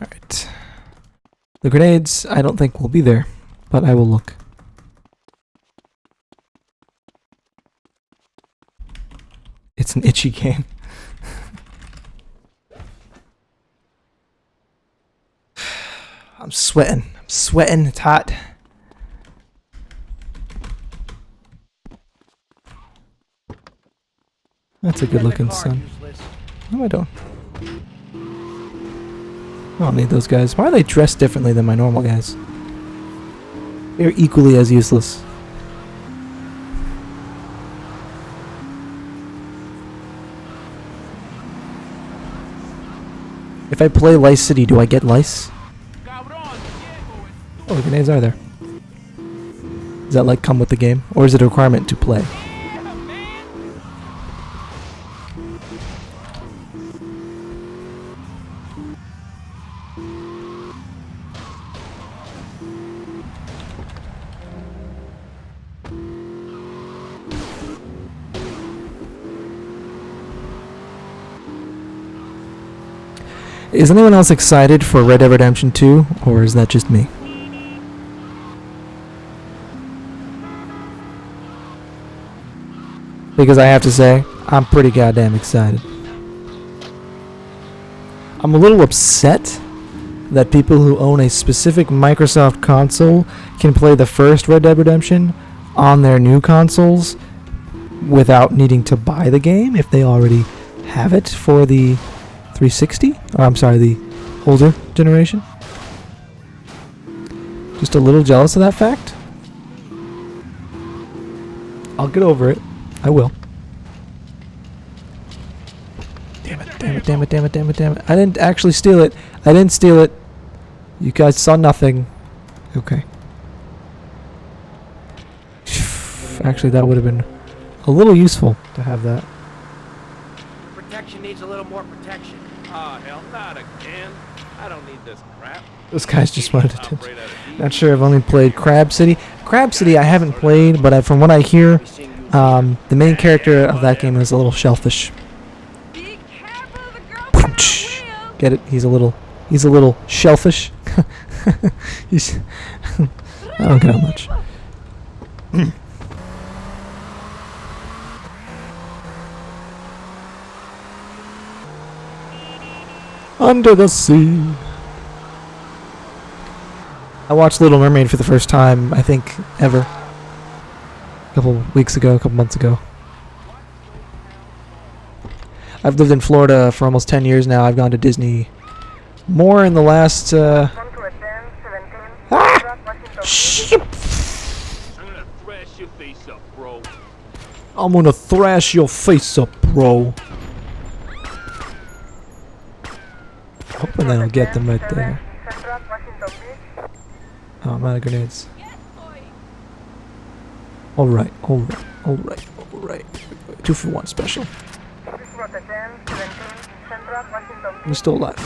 Alright. The grenades, I don't think will be there, but I will look. It's an itchy game. I'm sweating. I'm sweating. It's hot. That's a good looking sun. No, I don't. I don't need those guys. Why are they dressed differently than my normal guys? They're equally as useless. If I play Lice City, do I get lice? Oh, the grenades are there. Does that like come with the game? Or is it a requirement to play? Is anyone else excited for Red Dead Redemption 2, or is that just me? Because I have to say, I'm pretty goddamn excited. I'm a little upset that people who own a specific Microsoft console can play the first Red Dead Redemption on their new consoles without needing to buy the game if they already have it for the 360? Or I'm sorry, the older generation. Just a little jealous of that fact. I'll get over it. I will. Damn it, damn it, damn it, damn it, damn it, damn it. I didn't actually steal it. I didn't steal it. You guys saw nothing. Okay. Actually, that would have been a little useful to have that. Protection needs a little more protection. Oh, hell, not again. I don't need this crap. Those guys just wanted attention. Not sure, I've only played Crab City. Crab City I haven't played, but from what I hear, the main character of that game is a little shellfish. Get it? He's a little shellfish. He's I don't get how much. Under the sea. I watched Little Mermaid for the first time, I think, ever. A couple weeks ago, a couple months ago. I've lived in Florida for almost 10 years now. I've gone to Disney more in the last... Shit! I'm gonna thrash your face up, bro. Hoping that'll get them right there. Oh, I'm out of grenades. Alright, alright, alright, alright. 2 for 1 special. I'm still alive.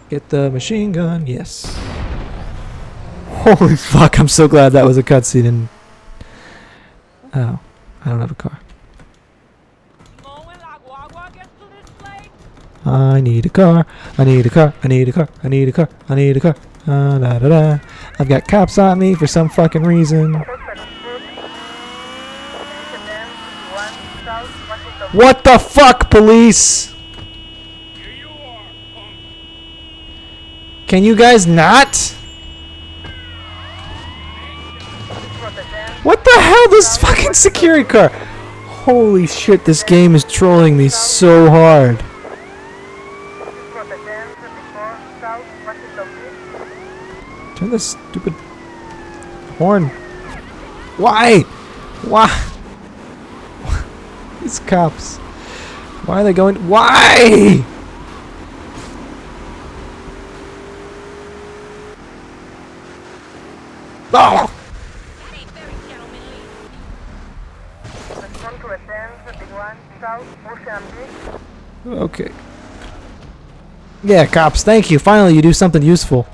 Get the machine gun, yes. Holy fuck, I'm so glad that was a cutscene and... Oh, I don't have a car. I need a car, I need a car, I need a car, I need a car, I need a car. Da da da. I've got cops on me for some fucking reason. What the fuck, police? Can you guys not? What the hell? This fucking security car. Holy shit, this game is trolling me so hard. Turn this stupid horn. Why? Why? These cops. Why are they going? Why? Oh! Okay. Yeah, cops, thank you. Finally, you do something useful.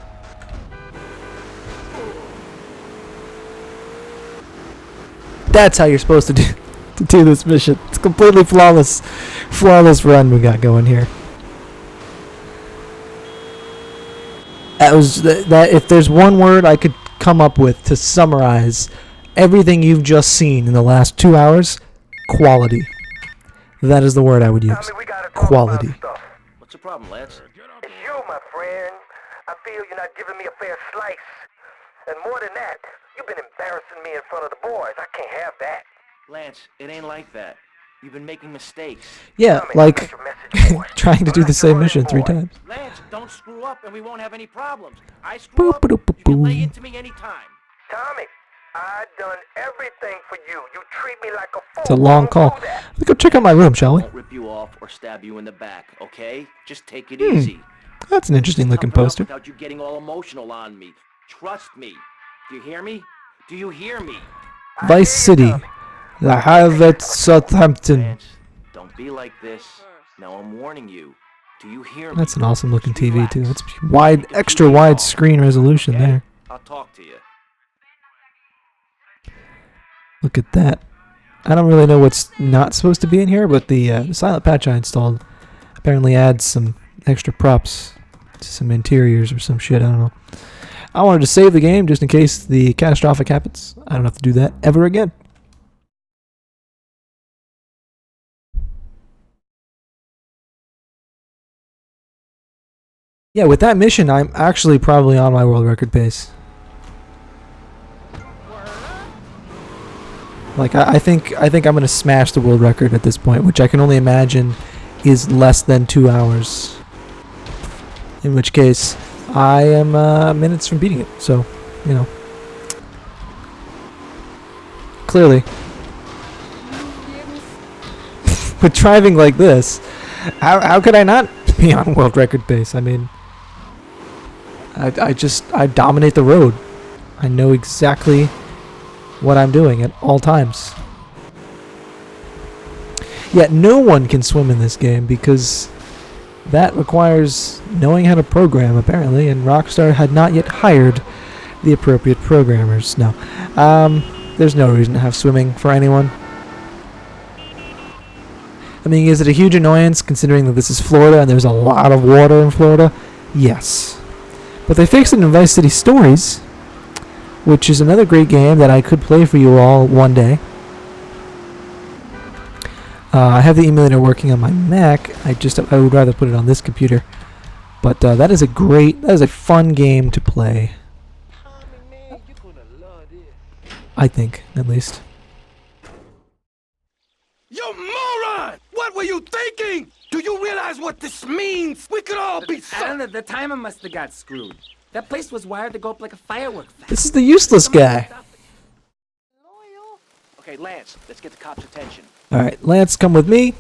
That's how you're supposed to do this mission. It's completely flawless run we got going here. That was that. If there's one word I could come up with to summarize everything you've just seen in the last 2 hours, quality. That is the word I would use. Quality. What's the problem, Lance? It's you, my friend. I feel you're not giving me a fair slice. And more than that, you've been embarrassing me in front of the boys. I can't have that. Lance, it ain't like that. You've been making mistakes. Yeah, like trying to do the same mission 3 times. Lance, don't screw up and we won't have any problems. I screw up, you can lay into me anytime. Tommy, I've done everything for you. You treat me like a fool. It's a long call. Let's go check out my room, shall we? I won't rip you off or stab you in the back, okay? Just take it easy. That's an interesting looking poster. Without you getting all emotional on me. Trust me. Do you hear me? Do you hear me? Vice City. The Hive at Southampton. Lance, don't be like this. Now I'm warning you. Do you hear me? That's an awesome looking TV too. It's wide, extra wide screen resolution there. I'll talk to you. Look at that. I don't really know what's not supposed to be in here, but the silent patch I installed apparently adds some extra props to some interiors or some shit. I don't know. I wanted to save the game just in case the catastrophic happens. I don't have to do that ever again. Yeah, with that mission, I'm actually probably on my world record pace. Like, I think I'm gonna smash the world record at this point, which I can only imagine is less than 2 hours. In which case, I am minutes from beating it. So, you know, clearly, with driving like this, how could I not be on world record pace? I mean, I dominate the road. I know exactly what I'm doing at all times. Yet no one can swim in this game because that requires knowing how to program, apparently, and Rockstar had not yet hired the appropriate programmers. No. There's no reason to have swimming for anyone. I mean, is it a huge annoyance considering that this is Florida and there's a lot of water in Florida? Yes. But they fixed it in Vice City Stories, which is another great game that I could play for you all one day. I have the emulator working on my Mac. I would rather put it on this computer. But that is a fun game to play. I think, at least. You moron! What were you thinking? Do you realize what this means? We could all be Alan, the timer must have got screwed. That place was wired to go up like a firework fest. This is the useless guy. Okay, Lance, let's get the cops' attention. Alright, Lance, come with me.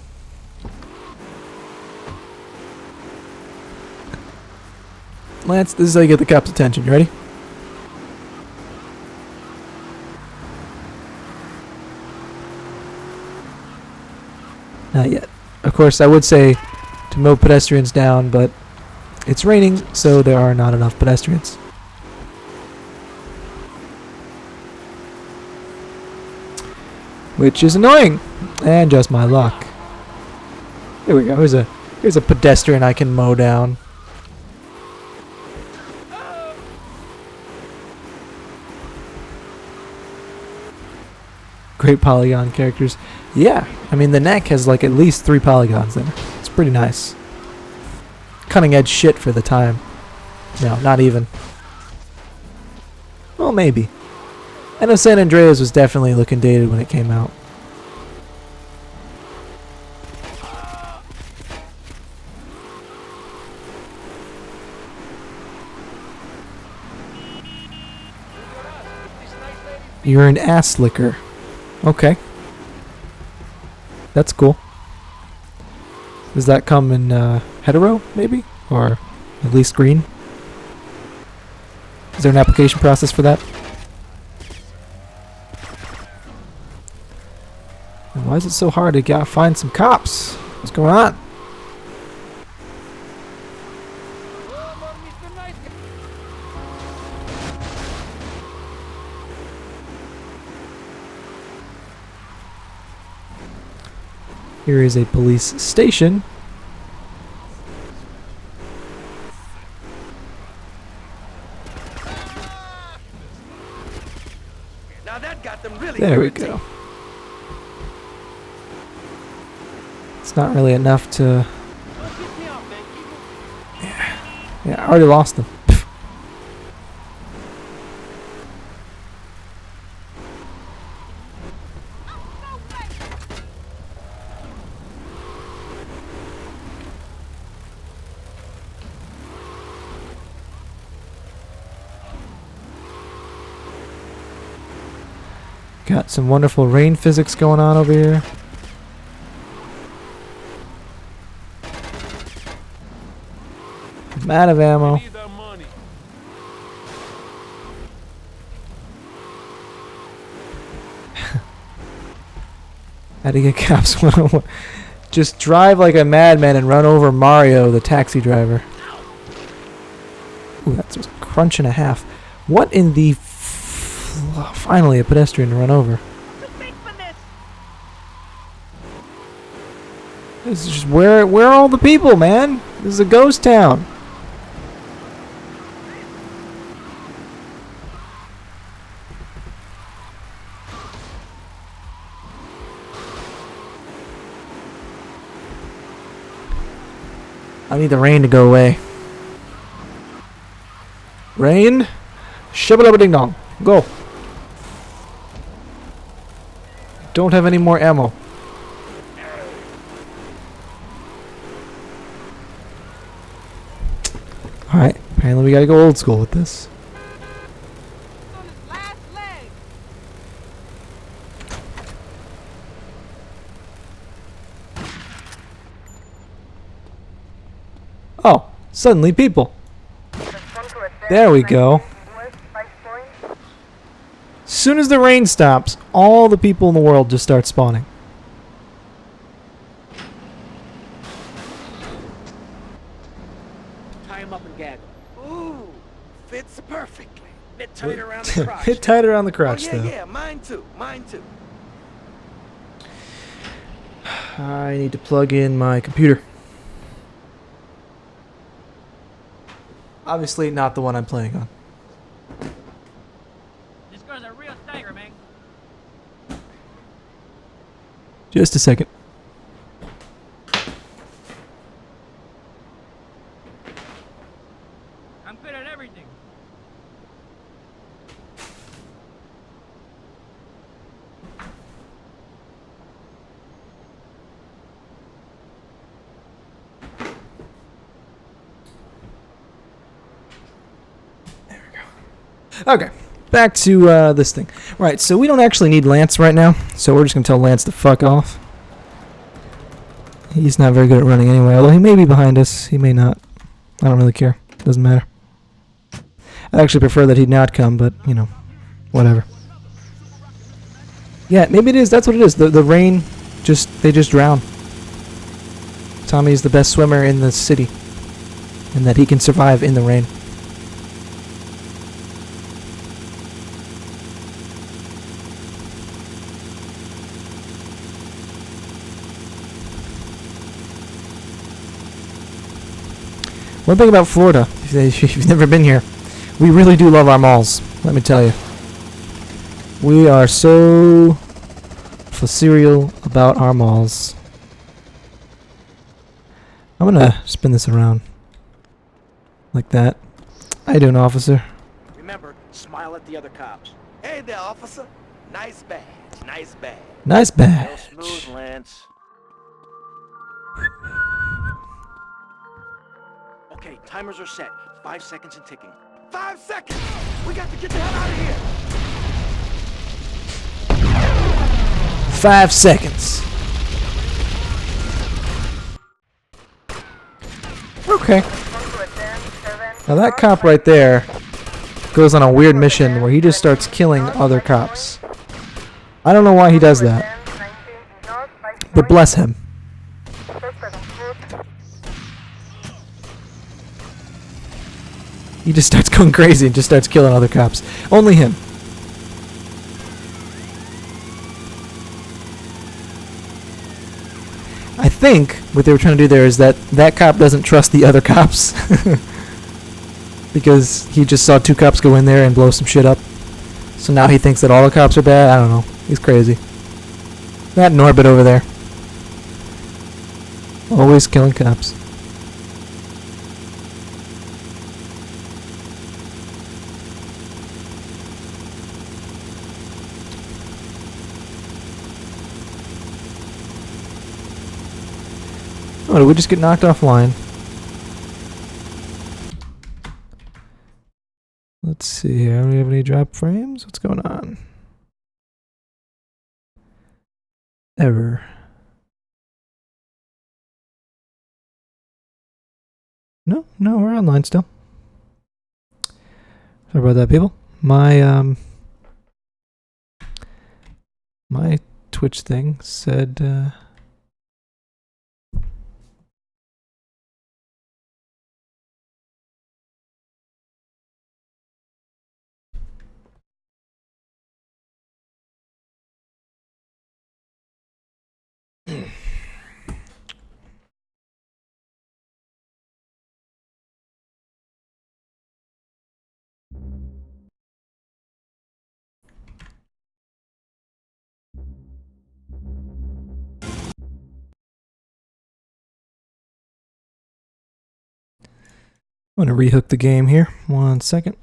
Lance, this is how you get the cops' attention. You ready? Not yet. Of course, I would say to mow pedestrians down, but it's raining, so there are not enough pedestrians. Which is annoying, and just my luck. Here we go. Here's a pedestrian I can mow down. Great polygon characters. Yeah, I mean the neck has like at least 3 polygons there. It's pretty nice. Cutting edge shit for the time. No, not even. Well, maybe. I know San Andreas was definitely looking dated when it came out. You're an ass licker. Okay. That's cool. Does that come in hetero, maybe? Or at least green? Is there an application process for that? And why is it so hard to find some cops? What's going on? Here is a police station. Now that got them really There we irritated. go. It's not really enough to... Yeah, I already lost them. Got some wonderful rain physics going on over here. I'm out of ammo. How to get cops 101. Just drive like a madman and run over Mario, the taxi driver. Ooh, that's a crunch and a half. What in the... Finally, a pedestrian to run over. This is just where are all the people, man? This is a ghost town. I need the rain to go away. Rain, shabba ding dong, go. Don't have any more ammo. Alright, apparently we gotta go old school with this. Oh, suddenly people. There we go. As soon as the rain stops, all the people in the world just start spawning. Tie him up and gag him. Ooh, fits perfectly. Bit tight around the crotch. Bit tight around the crotch, oh, yeah, though. yeah, mine too, mine too. I need to plug in my computer. Obviously not the one I'm playing on. This girl's a real tiger, man. Just a second. I'm good at everything. Okay, back to this thing. Right, so we don't actually need Lance right now, so we're just going to tell Lance to fuck off. He's not very good at running anyway, although he may be behind us, he may not. I don't really care. Doesn't matter. I'd actually prefer that he not come, but, you know, whatever. Yeah, maybe it is. That's what it is. The rain, they just drown. Tommy's the best swimmer in the city, and that he can survive in the rain. One thing about Florida, if you've never been here, we really do love our malls, let me tell you. We are so serial about our malls. I'm gonna spin this around. Like that. How you doing, officer? Remember, smile at the other cops. Hey there, officer. Nice badge, nice badge. Nice badge. Real smooth, Lance. Okay, timers are set. 5 seconds and ticking. 5 seconds! We got to get the hell out of here! 5 seconds. Okay. Now that cop right there goes on a weird mission where he just starts killing other cops. I don't know why he does that, but bless him. He just starts going crazy and just starts killing other cops. Only him. I think what they were trying to do there is that that cop doesn't trust the other cops. Because he just saw 2 cops go in there and blow some shit up. So now he thinks that all the cops are bad. I don't know. He's crazy. That Norbit over there. Always killing cops. Oh, did we just get knocked offline? Let's see here. Do we have any drop frames? What's going on? Error. No, we're online still. Sorry about that, people. My my Twitch thing said I'm going to rehook the game here. 1 second.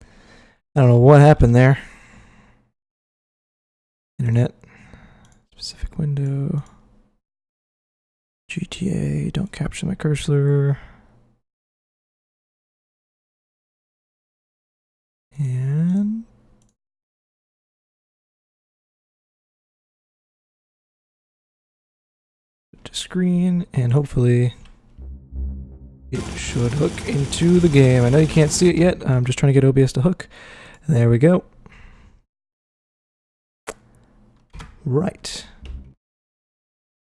I don't know what happened there. Internet. Specific window. GTA. Don't capture my cursor. And... to screen. And hopefully... it should hook into the game. I know you can't see it yet. I'm just trying to get OBS to hook. There we go. Right.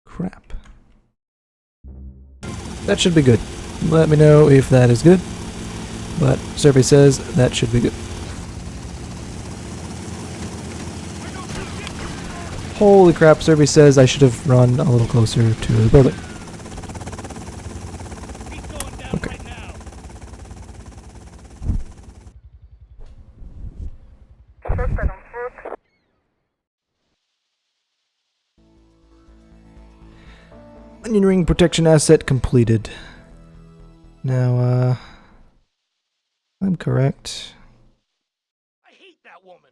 Crap. That should be good. Let me know if that is good. But survey says that should be good. Holy crap, survey says I should have run a little closer to the building. Okay. Onion ring protection asset completed. Now, I'm correct. I hate that woman.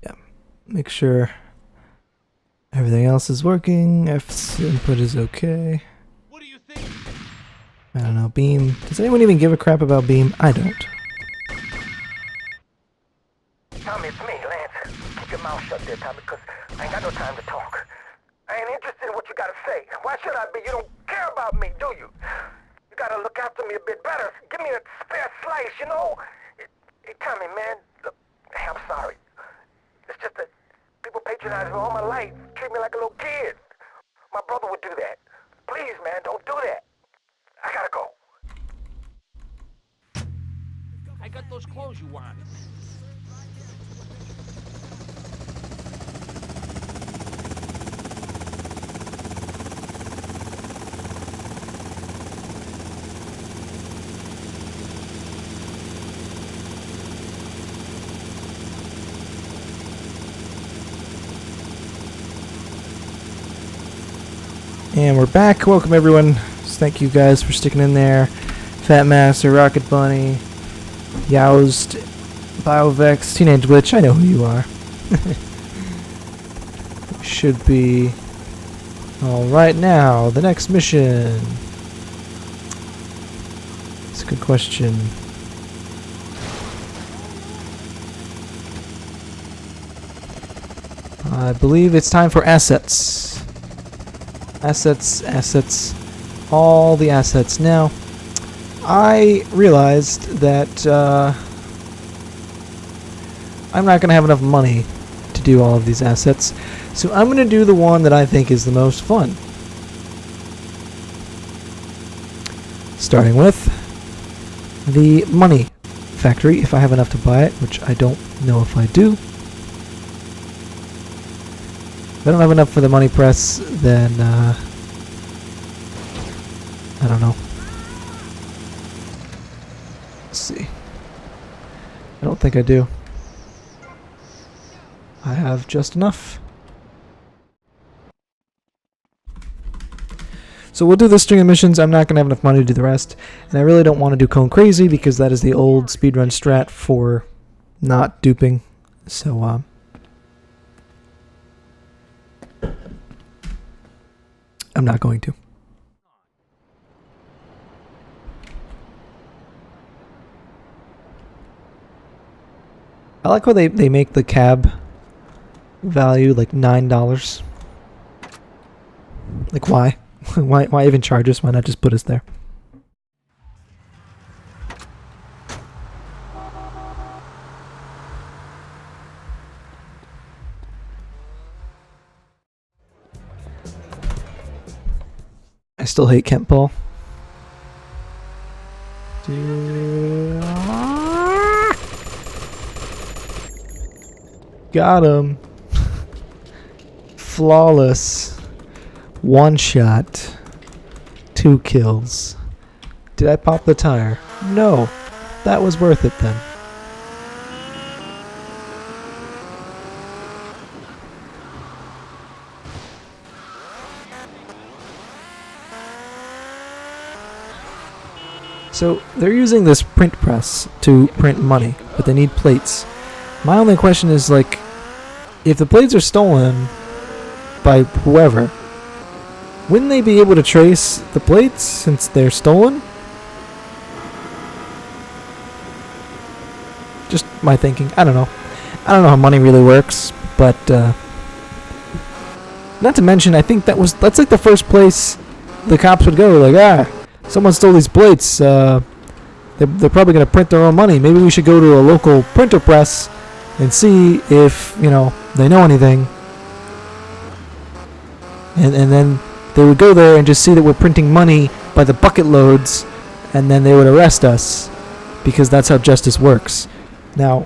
Yeah. Make sure everything else is working. F's input is okay. What do you think? I don't know. Beam. Does anyone even give a crap about Beam? I don't. Tommy, it's me, Lance. Keep your mouth shut there, Tommy, because I ain't got no time to talk. I ain't interested in what you gotta say. Why should I be? You don't care about me, do you? You gotta look after me a bit better. Give me a spare slice, you know? Hey, Tommy, man, look, hey, I'm sorry. It's just that people patronize me all my life, treat me like a little kid. My brother would do that. Please, man, don't do that. I gotta go. I got those clothes you want. And we're back. Welcome everyone. Thank you guys for sticking in there. Fat Master, Rocket Bunny, Youst, Biovex, Teenage Witch. I know who you are. Should be all right now. The next mission. Let's a good question. I believe it's time for assets. Assets. All the assets. Now, I realized that I'm not going to have enough money to do all of these assets, so I'm going to do the one that I think is the most fun. Starting with the money factory, if I have enough to buy it, which I don't know if I do. If I don't have enough for the money press, then I don't know. Let's see. I don't think I do. I have just enough. So we'll do this string of missions. I'm not going to have enough money to do the rest. And I really don't want to do Cone Crazy because that is the old speedrun strat for not duping. So, I'm not going to. I like how they make the cab value like $9. Like, why? why even charge us? Why not just put us there? I still hate Kent Paul. Got him. Flawless. One shot. 2 kills. Did I pop the tire? No. That was worth it then. So they're using this print press to print money, but they need plates. My only question is, like, if the plates are stolen by whoever, wouldn't they be able to trace the plates since they're stolen? Just my thinking. I don't know. I don't know how money really works, but not to mention, I think that's like the first place the cops would go. Like, someone stole these plates. They're probably going to print their own money. Maybe we should go to a local printer press and see if, they know anything. And then they would go there and just see that we're printing money by the bucket loads, and then they would arrest us, because that's how justice works. Now,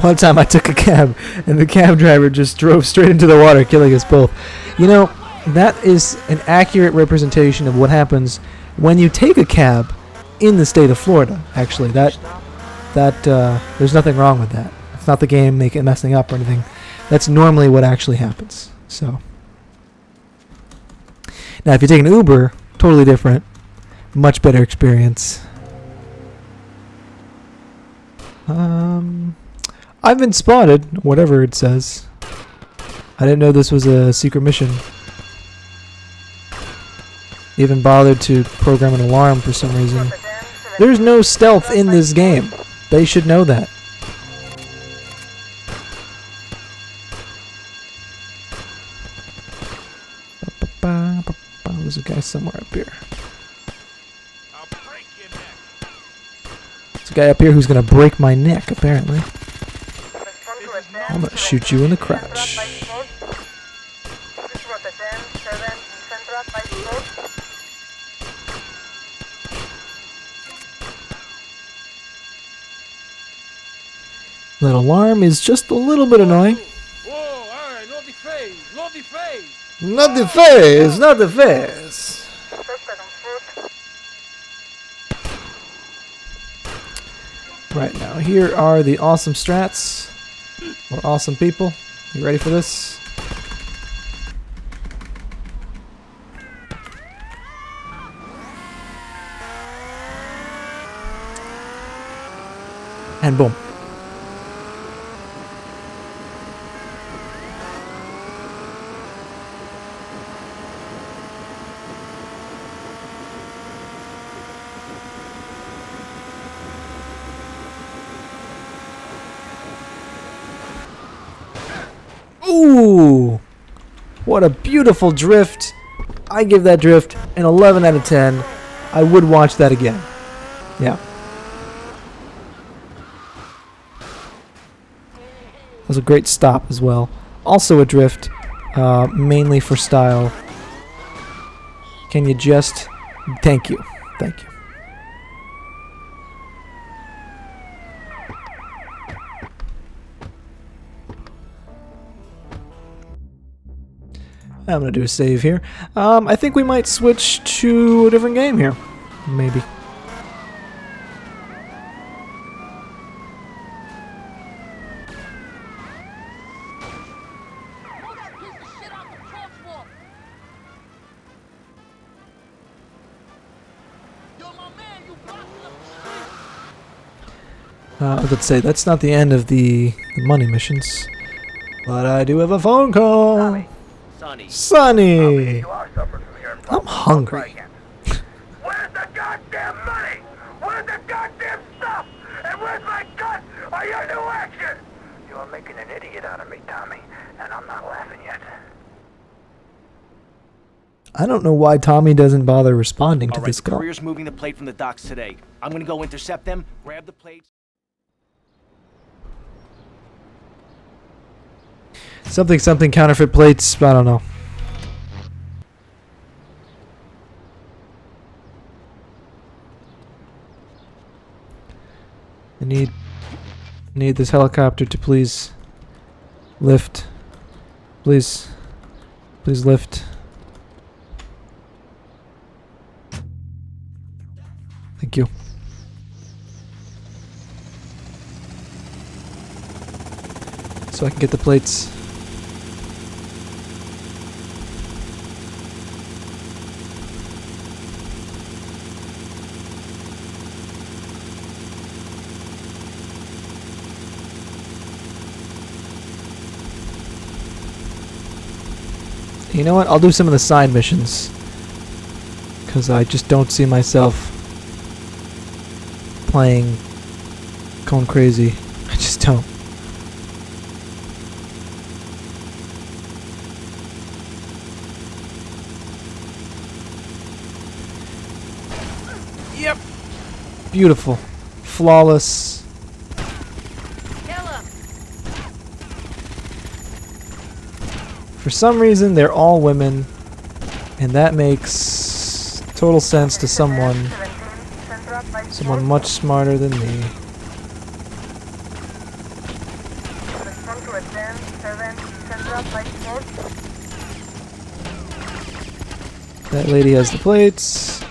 one time I took a cab, and the cab driver just drove straight into the water, killing us both. That is an accurate representation of what happens when you take a cab in the state of Florida. Actually, that there's nothing wrong with that. It's not the game messing up or anything. That's normally what actually happens. So now, if you take an Uber, totally different, much better experience. I've been spotted, whatever it says. I didn't know this was a secret mission. Even bothered to program an alarm for some reason. There's no stealth in this game. They should know that. There's a guy somewhere up here. There's a guy up here who's gonna break my neck, apparently. I'm gonna shoot you in the crotch. That alarm is just a little bit annoying. Whoa, alright, not the face, not the face. Not the face, not the face. Right now, here are the awesome strats. Or awesome people. You ready for this? And boom. Ooh! What a beautiful drift. I give that drift an 11 out of 10. I would watch that again. Yeah. That was a great stop as well. Also a drift, mainly for style. Can you just... Thank you. Thank you. I'm going to do a save here. I think we might switch to a different game here. Maybe. Let's say that's not the end of the money missions. But I do have a phone call. Sonny! I'm hungry. Where's the goddamn money? Where's the goddamn stuff? And where's my cut? Are you new action? You're making an idiot out of me, Tommy, and I'm not laughing yet. I don't know why Tommy doesn't bother responding to this call. Courier's moving the plate from the docks today. I'm gonna go intercept them, grab the plates. Something counterfeit plates. I don't know. I need this helicopter to please lift. Please lift. Thank you. So I can get the plates. You know what? I'll do some of the side missions. Because I just don't see myself playing going crazy. I just don't. Yep. Beautiful. Flawless. For some reason, they're all women, and that makes total sense to someone much smarter than me. That lady has the plates.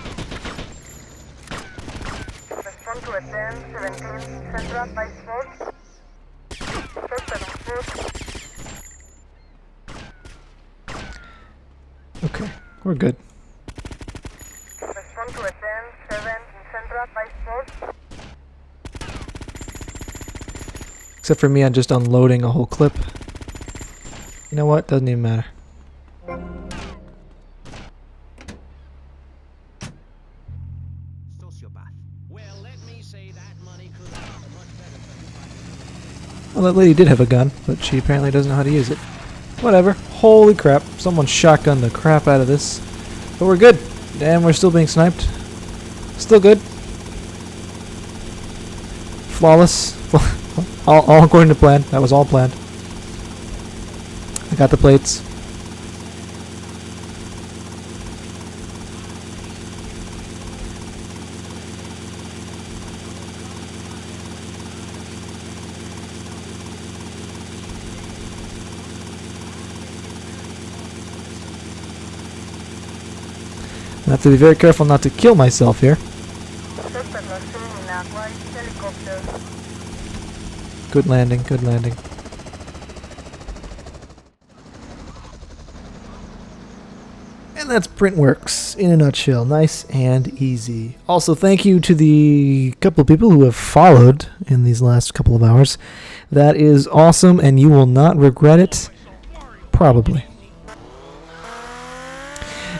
Okay, we're good. Except for me, I'm just unloading a whole clip. You know what? Doesn't even matter. Well, that lady did have a gun, but she apparently doesn't know how to use it. Whatever. Holy crap. Someone shotgunned the crap out of this. But we're good. And we're still being sniped. Still good. Flawless. all according to plan. That was all planned. I got the plates. I have to be very careful not to kill myself here. Good landing, good landing. And that's Printworks in a nutshell. Nice and easy. Also, thank you to the couple of people who have followed in these last couple of hours. That is awesome, and you will not regret it. Probably.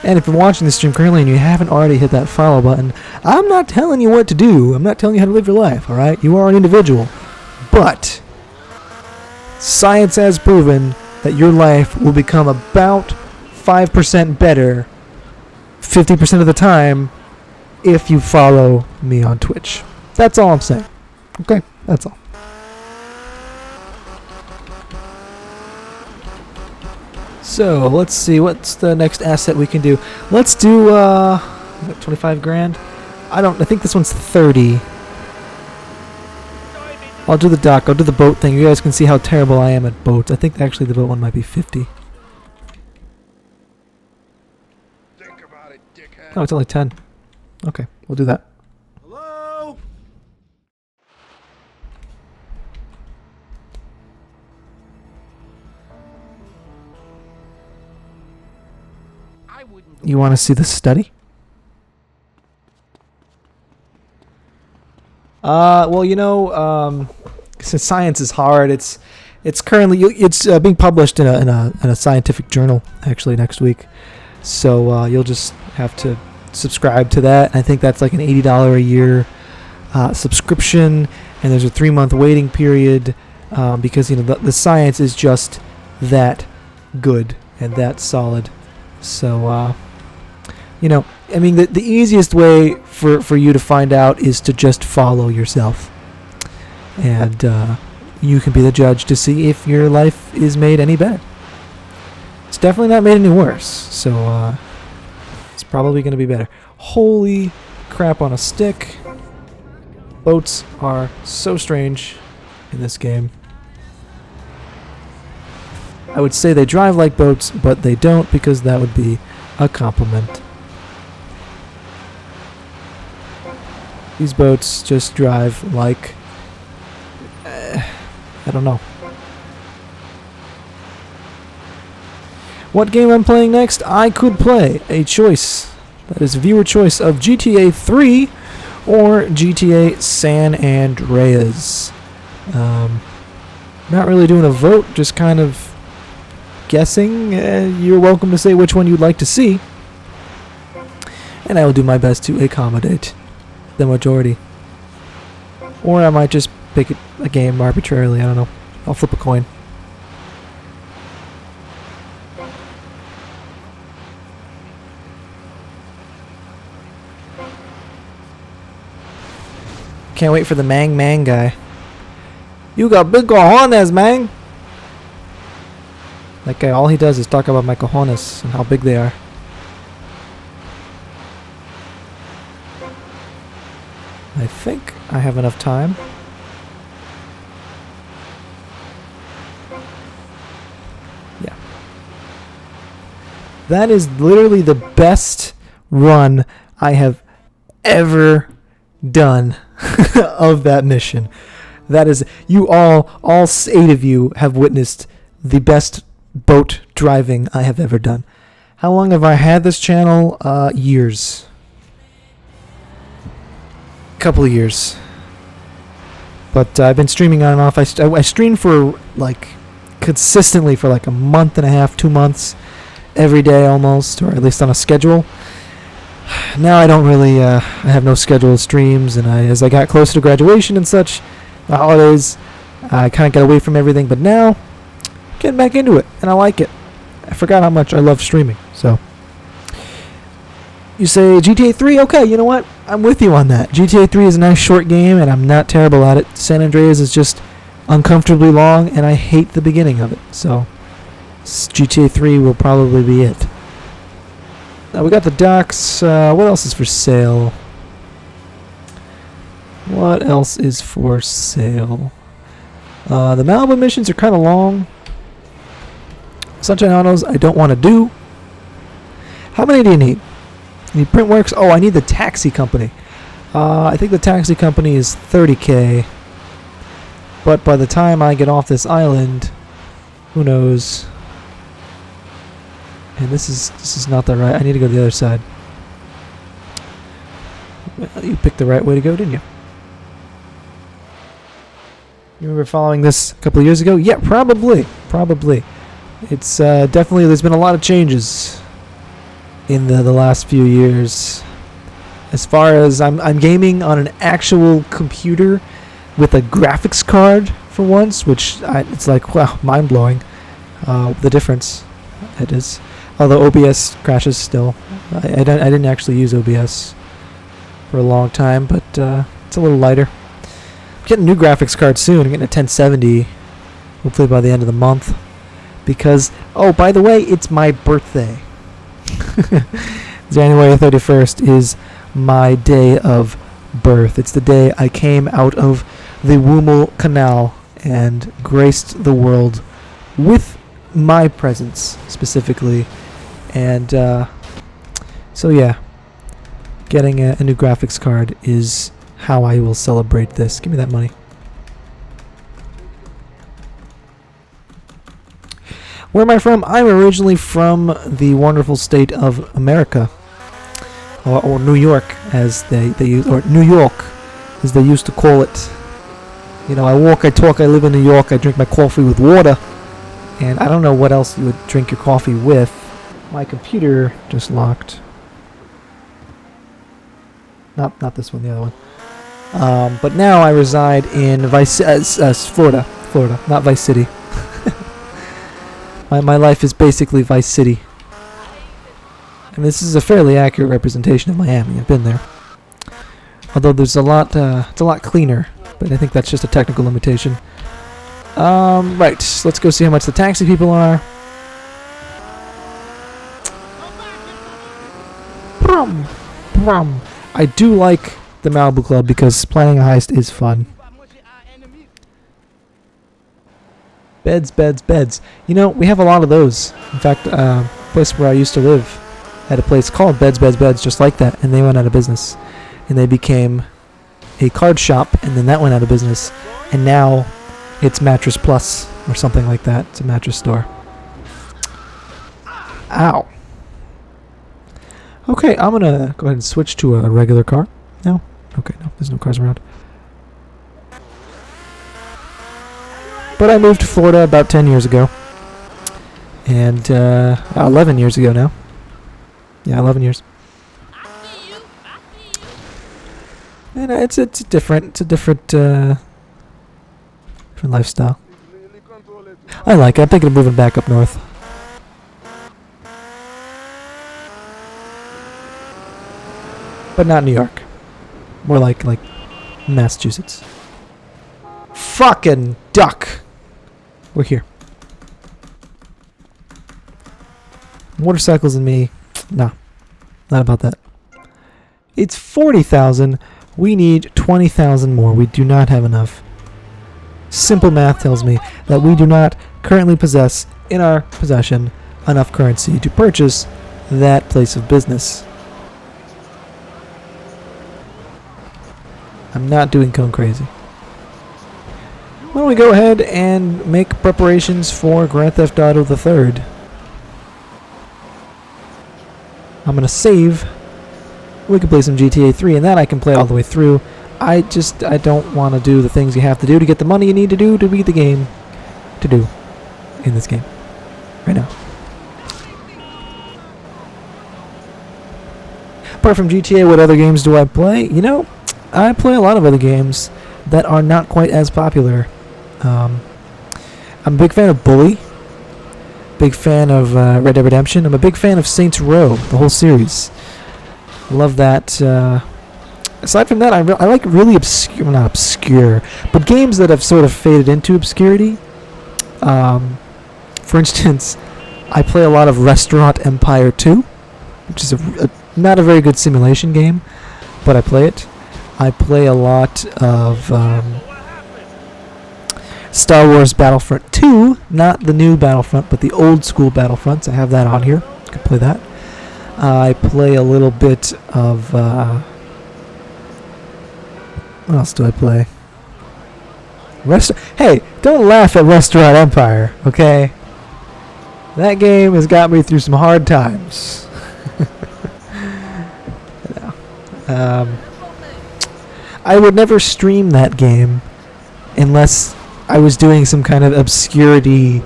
And if you're watching this stream currently and you haven't already hit that follow button, I'm not telling you what to do. I'm not telling you how to live your life, alright? You are an individual. But science has proven that your life will become about 5% better 50% of the time if you follow me on Twitch. That's all I'm saying. Okay, that's all. So let's see, what's the next asset we can do? Let's do 25 grand. I think this one's 30. I'll do the dock. I'll do the boat thing. You guys can see how terrible I am at boats. I think actually the boat one might be 50. Oh, it's only 10. Okay, we'll do that. Hello? You want to see the study? Well, you know, since science is hard, it's currently being published in a scientific journal actually next week. So you'll just have to subscribe to that. I think that's like an $80 a year subscription, and there's a 3-month waiting period because you know the science is just that good and that solid. So you know, I mean, the easiest way for you to find out is to just follow yourself, and you can be the judge to see if your life is made any better. It's definitely not made any worse, so it's probably going to be better. Holy crap on a stick. Boats are so strange in this game. I would say they drive like boats, but they don't, because that would be a compliment. These boats just drive like... I don't know. What game I'm playing next? I could play a choice. That is viewer choice of GTA 3 or GTA San Andreas. Not really doing a vote, just kind of guessing. You're welcome to say which one you'd like to see. And I will do my best to accommodate the majority. Or I might just pick a game arbitrarily, I don't know. I'll flip a coin. Can't wait for the Mang guy. You got big cojones, man! That guy, all he does is talk about my cojones and how big they are. I think I have enough time. Yeah. That is literally the best run I have ever done of that mission. That is, you all 8 of you have witnessed the best boat driving I have ever done. How long have I had this channel? Years. Couple of years. But I've been streaming on and off. I streamed for like consistently for like a month and a half, 2 months, every day almost, or at least on a schedule. Now I don't really, I have no scheduled streams, and as I got closer to graduation and such, the holidays, I kind of got away from everything, but now, getting back into it, and I like it. I forgot how much I love streaming, so. You say GTA 3? Okay, you know what? I'm with you on that. GTA 3 is a nice short game, and I'm not terrible at it. San Andreas is just uncomfortably long, and I hate the beginning of it, so GTA 3 will probably be it. We got the docks. What else is for sale? What else is for sale? The Malibu missions are kind of long. Sunshine Autos I don't want to do. How many do you need? You need Printworks? Oh, I need the taxi company. I think the taxi company is 30K. But by the time I get off this island, who knows? And this is not the right. I need to go to the other side. Well, you picked the right way to go, didn't you? You remember following this a couple of years ago? Yeah, probably. It's definitely, there's been a lot of changes in the last few years. As far as I'm gaming on an actual computer with a graphics card for once, which it's like, wow, mind blowing. the difference it is. Although OBS crashes still. I didn't actually use OBS for a long time, but it's a little lighter. I'm getting a new graphics card soon. I'm getting a 1070, hopefully by the end of the month. Because, oh, by the way, it's my birthday. January 31st is my day of birth. It's the day I came out of the Womel Canal and graced the world with my presence, specifically. And, so yeah, getting a new graphics card is how I will celebrate this. Give me that money. Where am I from? I'm originally from the wonderful state of America, or New York, as they use, or New York, as they used to call it. You know, I walk, I talk, I live in New York. I drink my coffee with water, and I don't know what else you would drink your coffee with. My computer just locked. Not this one, the other one. But now I reside in Florida, not Vice City. My life is basically Vice City. And this is a fairly accurate representation of Miami. I've been there. Although there's a lot, it's a lot cleaner. But I think that's just a technical limitation. Right, let's go see how much the taxi people are. I do like the Malibu Club because planning a heist is fun. Beds. You know, we have a lot of those. In fact, place where I used to live had a place called Beds, just like that, and they went out of business. And they became a card shop, and then that went out of business. And now it's Mattress Plus or something like that. It's a mattress store. Ow. Okay, I'm gonna go ahead and switch to a regular car. No? Okay, no, there's no cars around. But I moved to Florida about 10 years ago. And, 11 years ago now. Yeah, 11 years. And it's a different lifestyle. I like it. I'm thinking of moving back up north. But not New York. More like Massachusetts. Fucking duck! We're here. Motorcycles and me. Nah. Not about that. It's 40,000. We need 20,000 more. We do not have enough. Simple math tells me that we do not currently possess in our possession enough currency to purchase that place of business. I'm not doing cone crazy. Why don't we go ahead and make preparations for Grand Theft Auto the 3rd. I'm going to save. We can play some GTA 3, and that I can play all the way through. I don't want to do the things you have to do to get the money you need to do to beat the game to do in this game right now. Apart from GTA, what other games do I play? You know, I play a lot of other games that are not quite as popular. I'm a big fan of Bully. Big fan of Red Dead Redemption. I'm a big fan of Saints Row, the whole series. Love that. Aside from that, I like really obscure, well, not obscure, but games that have sort of faded into obscurity. For instance, I play a lot of Restaurant Empire 2, which is not a very good simulation game, but I play it. I play a lot of Star Wars Battlefront 2, not the new Battlefront, but the old school Battlefronts. I have that on here. I can play that. I play a little bit of, what else do I play? Hey, don't laugh at Restaurant Empire, okay? That game has got me through some hard times. I would never stream that game unless I was doing some kind of obscurity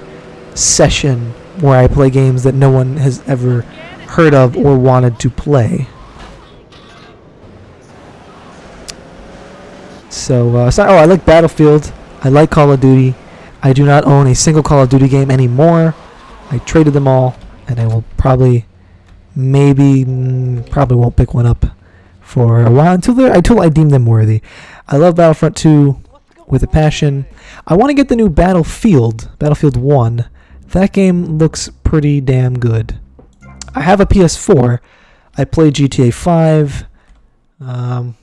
session where I play games that no one has ever heard of or wanted to play. So I like Battlefield. I like Call of Duty. I do not own a single Call of Duty game anymore. I traded them all, and I will probably won't pick one up for a while until I deem them worthy. I love Battlefront 2 with a passion. I want to get the new Battlefield 1. That game looks pretty damn good. I have a PS4. I played GTA 5. I'll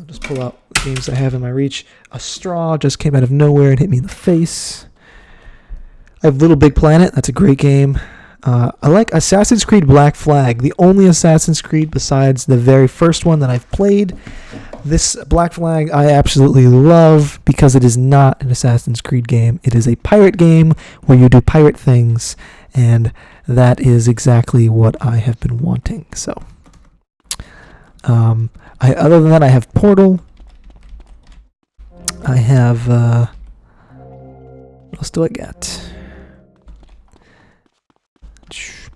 just pull out the games I have in my reach. A straw just came out of nowhere and hit me in the face. I have Little Big Planet. That's a great game. I like Assassin's Creed Black Flag, the only Assassin's Creed besides the very first one that I've played. This Black Flag I absolutely love because it is not an Assassin's Creed game. It is a pirate game where you do pirate things, and that is exactly what I have been wanting. So, other than that, I have Portal. I have, what else do I got?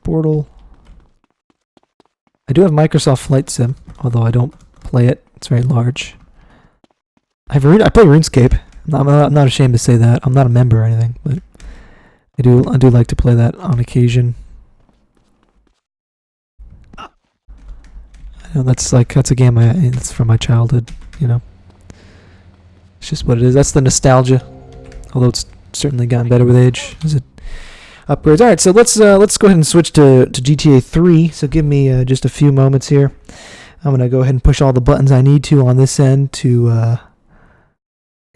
Portal. I do have Microsoft Flight Sim, although I don't play it. It's very large. I play RuneScape. I'm not ashamed to say that. I'm not a member or anything, but I do like to play that on occasion. I know that's a game it's from my childhood, you know. It's just what it is. That's the nostalgia. Although it's certainly gotten better with age as it upgrades. All right, so let's go ahead and switch to GTA 3. So give me just a few moments here. I'm gonna go ahead and push all the buttons I need to on this end to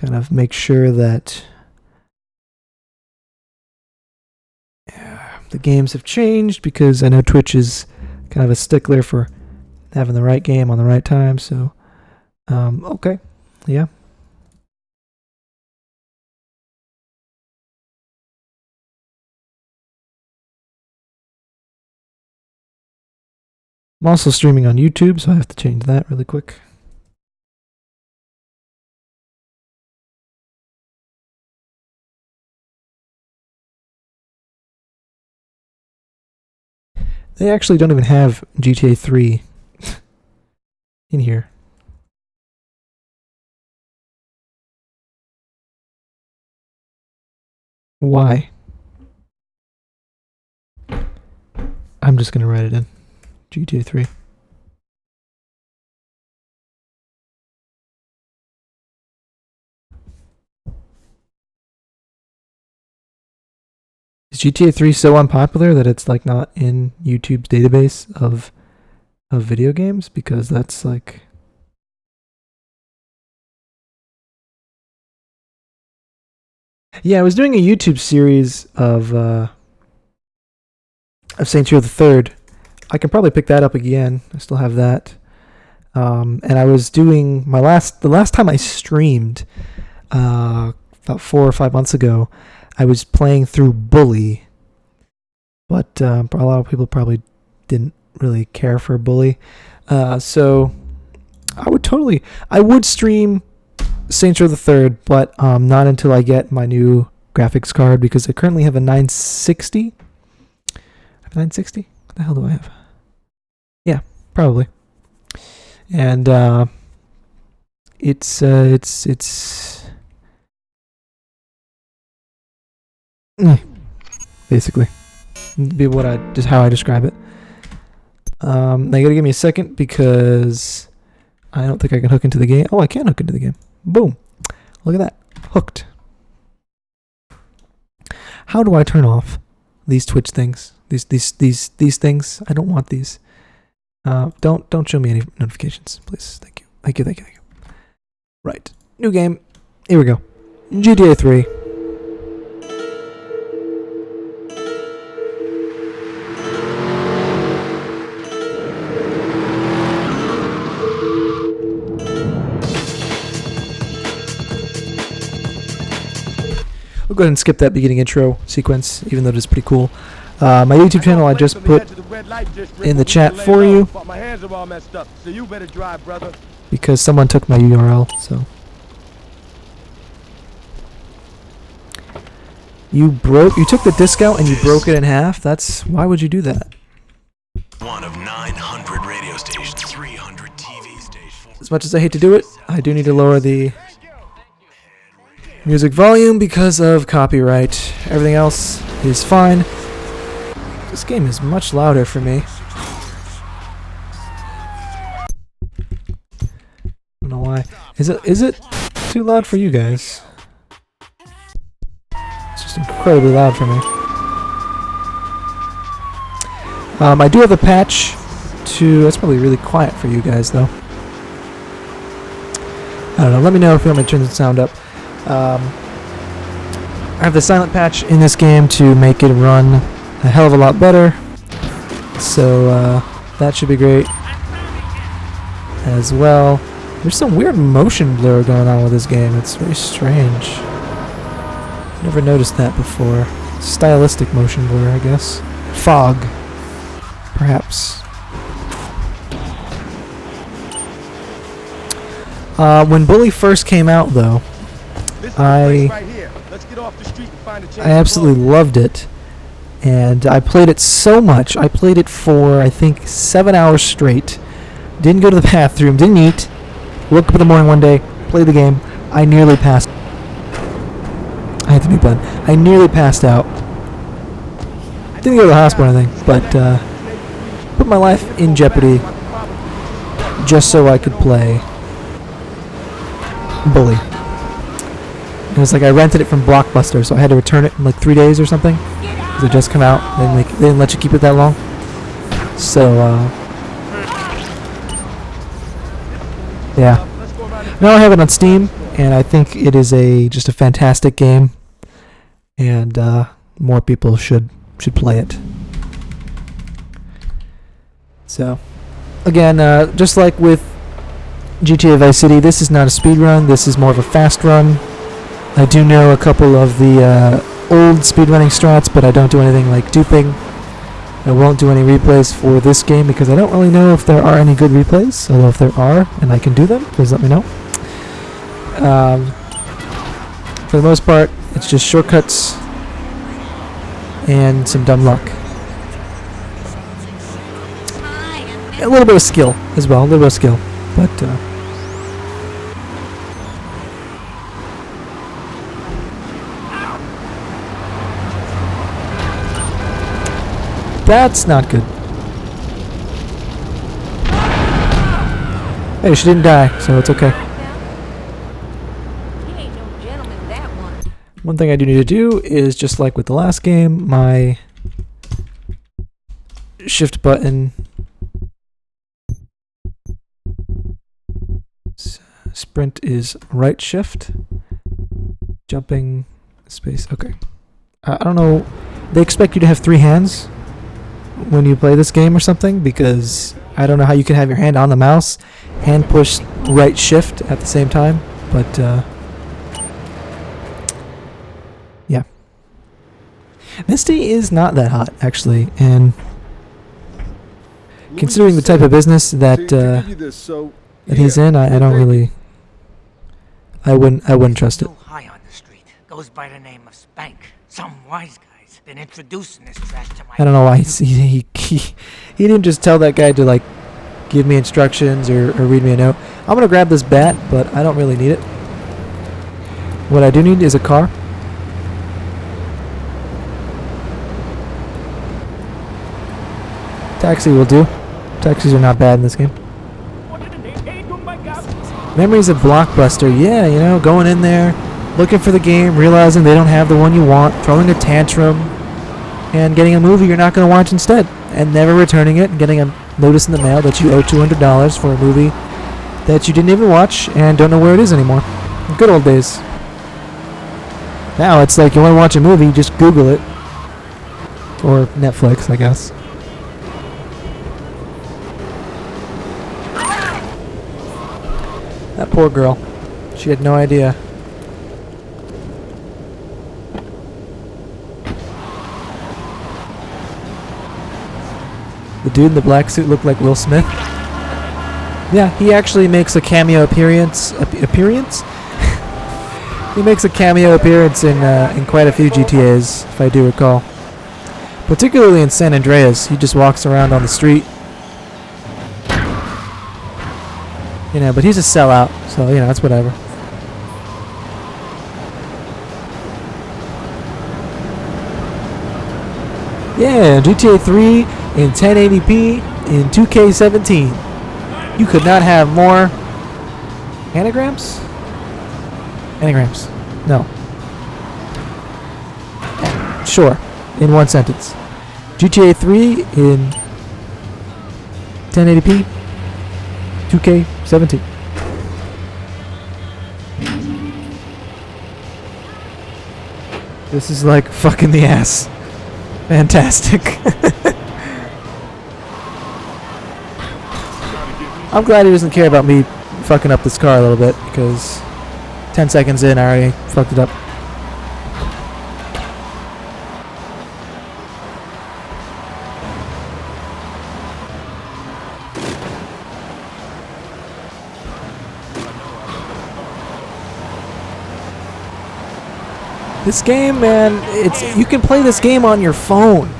kind of make sure that the games have changed, because I know Twitch is kind of a stickler for having the right game on the right time. So, okay, yeah. I'm also streaming on YouTube, so I have to change that really quick. They actually don't even have GTA 3 in here. Why? I'm just going to write it in. GTA 3. Is GTA 3 so unpopular that it's like not in YouTube's database of video games? Because that's like... Yeah, I was doing a YouTube series of Saints Row the Third. I can probably pick that up again. I still have that. And I was doing the last time I streamed, about 4 or 5 months ago, I was playing through Bully. But a lot of people probably didn't really care for Bully. So I would stream Saints Row the Third, but not until I get my new graphics card, because I currently have a 960. I have a 960? What the hell do I have? Yeah, probably. And it's basically be how I describe it. Now you gotta give me a second, because I don't think I can hook into the game. Oh, I can hook into the game. Boom! Look at that, hooked. How do I turn off these Twitch things? These things. I don't want these. Don't show me any notifications, please. Thank you. Thank you. Right. New game. Here we go. GTA 3. We'll go ahead and skip that beginning intro sequence, even though it is pretty cool. My YouTube channel I just put in the chat for you, because someone took my URL. So you took the disc out and you broke it in half. Why would you do that? One of 900 radio stations, 300 TV stations. As much as I hate to do it, I do need to lower the music volume because of copyright. Everything else is fine. This game is much louder for me. I don't know why. Is it too loud for you guys? It's just incredibly loud for me. I do have a patch to... That's probably really quiet for you guys, though. I don't know. Let me know if you want me to turn the sound up. I have the silent patch in this game to make it run a hell of a lot better. So that should be great as well. There's some weird motion blur going on with this game. It's very strange. Never noticed that before. Stylistic motion blur, I guess. Fog, perhaps. When Bully first came out, though, I absolutely loved it, and I played it so much. I played it for, I think, 7 hours straight. Didn't go to the bathroom, didn't eat. Woke up in the morning one day, played the game. I nearly passed. I had to be blunt. I nearly passed out. Didn't go to the hospital or anything, but put my life in jeopardy just so I could play Bully. It was like I rented it from Blockbuster, so I had to return it in like 3 days or something. Because it just come out, and they didn't let you keep it that long. So, yeah. Now I have it on Steam, and I think it is just a fantastic game, and more people should play it. So, again, just like with GTA Vice City, this is not a speed run. This is more of a fast run. I do know a couple of the old speedrunning strats, but I don't do anything like duping. I won't do any replays for this game because I don't really know if there are any good replays. Although if there are, and I can do them, please let me know. For the most part, it's just shortcuts and some dumb luck. A little bit of skill as well, a little bit of skill, but that's not good. Hey, she didn't die, so it's okay. One thing I do need to do is, just like with the last game, my shift button sprint is right shift, jumping space. Okay. I don't know. They expect you to have 3 hands when you play this game or something, because I don't know how you can have your hand on the mouse and push right shift at the same time, but yeah. Misty is not that hot, actually, and considering the type of business that that he's in, I don't really, I wouldn't trust it. High on the street, goes by the name of Spank. Some wise guy's been introducing this trash to my... I don't know why he didn't just tell that guy to like give me instructions or read me a note. I'm gonna grab this bat, but I don't really need it. What I do need is a car. Taxi will do. Taxis are not bad in this game. Memories of Blockbuster. Yeah, you know, going in there, looking for the game, realizing they don't have the one you want, throwing a tantrum, and getting a movie you're not going to watch instead, and never returning it, and getting a notice in the mail that you owe $200 for a movie that you didn't even watch and don't know where it is anymore. Good old days. Now it's like you want to watch a movie, you just Google it. Or Netflix, I guess. That poor girl. She had no idea. The dude in the black suit looked like Will Smith. Yeah, he actually makes a cameo appearance. He makes a cameo appearance in quite a few GTAs, if I do recall. Particularly in San Andreas, he just walks around on the street. You know, but he's a sellout, so, you know, it's whatever. Yeah, GTA 3 in 1080p in 2K17. You could not have more anagrams? Anagrams. No. Sure. In one sentence. GTA 3 in 1080p 2K17. This is like fucking the ass. Fantastic. I'm glad he doesn't care about me fucking up this car a little bit, because 10 seconds in I already fucked it up. This game, man, you can play this game on your phone.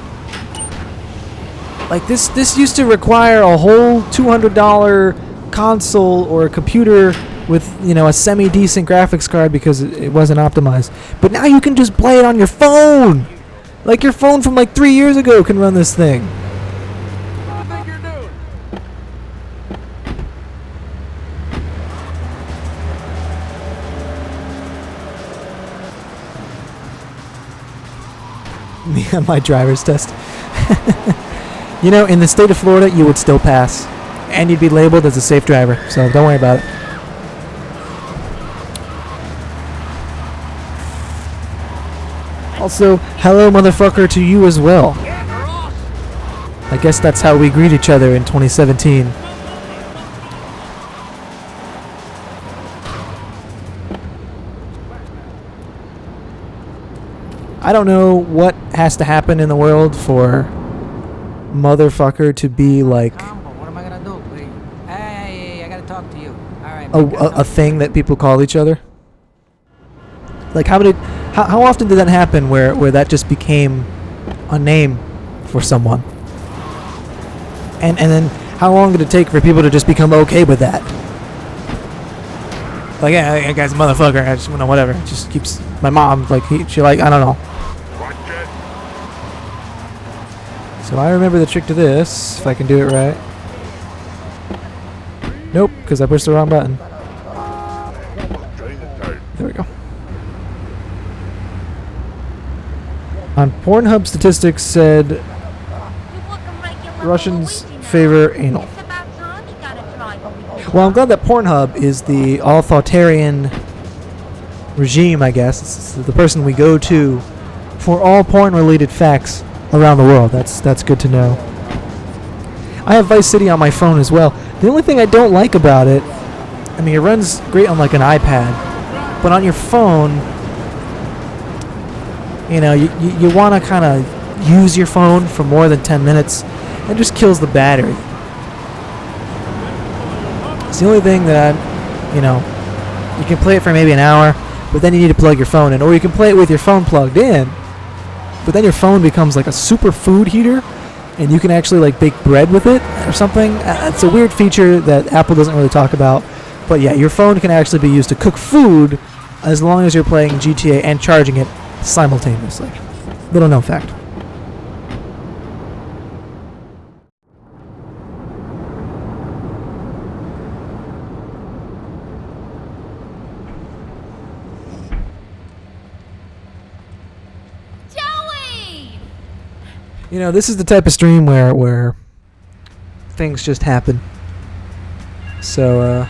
Like this used to require a whole $200 console or a computer with, you know, a semi-decent graphics card because it wasn't optimized. But now you can just play it on your phone. Like your phone from like 3 years ago can run this thing. Me on my driver's test. You know, in the state of Florida, you would still pass. And you'd be labeled as a safe driver, so don't worry about it. Also, hello motherfucker to you as well. I guess that's how we greet each other in 2017. I don't know what has to happen in the world for motherfucker to be like What am I gonna do? Wait. Hey, I gotta talk to you. Alright. a thing that people call each other. Like how often did that happen where that just became a name for someone? And then how long did it take for people to just become okay with that? Like, yeah, that guy's a motherfucker. I just, you know, whatever. It just keeps my mom like she like I don't know. So I remember the trick to this, if I can do it right. Nope, because I pushed the wrong button. There we go. On Pornhub statistics said Russians favor anal. Well, I'm glad that Pornhub is the authoritarian regime, I guess. It's the person we go to for all porn-related facts around the world. That's good to know. I have Vice City on my phone as well. The only thing I don't like about it, I mean, it runs great on like an iPad, but on your phone, you know, you want to kind of use your phone for more than 10 minutes. It just kills the battery. It's the only thing that you know, you can play it for maybe an hour, but then you need to plug your phone in, or you can play it with your phone plugged in. But then your phone becomes like a super food heater, and you can actually like bake bread with it or something. It's a weird feature that Apple doesn't really talk about. But yeah, your phone can actually be used to cook food as long as you're playing GTA and charging it simultaneously. Little known fact. You know, this is the type of stream where things just happen. So,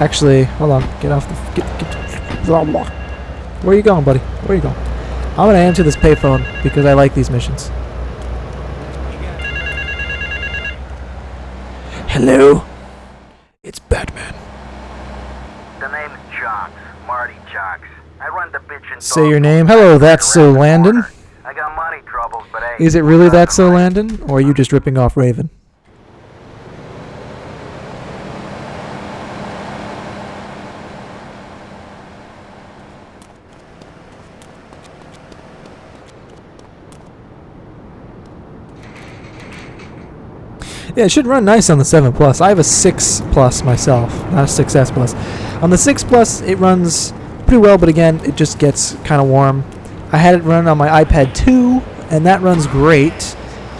actually, hold on. Get off the... Where are you going, buddy? Where are you going? I'm going to answer this payphone because I like these missions. Hello? It's Batman. The name's Jocks. Marty Jocks. I run the bitch and Say your name. Hello, that's so Landon. I got money troubles, but hey. Is it really that so Landon, or are you just ripping off Raven? Yeah, it should run nice on the 7 Plus. I have a 6 Plus myself, not a 6S Plus. On the 6 Plus, it runs pretty well, but again, it just gets kind of warm. I had it run on my iPad 2, and that runs great.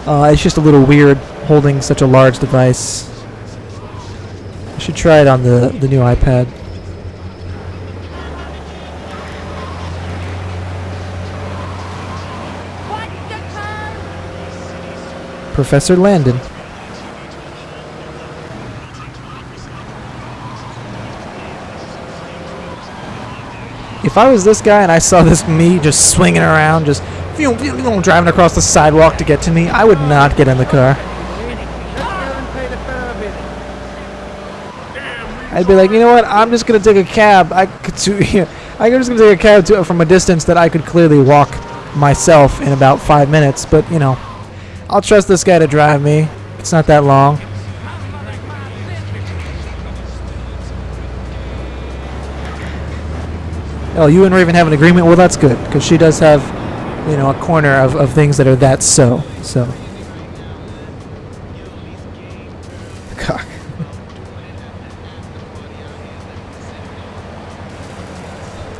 It's just a little weird holding such a large device. I should try it on the new iPad. Professor Landon. If I was this guy and I saw this me just swinging around, just driving across the sidewalk to get to me, I would not get in the car. I'd be like, you know what? I'm just gonna take a cab. I'm just gonna take a cab from a distance that I could clearly walk myself in about 5 minutes. But you know, I'll trust this guy to drive me. It's not that long. Oh, you and Raven have an agreement? Well, that's good, because she does have, you know, a corner of things that are that so. Cock.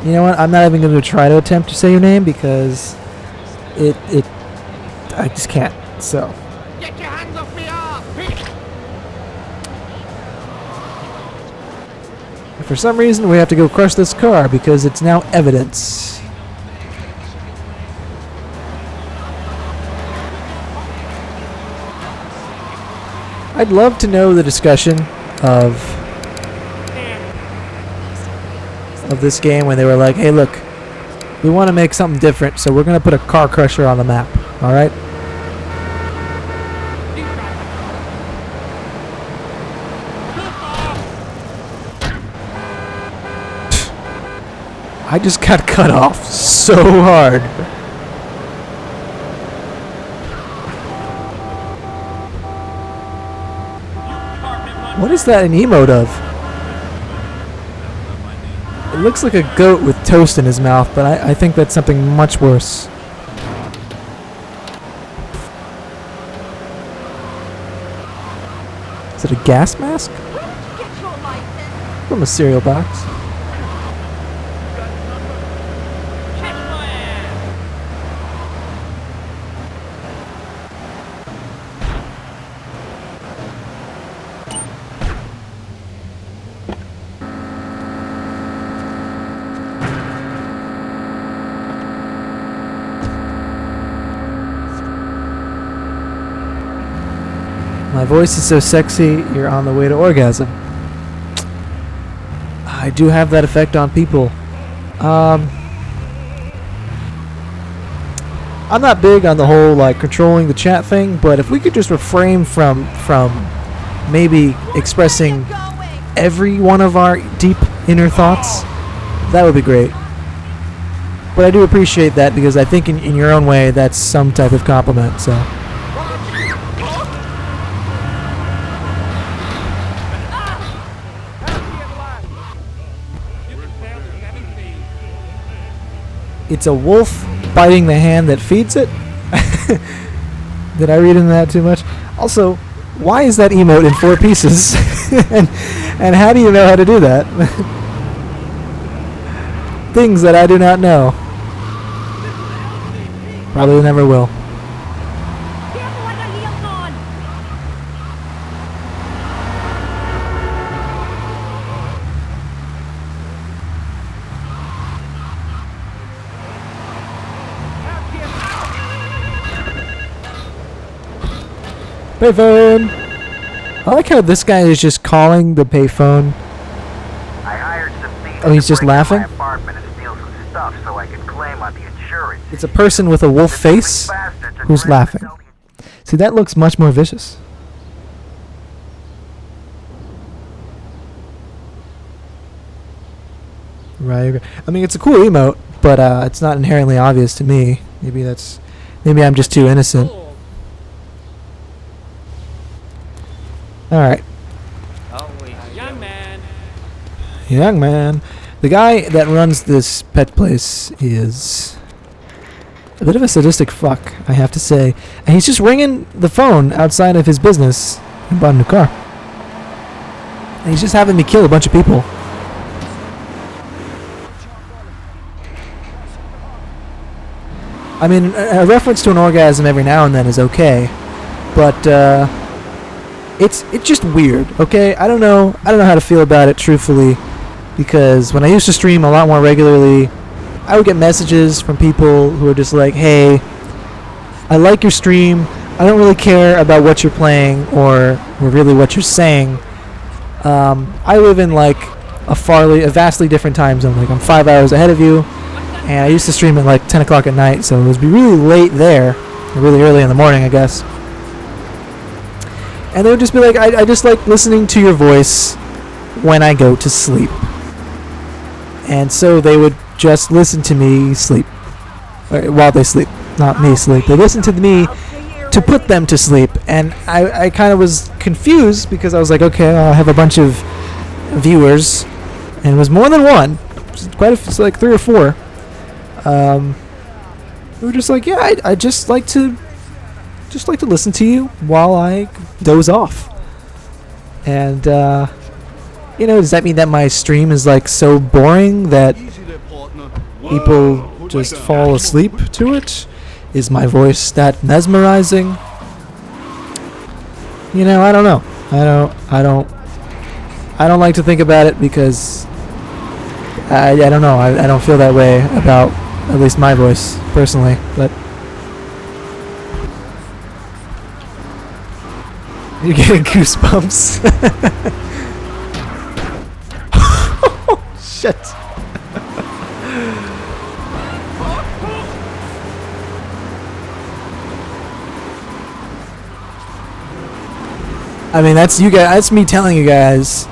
You know what? I'm not even going to try to attempt to say your name, because I just can't, so. Get your hands off me arm! For some reason, we have to go crush this car because it's now evidence. I'd love to know the discussion of this game when they were like, hey, look, we want to make something different, so we're going to put a car crusher on the map, all right? I just got cut off so hard. What is that an emote of? It looks like a goat with toast in his mouth, but I think that's something much worse. Is it a gas mask? From a cereal box. My voice is so sexy, you're on the way to orgasm. I do have that effect on people. I'm not big on the whole like controlling the chat thing, but if we could just refrain from maybe expressing every one of our deep inner thoughts, that would be great. But I do appreciate that because I think in your own way that's some type of compliment, so. It's a wolf biting the hand that feeds it? Did I read into that too much? Also, why is that emote in 4 pieces? and how do you know how to do that? Things that I do not know. Probably never will. Payphone! I like how this guy is just calling the payphone. I hired some thieves Oh, he's just to break into laughing? my apartment and steal some stuff so I could claim on the insurance. It's a person with a wolf face who's laughing. See, that looks much more vicious. Right. I mean, it's a cool emote, but it's not inherently obvious to me. Maybe I'm just too innocent. Alright. Young man. Young man. The guy that runs this pet place is a bit of a sadistic fuck, I have to say. And he's just ringing the phone outside of his business and bought a new car. And he's just having me kill a bunch of people. I mean, a reference to an orgasm every now and then is okay, but it's just weird. Okay, I don't know how to feel about it truthfully, because when I used to stream a lot more regularly, I would get messages from people who are just like, "Hey, I like your stream. I don't really care about what you're playing or really what you're saying. I live in like a vastly different time zone. Like I'm 5 hours ahead of you, and I used to stream at like 10 o'clock at night, so it would be really late there, or really early in the morning, I guess. And they would just be like, I just like listening to your voice when I go to sleep. And so they would just listen to me sleep while they sleep, not me sleep. They listen to me to put them to sleep, and I kind of was confused because I was like, okay, I have a bunch of viewers, and it was more than one, it's like 3 or 4. We were just like, yeah, I just like to listen to you while I doze off. And does that mean that my stream is like so boring that people just fall asleep to it? Is my voice that mesmerizing? I don't know. I don't like to think about it because I don't know. I don't feel that way about at least my voice personally, but you're getting goosebumps. Shit. I mean, that's you guys. That's me telling you guys.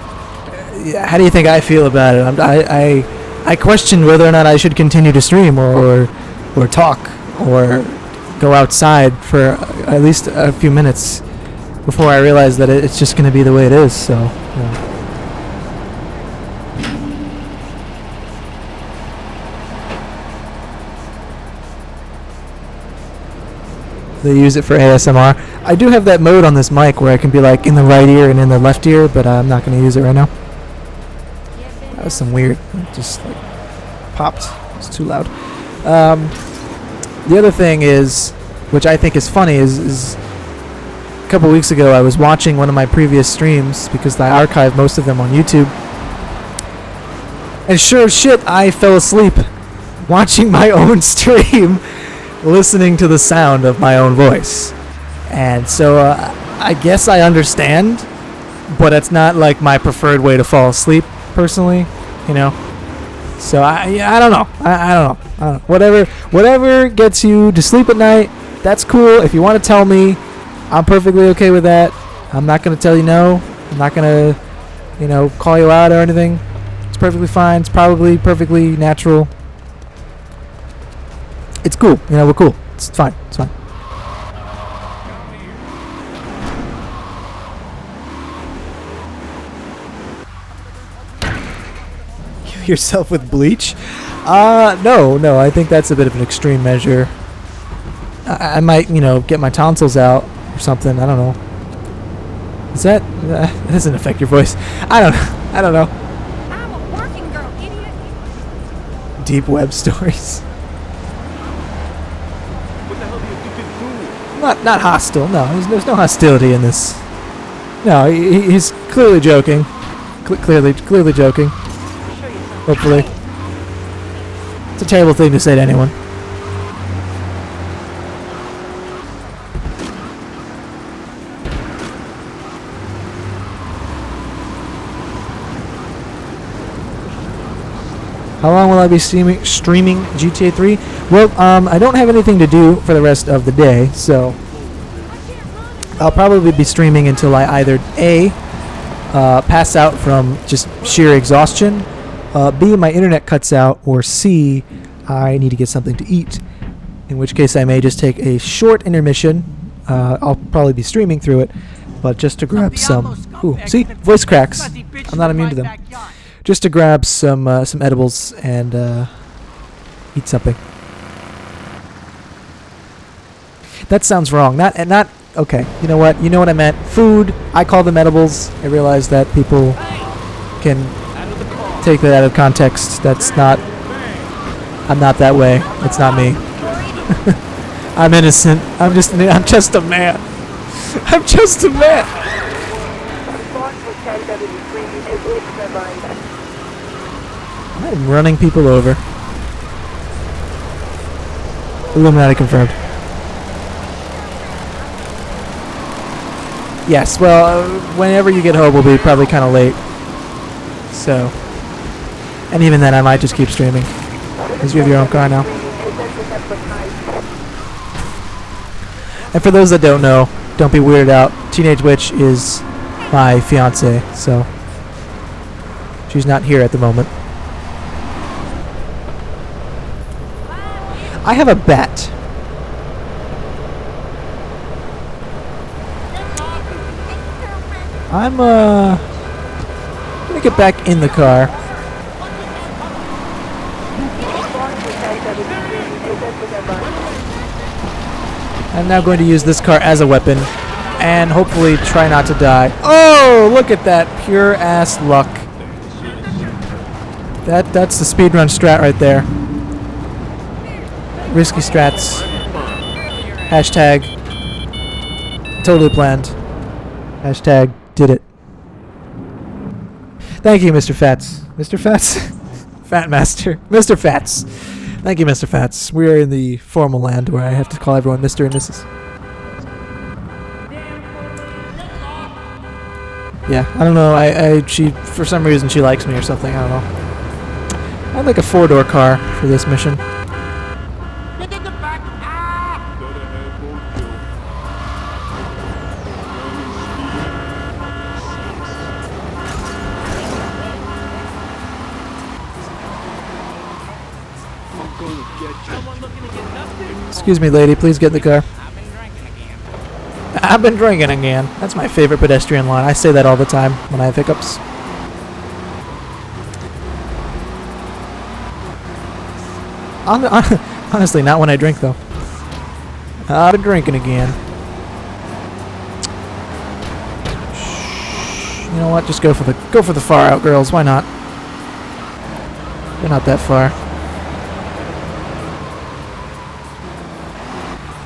How do you think I feel about it? I question whether or not I should continue to stream or talk or go outside for at least a few minutes before I realize that it's just going to be the way it is. So. Yeah. They use it for ASMR. I do have that mode on this mic where I can be like in the right ear and in the left ear, but I'm not going to use it right now. That was some weird. It just like popped. It's too loud. The other thing is, which I think is funny, is a couple weeks ago I was watching one of my previous streams because I archived most of them on YouTube. And sure as shit, I fell asleep watching my own stream, listening to the sound of my own voice. And so I guess I understand, but it's not like my preferred way to fall asleep personally, So I don't know. I don't know. Whatever gets you to sleep at night, that's cool. If you want to tell me, I'm perfectly okay with that. I'm not going to tell you no. I'm not going to, call you out or anything. It's perfectly fine. It's probably perfectly natural. It's cool. We're cool. It's fine. It's fine. Kill yourself with bleach? No. I think that's a bit of an extreme measure. I might, get my tonsils out or something. I don't know. Is that doesn't affect your voice? I don't know. I'm a working girl, idiot. Deep web stories. Not hostile. No, there's no hostility in this. No, he's clearly joking. Clearly joking. Hopefully, it's a terrible thing to say to anyone. How long will I be streaming GTA 3? Well, I don't have anything to do for the rest of the day, so I'll probably be streaming until I either A, pass out from just sheer exhaustion, B, my internet cuts out, or C, I need to get something to eat, in which case I may just take a short intermission. I'll probably be streaming through it, but just to grab some... Ooh, see? Voice cracks. I'm not immune to them. Just to grab some edibles and eat something. That sounds wrong. Not okay. You know what? You know what I meant. Food. I call them edibles. I realize that people can take that out of context. That's not. I'm not that way. It's not me. I'm innocent. I'm just a man. I'm just a man. I'm running people over. Illuminati confirmed. Yes, well, whenever you get home will be probably kind of late. So, and even then I might just keep streaming. Because you have your own car now. And for those that don't know, don't be weirded out. Teenage Witch is my fiance, so she's not here at the moment. I have a bet. I'm gonna get back in the car. I'm now going to use this car as a weapon and hopefully try not to die. Oh, look at that pure ass luck. That's the speedrun strat right there. Risky strats. Hashtag totally planned. Hashtag did it. Thank you, Mr. Fats. Mr. Fats? Fat Master. Mr. Fats. Thank you, Mr. Fats. We are in the formal land where I have to call everyone Mr. and Mrs. Yeah, I don't know. She, for some reason, she likes me or something. I don't know. I'd like a 4-door car for this mission. Excuse me, lady. Please get in the car. I've been drinking again. That's my favorite pedestrian line. I say that all the time when I have hiccups. Honestly, not when I drink, though. I've been drinking again. You know what? Just go for the far out, girls. Why not? They're not that far.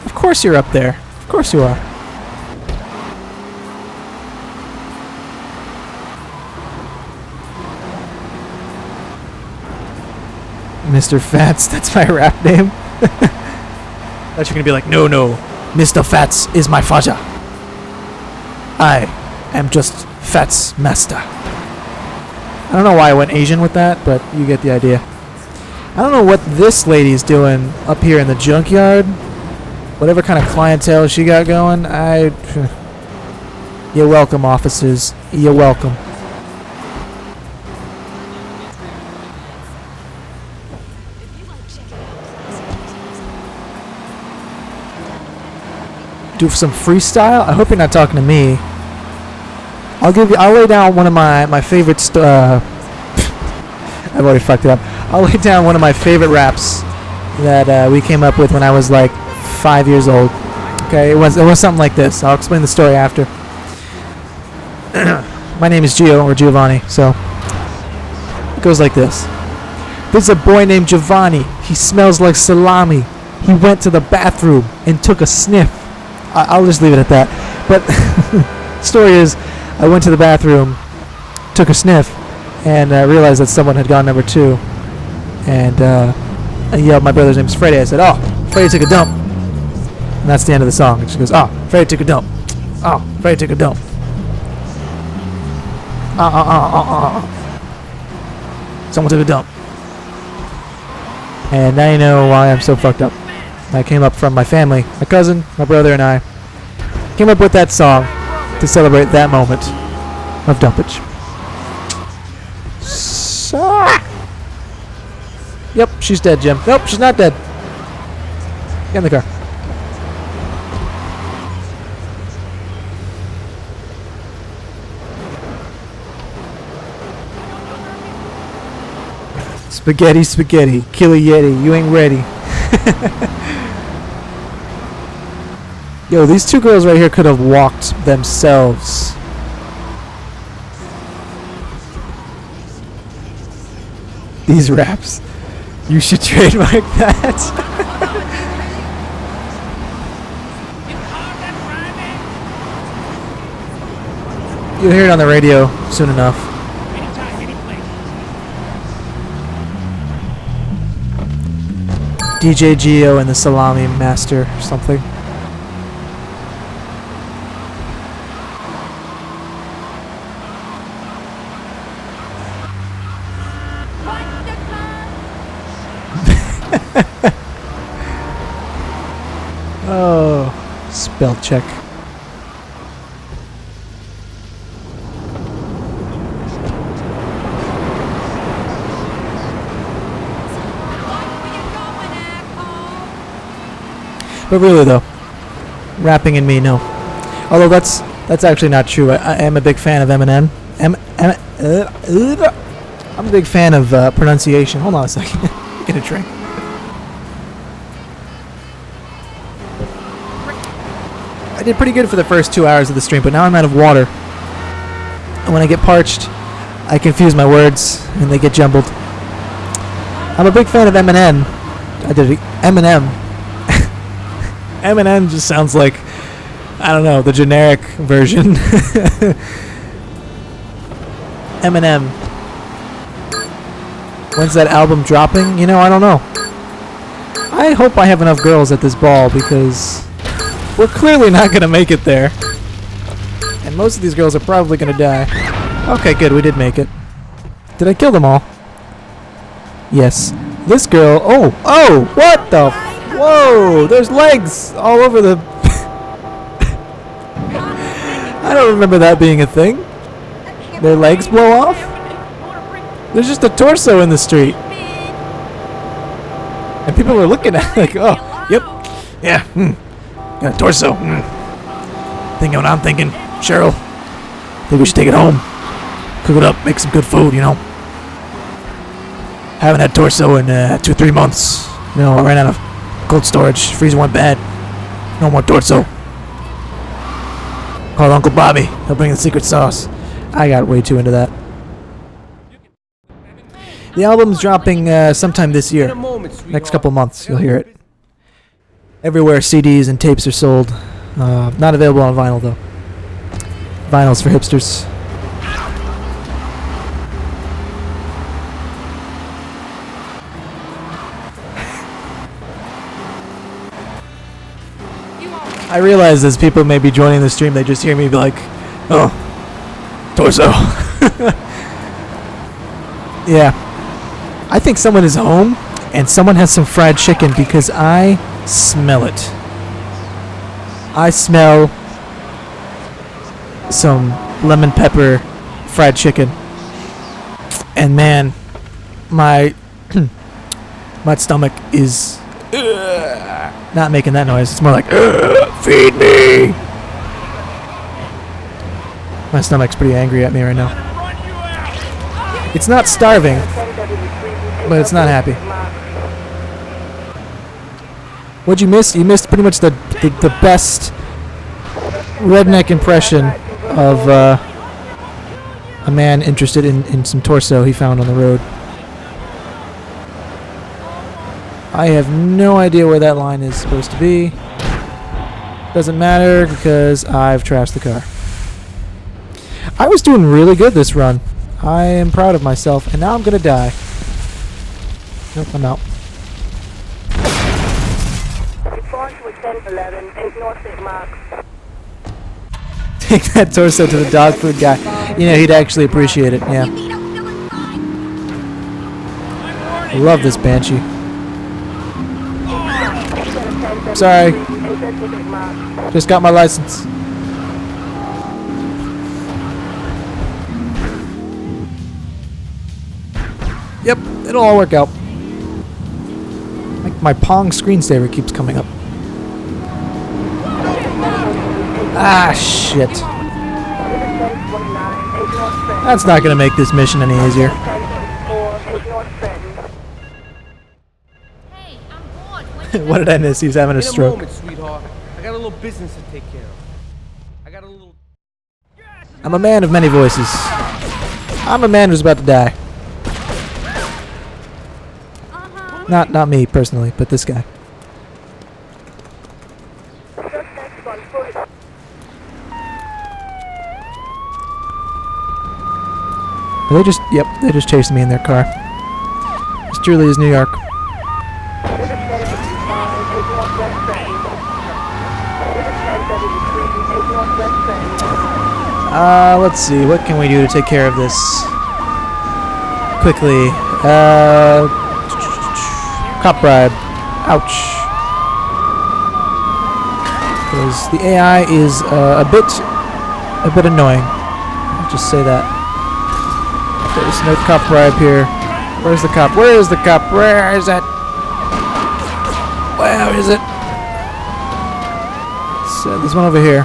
Of course you're up there. Of course you are. Mr. Fats, that's my rap name. Thought you're gonna be like, no, Mr. Fats is my father. I am just Fats Master. I don't know why I went Asian with that, but you get the idea. I don't know what this lady's doing up here in the junkyard. Whatever kind of clientele she got going, you're welcome, officers. You're welcome. Do some freestyle? I hope you're not talking to me. I'll lay down one of my favorite I've already fucked it up. I'll lay down one of my favorite raps that we came up with when I was like 5 years old. Okay, it was something like this. I'll explain the story after. My name is Gio, or Giovanni, so it goes like this. There's a boy named Giovanni. He smells like salami. He went to the bathroom and took a sniff. I'll just leave it at that. But story is, I went to the bathroom, took a sniff, and realized that someone had gone number 2. And I yelled, my brother's name is Freddy. I said, oh, Freddy took a dump. And that's the end of the song. It just goes, oh, Freddy took a dump. Oh, Freddy took a dump. Someone took a dump. And now you know why I'm so fucked up. I came up from my family, my cousin, my brother, and I came up with that song to celebrate that moment of dumpage. Yep, she's dead, Jim. Nope, she's not dead. Get in the car. Spaghetti, spaghetti, kill a Yeti, you ain't ready. Yo, these two girls right here could have walked themselves. These raps. You should trademark that. You'll hear it on the radio soon enough. DJ Geo and the Salami Master or something. Oh, spell check. But really though, rapping in me, no. Although that's actually not true. I am a big fan of Eminem. I'm a big fan of pronunciation. Hold on a second. Get a drink. I did pretty good for the first 2 hours of the stream, but now I'm out of water. And when I get parched, I confuse my words and they get jumbled. I'm a big fan of Eminem. I did it. Eminem. Eminem just sounds like, I don't know, the generic version. Eminem. When's that album dropping? You know, I don't know. I hope I have enough girls at this ball because we're clearly not going to make it there. And most of these girls are probably going to die. Okay, good, we did make it. Did I kill them all? Yes. This girl, oh, what the whoa, there's legs all over the... I don't remember that being a thing. Their legs blow off? There's just a torso in the street. And people are looking at it like, oh, yep, yeah, got a torso. Thinking what I'm thinking. Cheryl, think we should take it home. Cook it up, make some good food, you know. Haven't had torso in 2-3 months. You know, I ran out of cold storage. Freezer went bad. No more torso. Call Uncle Bobby. He'll bring the secret sauce. I got way too into that. The album's dropping sometime this year. Next couple months, you'll hear it. Everywhere CDs and tapes are sold. Not available on vinyl, though. Vinyl's for hipsters. I realize as people may be joining the stream, they just hear me be like, oh, torso. Yeah. I think someone is home and someone has some fried chicken because I smell it. I smell some lemon pepper fried chicken. And man, my my stomach is not making that noise. It's more like, feed me. My stomach's pretty angry at me right now. It's not starving, but it's not happy. What'd you miss? You missed pretty much the best redneck impression of a man interested in some torso he found on the road. I have no idea where that line is supposed to be. Doesn't matter because I've trashed the car. I was doing really good this run. I am proud of myself, and now I'm gonna die. Nope, I'm out. Take that torso to the dog food guy. You know, he'd actually appreciate it, yeah. I love this Banshee. Sorry. Just got my license. Yep, it'll all work out. My Pong screensaver keeps coming up. Ah, shit. That's not gonna make this mission any easier. What did I miss? He was having a stroke. In a moment, sweetheart. I got a little business to take care of. I got a little... I'm a man of many voices. I'm a man who's about to die. Not me personally, but this guy. Are they just... Yep, they just chased me in their car. This truly is New York. Let's see. What can we do to take care of this? Quickly. Cop bribe. Ouch. Because the AI is a bit annoying. I'll just say that. There's no cop bribe here. Where's the cop? Where is the cop? Where is it? Where is it? So there's one over here.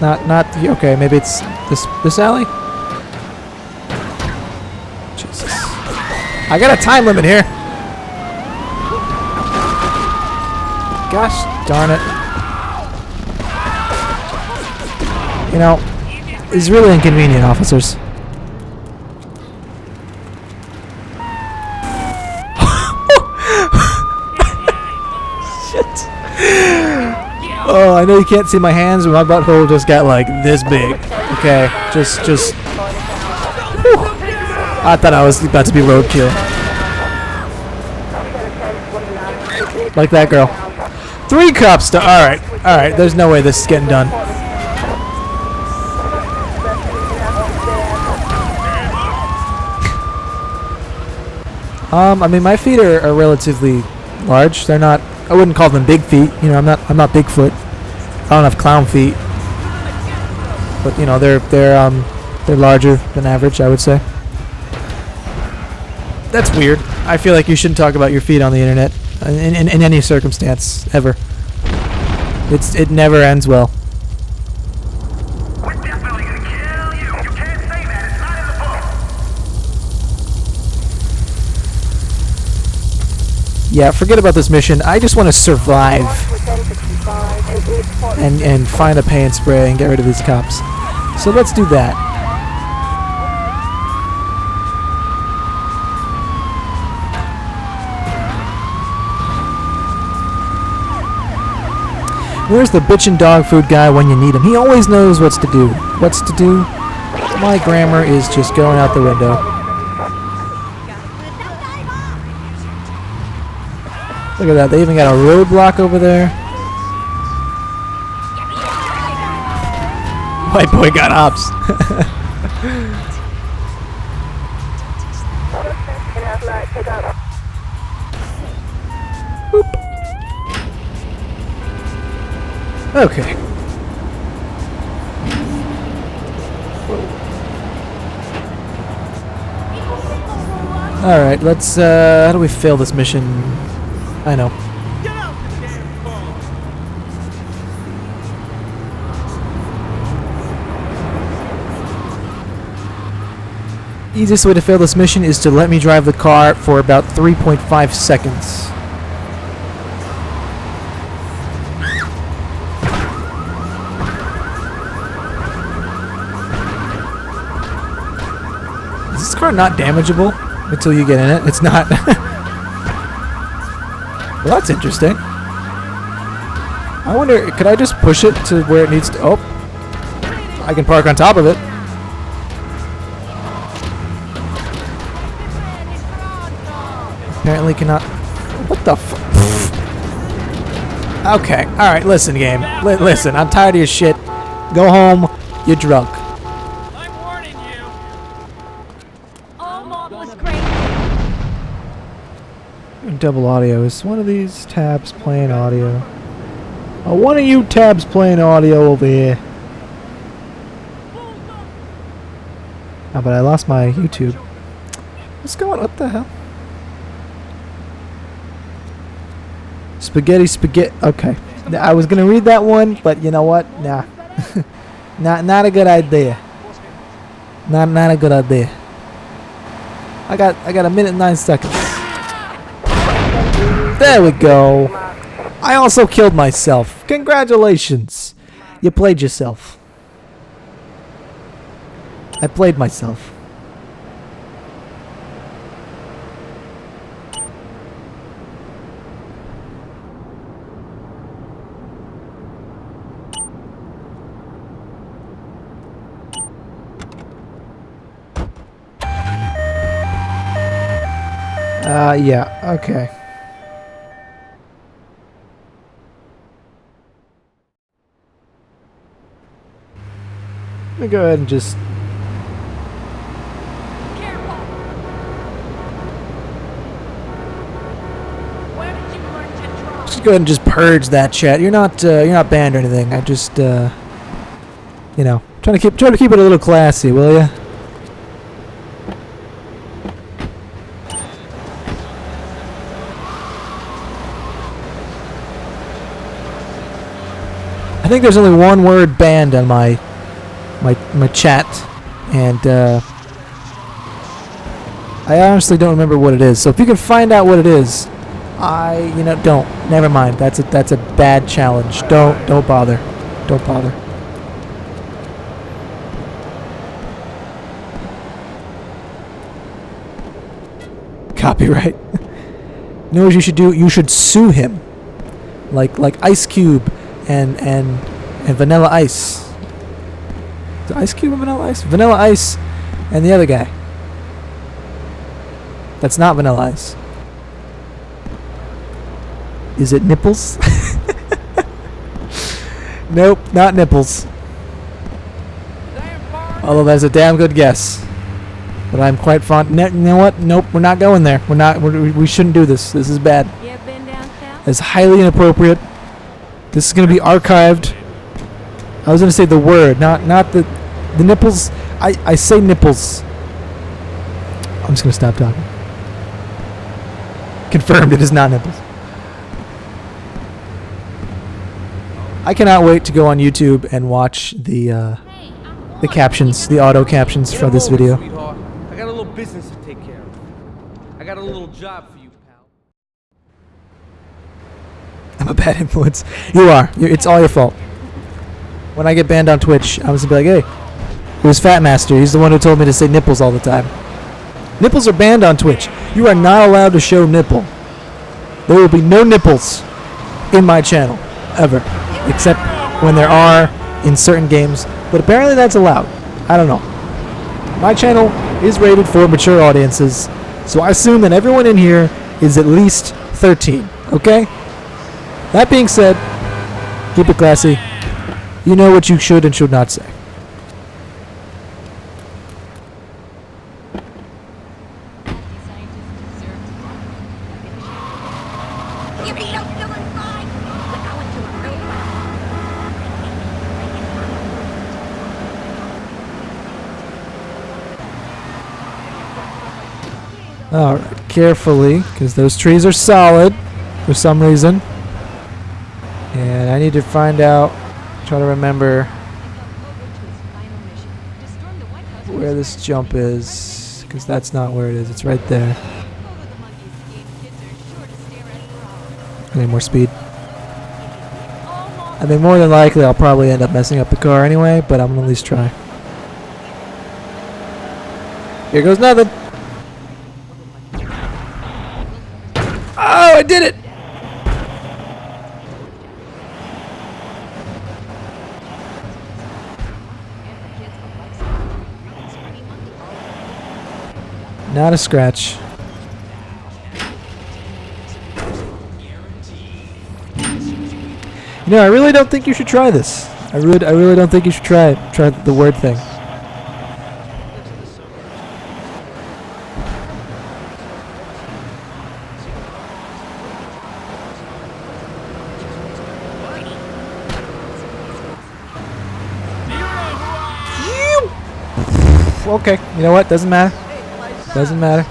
Not okay. Maybe it's this alley. Jesus! I got a time limit here. Gosh darn it! You know, it's really inconvenient, officers. Shit. Oh, I know you can't see my hands, but my butthole just got like this big. Okay, just. Whew. I thought I was about to be roadkill. Like that girl. 3 cops to. Alright. There's no way this is getting done. I mean, my feet are relatively large. They're not. I wouldn't call them big feet. You know, I'm not Bigfoot. I don't have clown feet. But you know, they're larger than average, I would say. That's weird. I feel like you shouldn't talk about your feet on the internet in any circumstance ever. It never ends well. Yeah, forget about this mission. I just want to survive and find a paint spray and get rid of these cops. So let's do that. Where's the bitchin' dog food guy when you need him? He always knows what's to do. What's to do? My grammar is just going out the window. Look at that, they even got a roadblock over there. White boy got ops. Boop. Okay. Alright, let's, how do we fail this mission? I know. Easiest way to fail this mission is to let me drive the car for about 3.5 seconds. Is this car not damageable until you get in it? It's not. Well, that's interesting. I wonder, could I just push it to where it needs to... Oh. I can park on top of it. Apparently cannot... What the f... Okay, alright, listen, game. Listen, I'm tired of your shit. Go home. You're drunk. I'm warning you. All marvelous great. Double audio. Is one of these tabs playing audio? Oh, one of you tabs playing audio over here. Oh, but I lost my YouTube. What's going on? What the hell? Spaghetti. Okay. I was gonna read that one, but you know what? Nah. not a good idea. Not a good idea. I got a minute and 9 seconds. There we go. I also killed myself. Congratulations. You played yourself. I played myself. Yeah, okay. Let me go ahead and just... Just go ahead and just purge that chat. You're not banned or anything. I just, you know, trying to keep it a little classy, will ya? I think there's only one word banned on my chat, and I honestly don't remember what it is. So if you can find out what it is, don't. Never mind. That's a bad challenge. Don't bother. Don't bother. Copyright. You know what you should do? You should sue him, like Ice Cube and Vanilla Ice. Is it Ice Cube and Vanilla Ice? Vanilla Ice and the other guy. That's not Vanilla Ice. Is it Nipples? Nope, not Nipples. Although that's a damn good guess. But I'm quite fond. You know what? Nope, we're not going there. We shouldn't do this. This is bad. It's highly inappropriate. This is going to be archived. I was going to say the word, not the nipples. I say nipples. I'm just going to stop talking. Confirmed, it is not nipples. I cannot wait to go on YouTube and watch the captions, the auto captions for this video. Sweetheart. I got a little business to take care of. I got a little job for you, pal. I'm a bad influence. You are. It's all your fault. When I get banned on Twitch, I was gonna be like, hey, it was Fat Master. He's the one who told me to say nipples all the time. Nipples are banned on Twitch. You are not allowed to show nipple. There will be no nipples in my channel, ever. Except when there are in certain games. But apparently that's allowed. I don't know. My channel is rated for mature audiences, so I assume that everyone in here is at least 13, okay? That being said, keep it classy. You know what you should and should not say. Alright, carefully, because those trees are solid for some reason. And I need to find out, try to remember where this jump is, because that's not where it is, it's right there. I need more speed. I mean, more than likely I'll probably end up messing up the car anyway, but I'm gonna at least try. Here goes nothing. Oh, I did it! Not a scratch. You know, I really don't think you should try this. I really don't think you should try it. Try the word thing. Okay, you know what? Doesn't matter. Doesn't matter.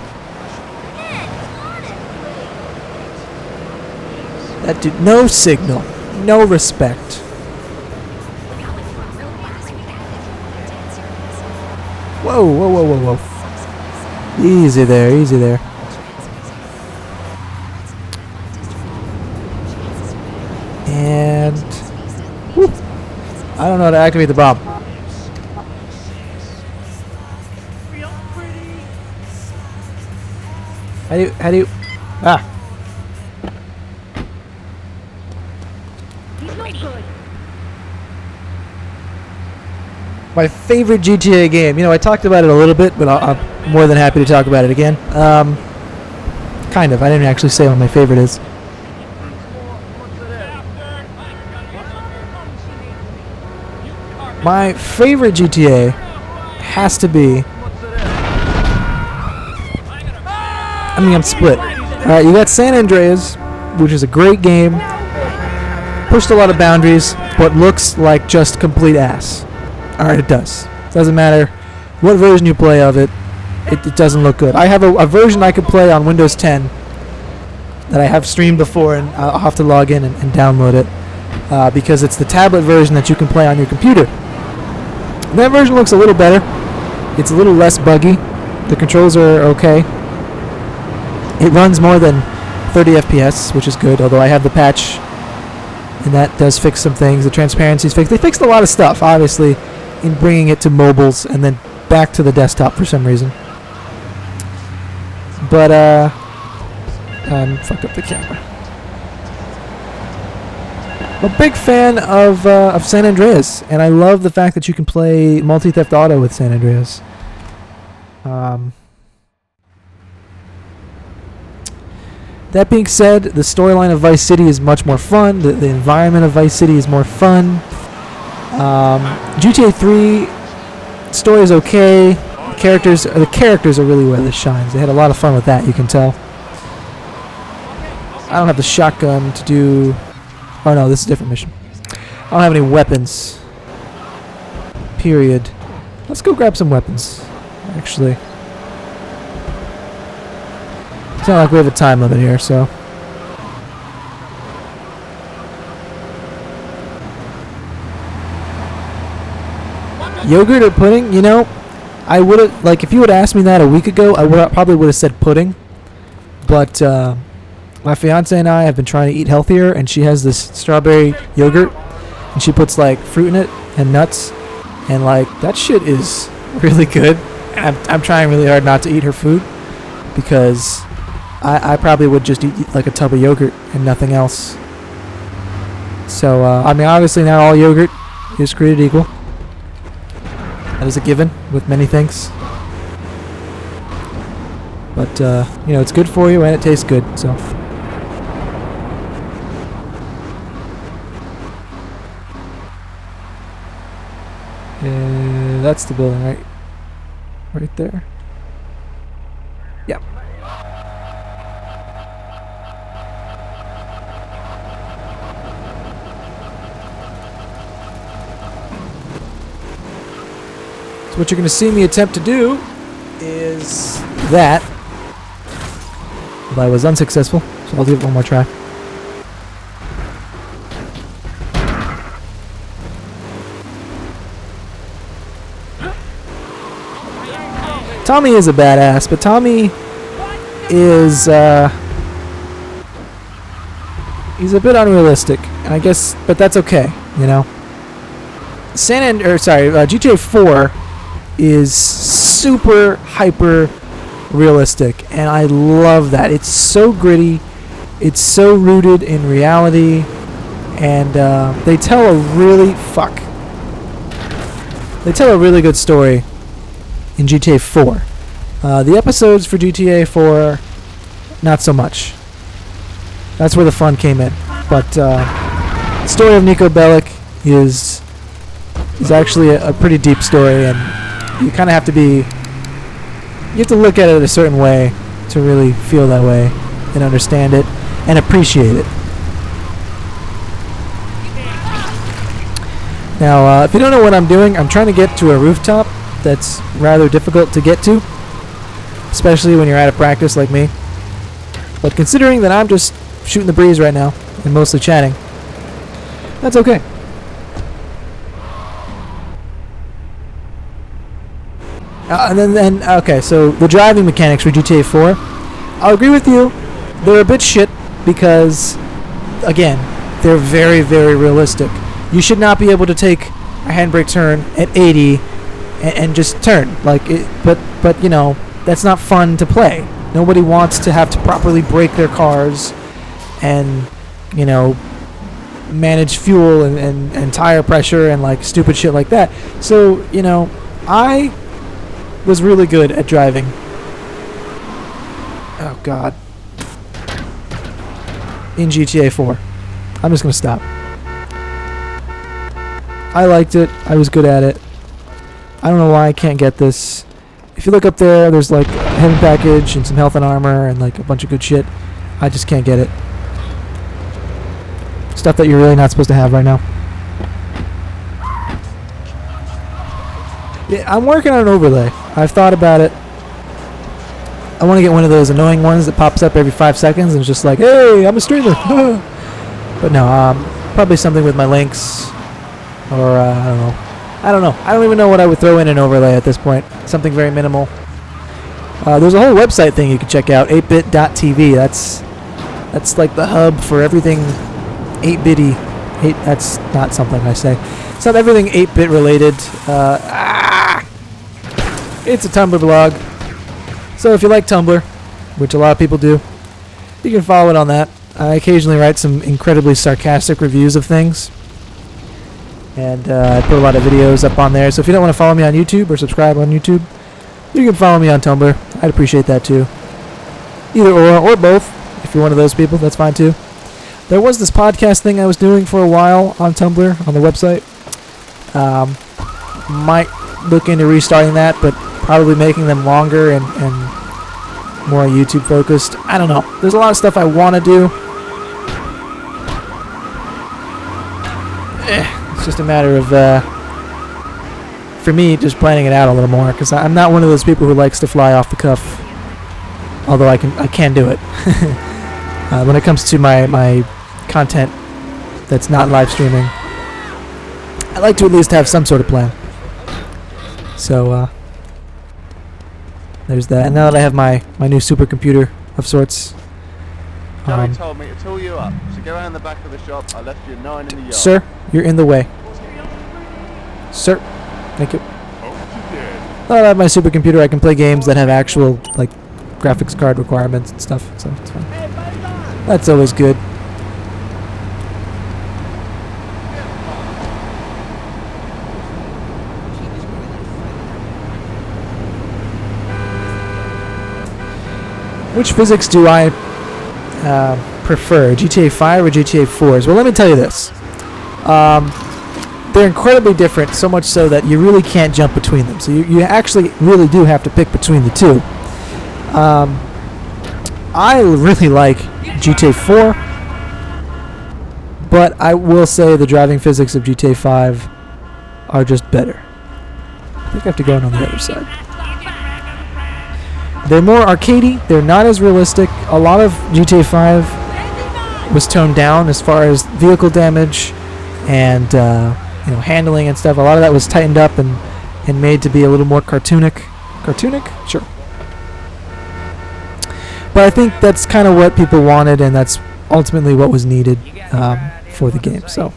That dude, no signal, no respect. Whoa, whoa, whoa, whoa, whoa. Easy there, easy there. And whoop. I don't know how to activate the bomb. How do you, ah. My favorite GTA game. You know, I talked about it a little bit, but I'm more than happy to talk about it again. Kind of. I didn't actually say what my favorite is. My favorite GTA has to be... I'm split. Alright, you got San Andreas, which is a great game. Pushed a lot of boundaries, but looks like just complete ass. Alright, it does. Doesn't matter what version you play of it, it doesn't look good. I have a version I could play on Windows 10 that I have streamed before, and I'll have to log in and download it because it's the tablet version that you can play on your computer. That version looks a little better. It's a little less buggy. The controls are okay. It runs more than 30 FPS, which is good, although I have the patch, and that does fix some things. The transparency's fixed. They fixed a lot of stuff, obviously, in bringing it to mobiles and then back to the desktop for some reason. But, fucked up the camera. I'm a big fan of San Andreas, and I love the fact that you can play Multi-Theft Auto with San Andreas. That being said, the storyline of Vice City is much more fun. The environment of Vice City is more fun. GTA 3 story is okay. The characters are really where this shines. They had a lot of fun with that, you can tell. I don't have the shotgun to do... Oh no, this is a different mission. I don't have any weapons. Period. Let's go grab some weapons, actually. It's not like we have a time limit here, so... Yogurt or pudding? You know, I would have... Like, if you would have asked me that a week ago, I probably would have said pudding. But, my fiance and I have been trying to eat healthier, and she has this strawberry yogurt, and she puts, like, fruit in it and nuts, and, like, that shit is really good. And I'm trying really hard not to eat her food, because... I probably would just eat like a tub of yogurt and nothing else. So, I mean, obviously not all yogurt is created equal. That is a given with many things. But, you know, it's good for you and it tastes good, so. That's the building, right? Right there. Yep. What you're going to see me attempt to do is that. But I was unsuccessful, so I'll give it one more try. Tommy is a badass, but Tommy is he's a bit unrealistic, and I guess, but that's okay, you know. GTA 4 is super hyper realistic, and I love that. It's so gritty, it's so rooted in reality, and they tell a really good story in GTA 4. The episodes for GTA 4, not so much. That's where the fun came in. But the story of Niko Bellic is actually a pretty deep story, and you kind of have to look at it a certain way to really feel that way and understand it and appreciate it. Now, if you don't know what I'm doing, I'm trying to get to a rooftop that's rather difficult to get to, especially when you're out of practice like me. But considering that I'm just shooting the breeze right now and mostly chatting, that's okay. Okay, so the driving mechanics for GTA 4, I'll agree with you, they're a bit shit because, again, they're very, very realistic. You should not be able to take a handbrake turn at 80 and just turn, like it, but you know, that's not fun to play. Nobody wants to have to properly brake their cars and, you know, manage fuel and tire pressure and like stupid shit like that. So, you know, I was really good at driving. Oh god. in GTA 4. I'm just going to stop. I liked it. I was good at it. I don't know why I can't get this. If you look up there, there's like a heavy package and some health and armor and like a bunch of good shit. I just can't get it. Stuff that you're really not supposed to have right now. Yeah, I'm working on an overlay. I've thought about it. I want to get one of those annoying ones that pops up every 5 seconds and it's just like, hey, I'm a streamer. But no, probably something with my links. Or, I don't know. I don't know. I don't even know what I would throw in an overlay at this point. Something very minimal. There's a whole website thing you can check out, 8bit.tv. That's like the hub for everything 8-bitty. That's not something I say. It's not everything 8-bit related. It's a Tumblr blog. So if you like Tumblr, which a lot of people do, you can follow it on that. I occasionally write some incredibly sarcastic reviews of things. And I put a lot of videos up on there. So if you don't want to follow me on YouTube or subscribe on YouTube, you can follow me on Tumblr. I'd appreciate that too. Either or both. If you're one of those people, that's fine too. There was this podcast thing I was doing for a while on Tumblr, on the website. Might look into restarting that, but probably making them longer and more YouTube focused. I don't know. There's a lot of stuff I want to do. It's just a matter of, for me, just planning it out a little more, because I'm not one of those people who likes to fly off the cuff. Although I can do it. When it comes to my content that's not live streaming, I like to at least have some sort of plan. So, there's that. And now that I have my new supercomputer of sorts. Joey told me to tool you up, so go around the back of the shop. I left you 9 in the yard. Sir, you're in the way. Sir, thank you. Now that I have my supercomputer, I can play games that have actual, like, graphics card requirements and stuff, so it's fine. That's always good. Which physics do I prefer, GTA 5 or GTA 4s? Well, let me tell you this. They're incredibly different, so much so that you really can't jump between them. So you actually really do have to pick between the two. I really like GTA 4, but I will say the driving physics of GTA 5 are just better. I think I have to go in on the other side. They're more arcadey. They're not as realistic. A lot of GTA 5 was toned down as far as vehicle damage and handling and stuff. A lot of that was tightened up and made to be a little more cartoonic. Cartoonic? Sure. But I think that's kind of what people wanted, and that's ultimately what was needed for the game. So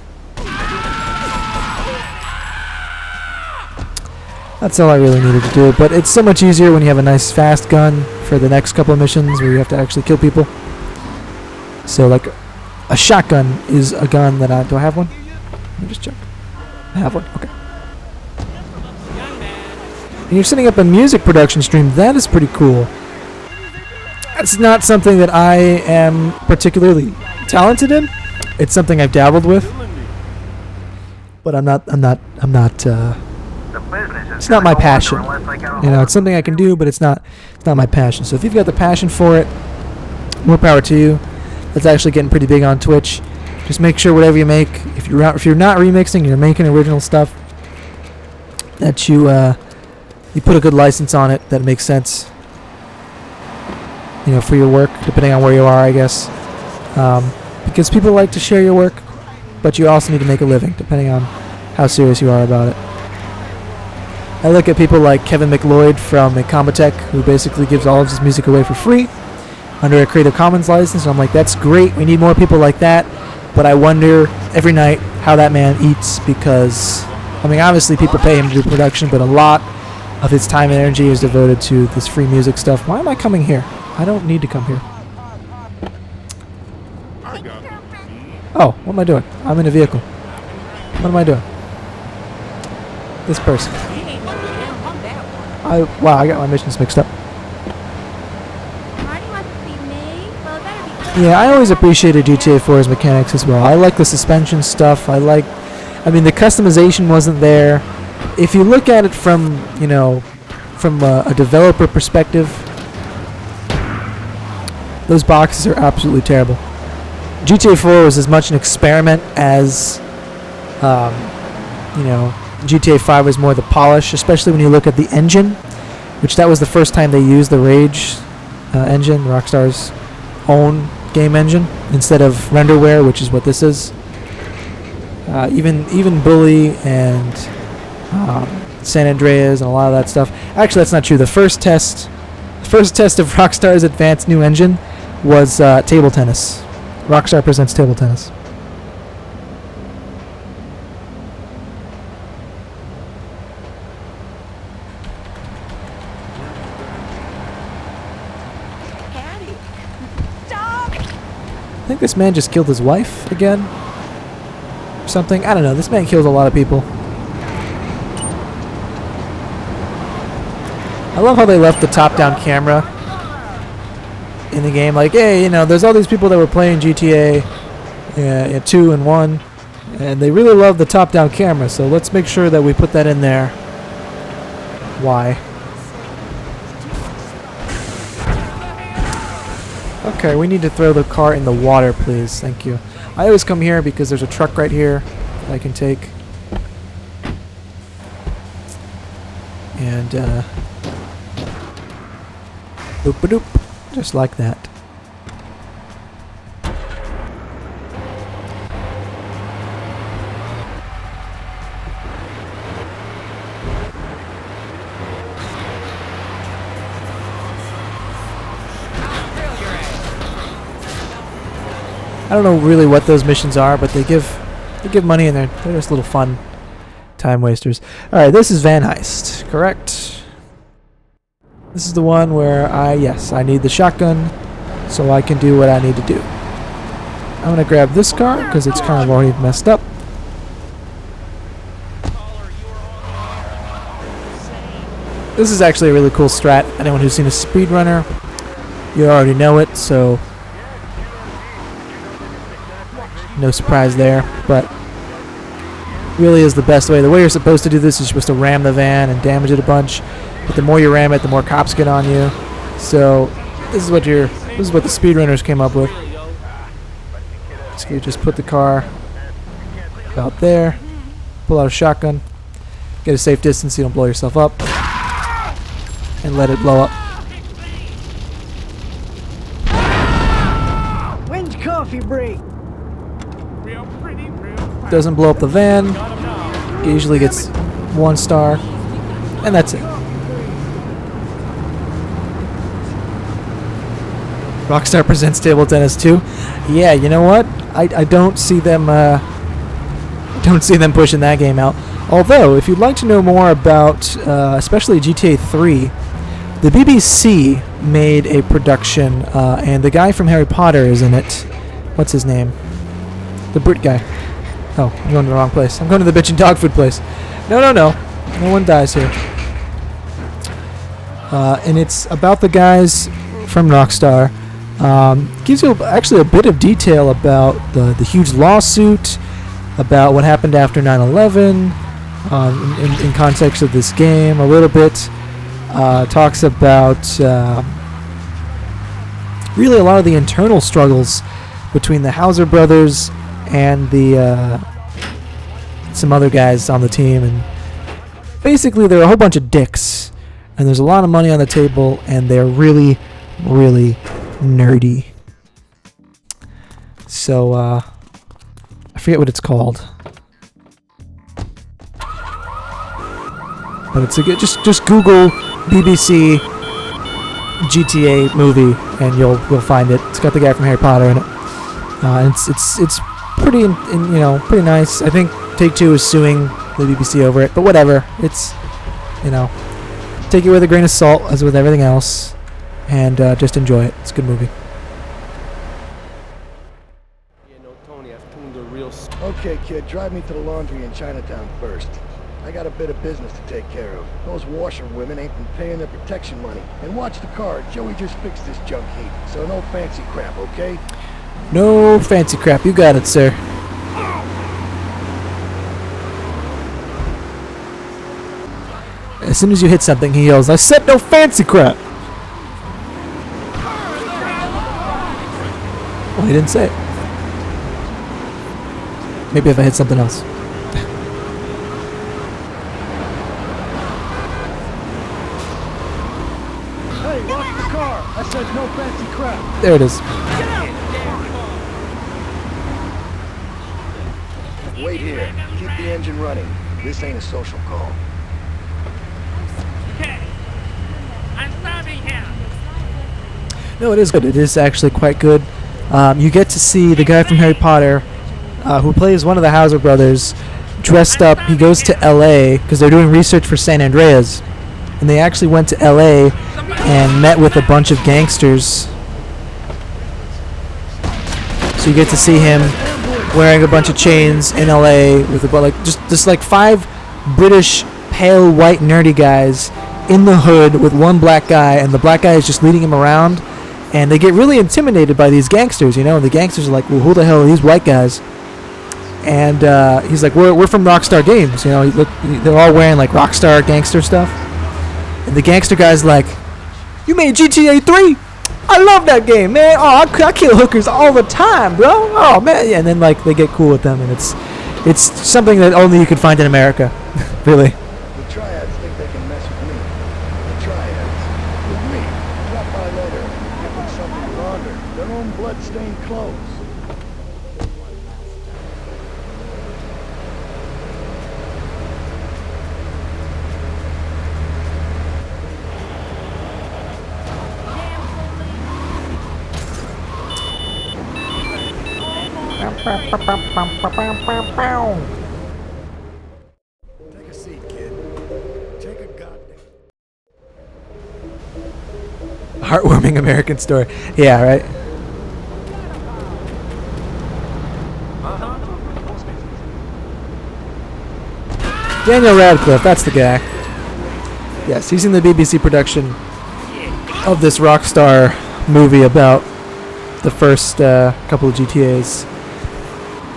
that's all I really needed to do. But it's so much easier when you have a nice fast gun for the next couple of missions where you have to actually kill people. So like a shotgun is a gun that do I have one? Let me just check. I have one. Okay. And you're setting up a music production stream. That is pretty cool. That's not something that I am particularly talented in. It's something I've dabbled with, but I'm not. It's not my passion. It's something I can do, but it's not my passion. So if you've got the passion for it, more power to you. That's actually getting pretty big on Twitch. Just make sure whatever you make, if you're not remixing, you're making original stuff, that you put a good license on it that makes sense. For your work, depending on where you are, I guess. Because people like to share your work, but you also need to make a living, depending on how serious you are about it. I look at people like Kevin McLeod from Incompetech, who basically gives all of his music away for free under a Creative Commons license. And I'm like, that's great. We need more people like that. But I wonder every night how that man eats, because, obviously people pay him to do production, but a lot of his time and energy is devoted to this free music stuff. Why am I coming here? I don't need to come here. Oh, what am I doing? I'm in a vehicle. What am I doing? This person. Wow, I got my missions mixed up. Yeah, I always appreciated GTA 4's mechanics as well. I like the suspension stuff. I mean, the customization wasn't there. If you look at it from, from a developer perspective, those boxes are absolutely terrible. GTA 4 was as much an experiment as, GTA 5 was more the polish, especially when you look at the engine, which that was the first time they used the Rage engine, Rockstar's own game engine, instead of renderware, which is what this is. Even Bully and San Andreas and a lot of that stuff. Actually, that's not true. The first test of Rockstar's advanced new engine was table tennis. Rockstar presents table tennis. I think this man just killed his wife again. Or something. I don't know. This man kills a lot of people. I love how they left the top-down camera in the game. Like, hey, there's all these people that were playing GTA 2 and 1, and they really love the top-down camera, so let's make sure that we put that in there. Why? Okay, we need to throw the car in the water, please. Thank you. I always come here because there's a truck right here that I can take. And, boop-a-doop. Just like that. I don't know really what those missions are, but they give money and they're just little fun time wasters. Alright, this is Van Heist, correct? This is the one where I need the shotgun so I can do what I need to do. I'm gonna grab this car because it's kind of already messed up. This is actually a really cool strat. Anyone who's seen a speedrunner, you already know it, so no surprise there, but really is the best way. The way you're supposed to do this is you're supposed to ram the van and damage it a bunch, but the more you ram it, the more cops get on you. So this is what the speedrunners came up with. So you just put the car about there, pull out a shotgun, get a safe distance so you don't blow yourself up, and let it blow up. When's coffee break? Doesn't blow up the van. It usually gets 1 star, and that's it. Rockstar presents table tennis 2. Yeah, you know what? I don't see them pushing that game out. Although, if you'd like to know more about, especially GTA 3, the BBC made a production, and the guy from Harry Potter is in it. What's his name? The Brit guy. Oh, I'm going to the wrong place. I'm going to the bitchin' dog food place. No. No one dies here. And it's about the guys from Rockstar. Gives you actually a bit of detail about the huge lawsuit, about what happened after 9/11, in context of this game a little bit. Talks about really a lot of the internal struggles between the Hauser brothers and some other guys on the team, and basically they're a whole bunch of dicks, and there's a lot of money on the table, and they're really, really nerdy. So I forget what it's called, but it's a good. Just Google BBC GTA movie, and you'll find it. It's got the guy from Harry Potter in it. It's pretty pretty nice. I think Take-Two is suing the BBC over it, but whatever. It's take it with a grain of salt, as with everything else, and just enjoy it. It's a good movie. Okay, kid, drive me to the laundry in Chinatown first. I got a bit of business to take care of. Those washerwomen ain't been paying their protection money. And watch the car. Joey just fixed this junk heap. So no fancy crap, okay? No fancy crap. You got it, sir. As soon as you hit something, he yells, "I said no fancy crap!" Well, he didn't say it. Maybe if I hit something else. Hey, watch the car! I said no fancy crap! There it is. Wait here. Keep the engine running. This ain't a social call. Okay. I'm stopping him. No, it is good. It is actually quite good. You get to see the guy from Harry Potter, who plays one of the Hauser brothers, dressed up. He goes to L.A. because they're doing research for San Andreas, and they actually went to L.A. and met with a bunch of gangsters. So you get to see him wearing a bunch of chains in L.A. with just like 5 British pale white nerdy guys in the hood with one black guy, and the black guy is just leading him around. And they get really intimidated by these gangsters, you know. And the gangsters are like, "Well, who the hell are these white guys?" And he's like, "We're from Rockstar Games, you know." They're all wearing like Rockstar gangster stuff. And the gangster guy's like, "You made GTA 3? I love that game, man. Oh, I kill hookers all the time, bro. Oh man." Yeah, and then like they get cool with them, and it's something that only you could find in America, really. The Triads think they can mess with me. The Triads. With me. Drop by later. Give them something to launder. Their own blood-stained clothes. Take a seat, kid. Take a goddamn... Heartwarming American story. Yeah, right. Daniel Radcliffe, that's the guy. Yes, he's in the BBC production of this Rockstar movie about the first couple of GTAs.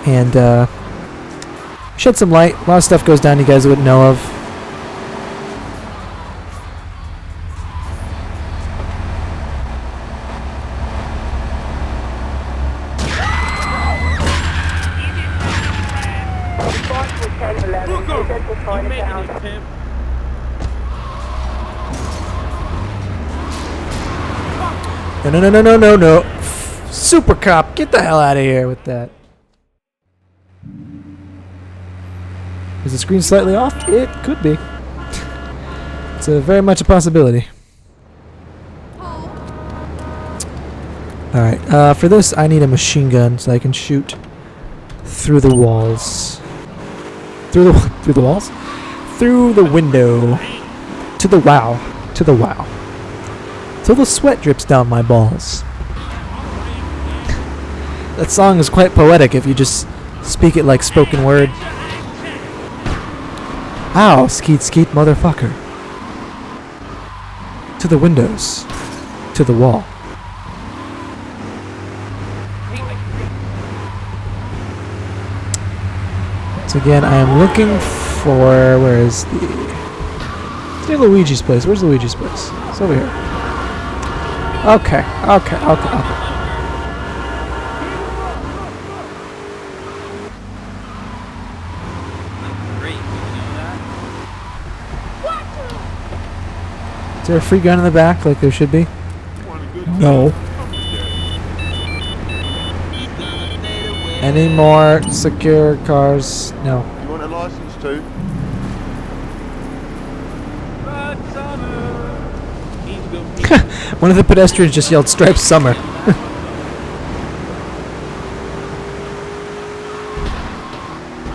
And shed some light. A lot of stuff goes down you guys wouldn't know of. No. Super Cop, get the hell out of here with that. Is the screen slightly off? It could be. It's very much a possibility. Alright, for this I need a machine gun so I can shoot through the walls. Through the walls? Through the window. To the wow. Till the sweat drips down my balls. That song is quite poetic if you just speak it like spoken word. Ow, skeet skeet motherfucker. To the windows. To the wall. So again, I am looking for... Where is the... It's near Luigi's place. Where's Luigi's place? It's over here. Okay. Is there a free gun in the back like there should be? No. Any more secure cars? No. You want a license too? One of the pedestrians just yelled Stripes Summer.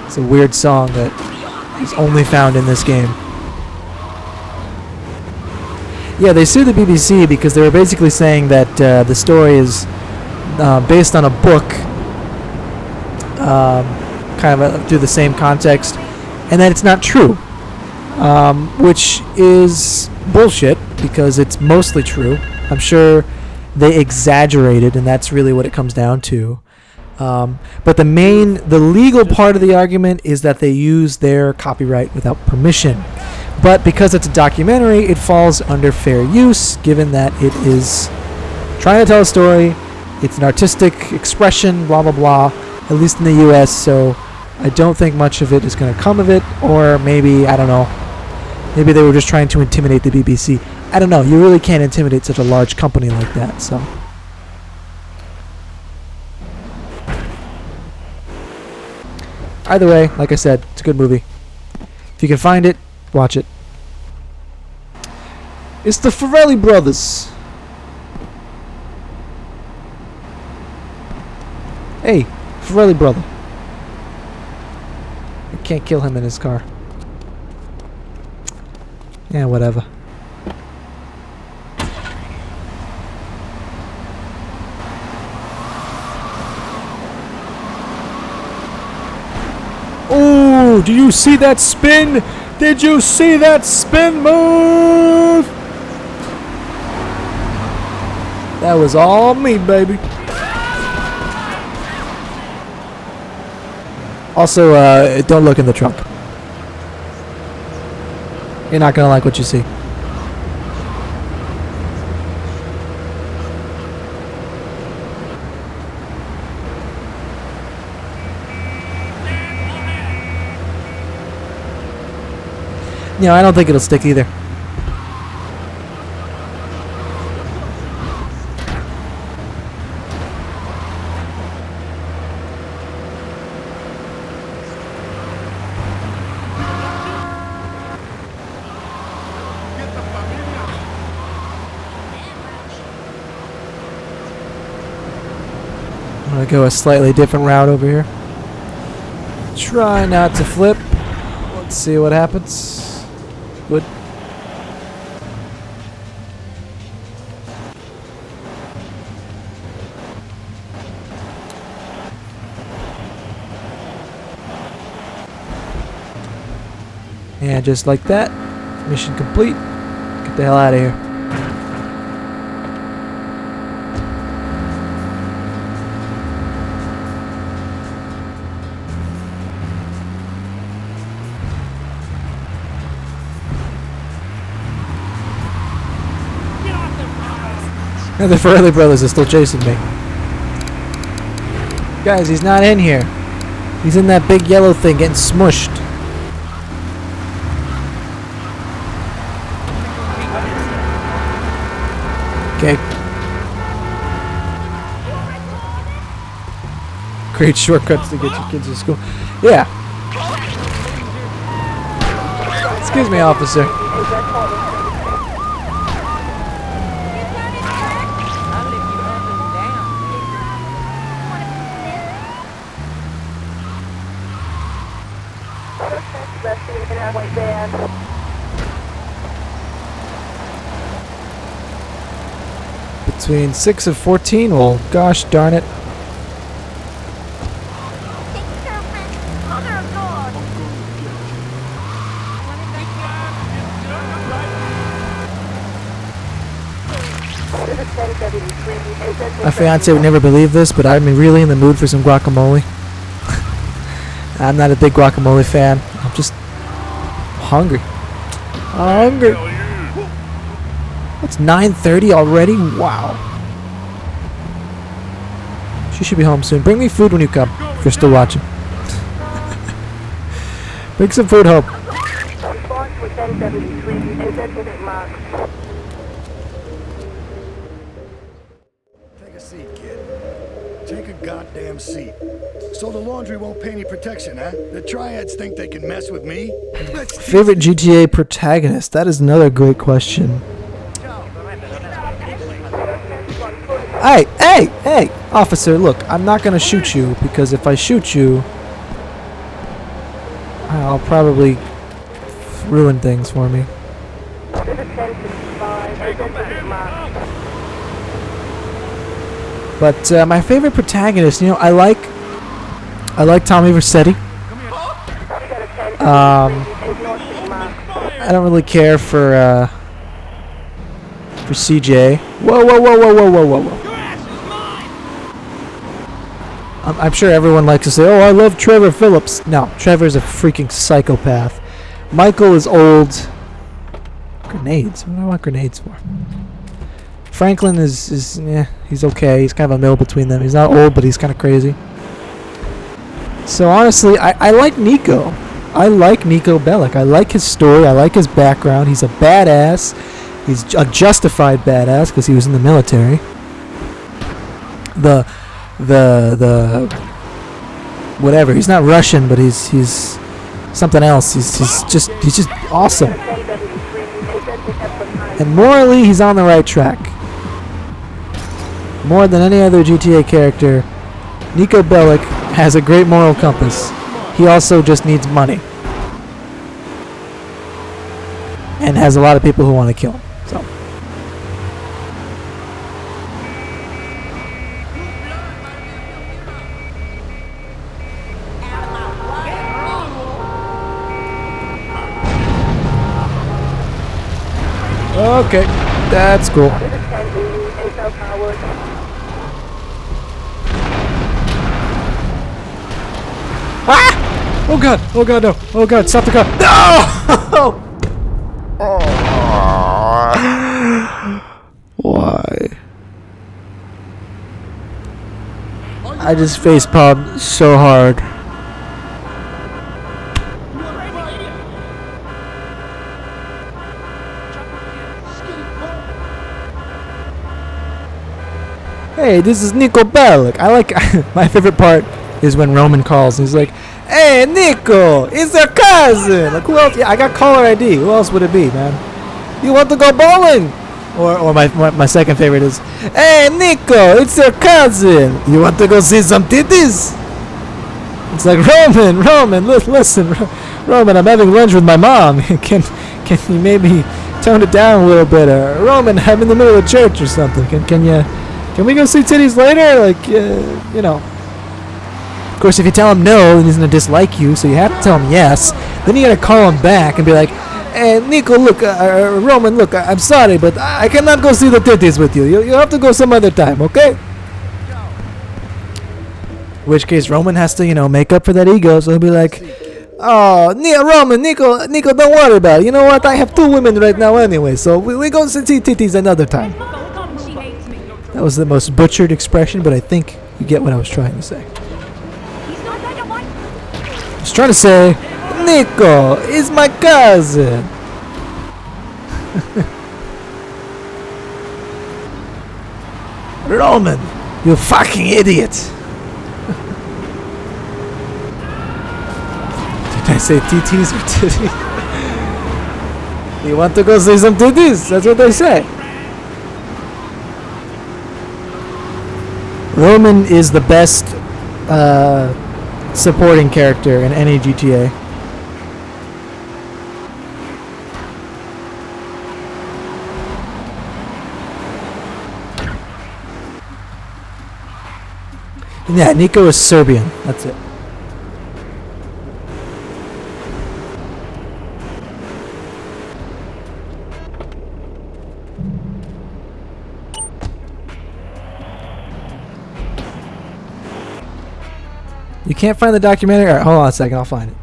It's a weird song that is only found in this game. Yeah, they sued the BBC because they were basically saying that the story is based on a book, kind of through the same context, and that it's not true. which is bullshit because it's mostly true. I'm sure they exaggerated, and that's really what it comes down to. But the legal part of the argument is that they use their copyright without permission. But because it's a documentary, it falls under fair use, given that it is trying to tell a story. It's an artistic expression, blah, blah, blah, at least in the U.S., so I don't think much of it is going to come of it, or maybe, I don't know, maybe they were just trying to intimidate the BBC. I don't know, you really can't intimidate such a large company like that, so. Either way, like I said, it's a good movie. If you can find it, watch it. It's the Farrelly brothers. Hey, Farrelly brother. I can't kill him in his car. Yeah, whatever. Oh, do you see that spin? Did you see that spin move? That was all me, baby. Also, don't look in the trunk. You're not gonna like what you see. No, I don't think it'll stick either. I'm gonna go a slightly different route over here. Try not to flip. Let's see what happens. Good. And just like that, mission complete. Get the hell out of here. And the Farrelly brothers are still chasing me. Guys, he's not in here. He's in that big yellow thing getting smushed. Okay. Great shortcuts to get your kids to school. Yeah. Excuse me, officer. Between 6 and 14, well, gosh darn it. My fiance would never believe this, but I'm really in the mood for some guacamole. I'm not a big guacamole fan. I'm just hungry. Hungry. It's 9:30 already? Wow. She should be home soon. Bring me food when you come, if you're still watching. Bring some food home. Take a seat, kid. Take a goddamn seat. So the laundry won't pay any protection, huh? The triads think they can mess with me? Favorite GTA protagonist? That is another great question. Hey, officer, look, I'm not gonna shoot you, because if I shoot you, I'll probably ruin things for me. But my favorite protagonist, you know, I like Tommy Vercetti. I don't really care for CJ. Whoa, whoa, whoa, whoa, whoa, whoa, whoa, whoa. I'm sure everyone likes to say, oh, I love Trevor Phillips. No, Trevor's a freaking psychopath. Michael is old. Grenades? What do I want grenades for? Franklin is he's okay. He's kind of a middle between them. He's not old, but he's kind of crazy. So honestly, I like Nico. I like Nico Bellic. I like his story. I like his background. He's a badass. He's a justified badass because he was in the military. The whatever. He's not Russian, but he's something else. He's just awesome. And morally, he's on the right track. More than any other GTA character, Nico Bellic has a great moral compass. He also just needs money. And has a lot of people who want to kill him. So. Okay, that's cool. Ah! Oh god! Oh god! No! Oh god! Stop the car! No! Why? I just facepalmed so hard. Hey, this is Nico Bellic. I like my favorite part is when Roman calls. He's like, "Hey, Nico, it's your cousin." Like, who else? Yeah, I got caller ID. Who else would it be, man? You want to go bowling? Or my second favorite is, "Hey, Nico, it's your cousin. You want to go see some titties?" It's like, Roman, listen, Roman, I'm having lunch with my mom. Can you maybe tone it down a little bit? Roman, I'm in the middle of church or something. Can we go see titties later? Like, you know. Of course, if you tell him no, then he's going to dislike you, so you have to tell him yes. Then you got to call him back and be like, "Hey, Nico, look, Roman, look, I'm sorry, but I cannot go see the titties with you. You have to go some other time, okay?" In which case, Roman has to, make up for that ego, so he'll be like, "Oh, Roman, Nico, don't worry about it. You know what? I have 2 women right now anyway, so we go see titties another time." That was the most butchered expression, but I think you get what I was trying to say. I was trying to say, Nico is my cousin. Roman, you fucking idiot. Did I say titties or titties? You want to go see some titties? That's what they say. Roman is the best supporting character in any GTA. Yeah, Nico is Serbian. That's it. You can't find the documentary? Alright, hold on a second, I'll find it.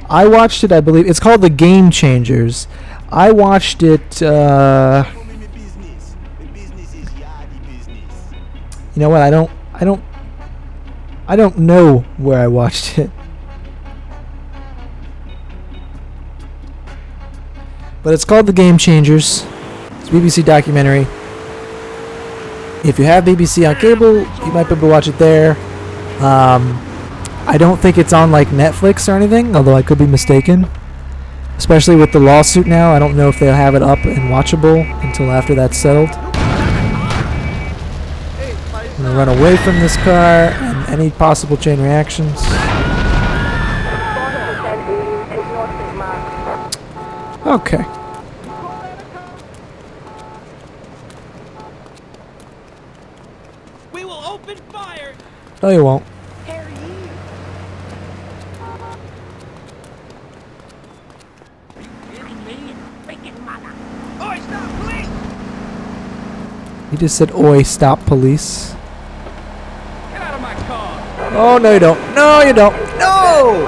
I watched it, I believe. It's called The Game Changers. I watched it, you know what, I don't know where I watched it. But it's called The Game Changers. It's a BBC documentary. If you have BBC on cable, you might be able to watch it there. I don't think it's on like Netflix or anything, although I could be mistaken. Especially with the lawsuit now, I don't know if they'll have it up and watchable until after that's settled. I'm gonna run away from this car and any possible chain reactions. Okay. We will open fire. No, you won't. He just said, "Oi, stop, police." Get out of my car! Oh, no, you don't. No, you don't. No!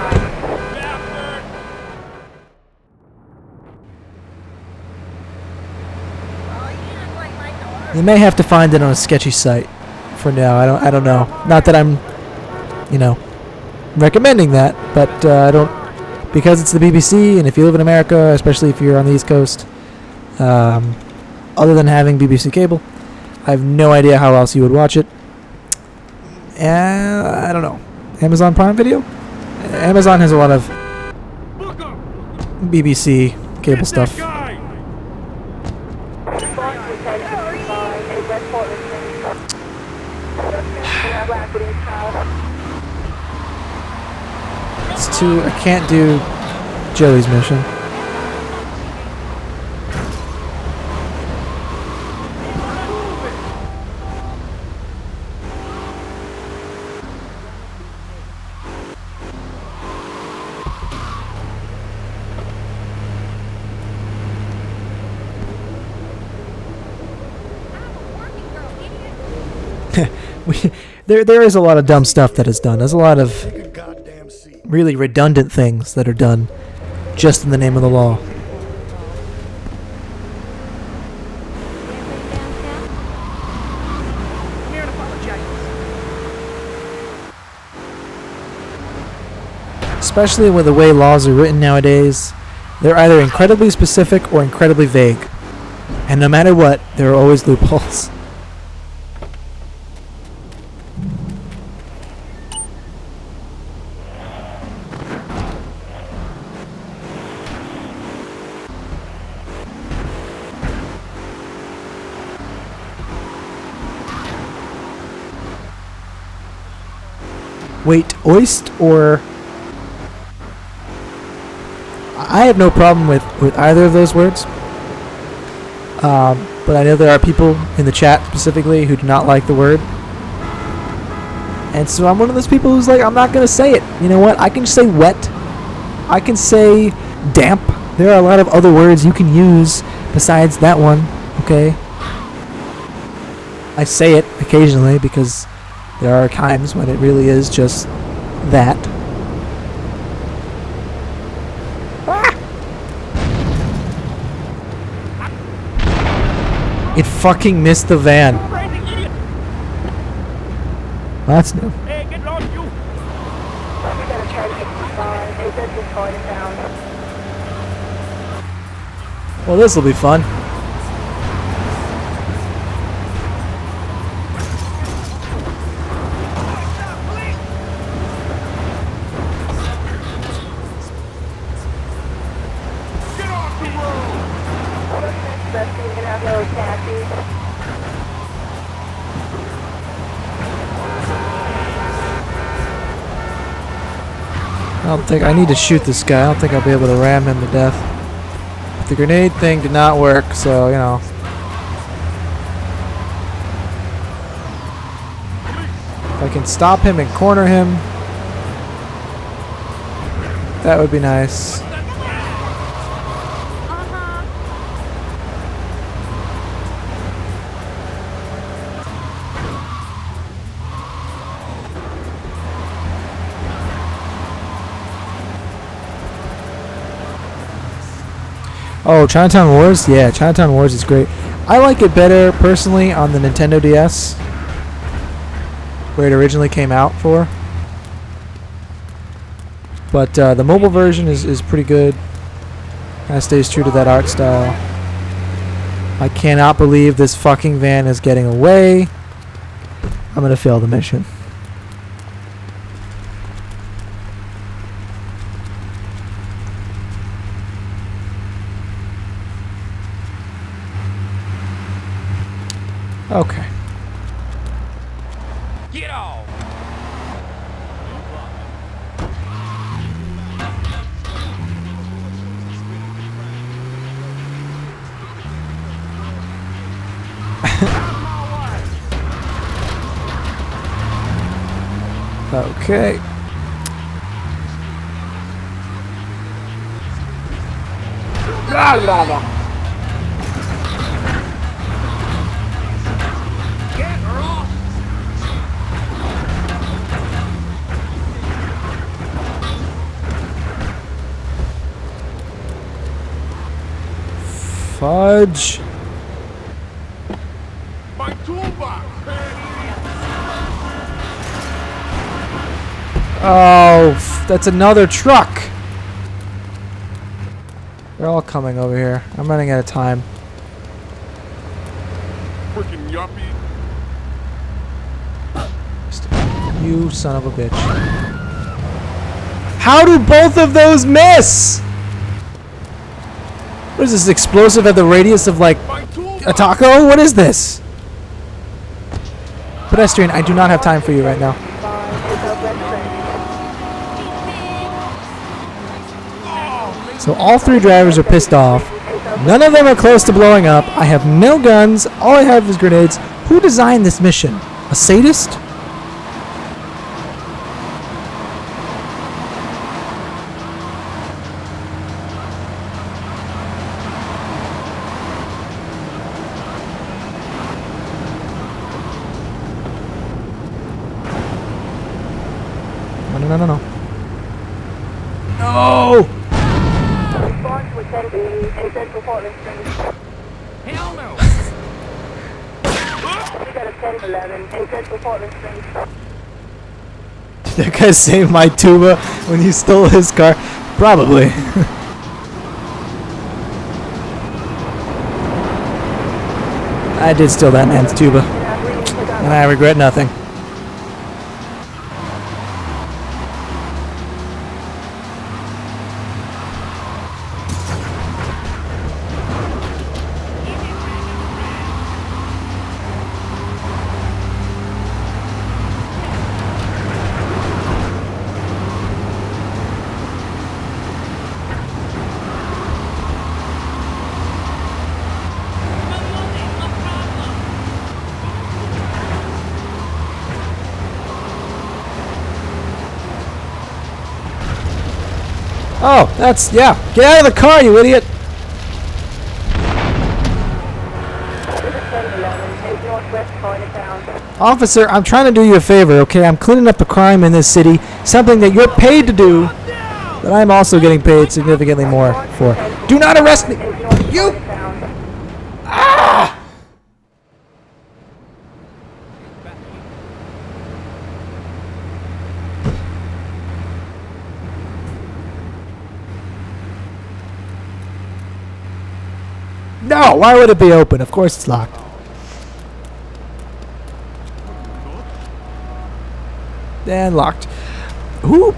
You may have to find it on a sketchy site for now. I don't know. Not that I'm, recommending that, but I don't, because it's the BBC, and if you live in America, especially if you're on the East Coast, other than having BBC cable, I have no idea how else you would watch it. I don't know. Amazon Prime Video? Amazon has a lot of BBC cable stuff. It's too... I can't do Joey's mission. There is a lot of dumb stuff that is done. There's a lot of really redundant things that are done just in the name of the law. Especially with the way laws are written nowadays, they're either incredibly specific or incredibly vague. And no matter what, there are always loopholes. Wait, oist or... I have no problem with either of those words. But I know there are people in the chat specifically who do not like the word. And so I'm one of those people who's like, I'm not going to say it. You know what? I can say wet. I can say damp. There are a lot of other words you can use besides that one, okay? I say it occasionally because there are times when it really is just that. It fucking missed the van. Well, that's new. Hey, get lost, you! Well, this will be fun. I need to shoot this guy. I don't think I'll be able to ram him to death. But the grenade thing did not work, so, you know. If I can stop him and corner him, that would be nice. Oh, Chinatown Wars? Yeah, Chinatown Wars is great. I like it better, personally, on the Nintendo DS, where it originally came out for. But the mobile version is pretty good. Kind of stays true to that art style. I cannot believe this fucking van is getting away. I'm gonna fail the mission. Okay. Get off! Okay. Fudge. My toolbox! Oh, that's another truck. They're all coming over here. I'm running out of time. Freaking yuppie. You son of a bitch. How do both of those miss? What is this, explosive at the radius of like a taco? What is this? Pedestrian, I do not have time for you right now. So all three drivers are pissed off. None of them are close to blowing up. I have no guns. All I have is grenades. Who designed this mission? A sadist? No. No! Hell no! We got a 10-11 in Central Portland Street. That guy saved my tuba when he stole his car? Probably. I did steal that man's tuba. And I regret nothing. Oh, that's, yeah. Get out of the car, you idiot! Officer, I'm trying to do you a favor, okay? I'm cleaning up the crime in this city, something that you're paid to do, but I'm also getting paid significantly more for. Do not arrest me! You! Ah! No, why would it be open? Of course it's locked. And locked. Who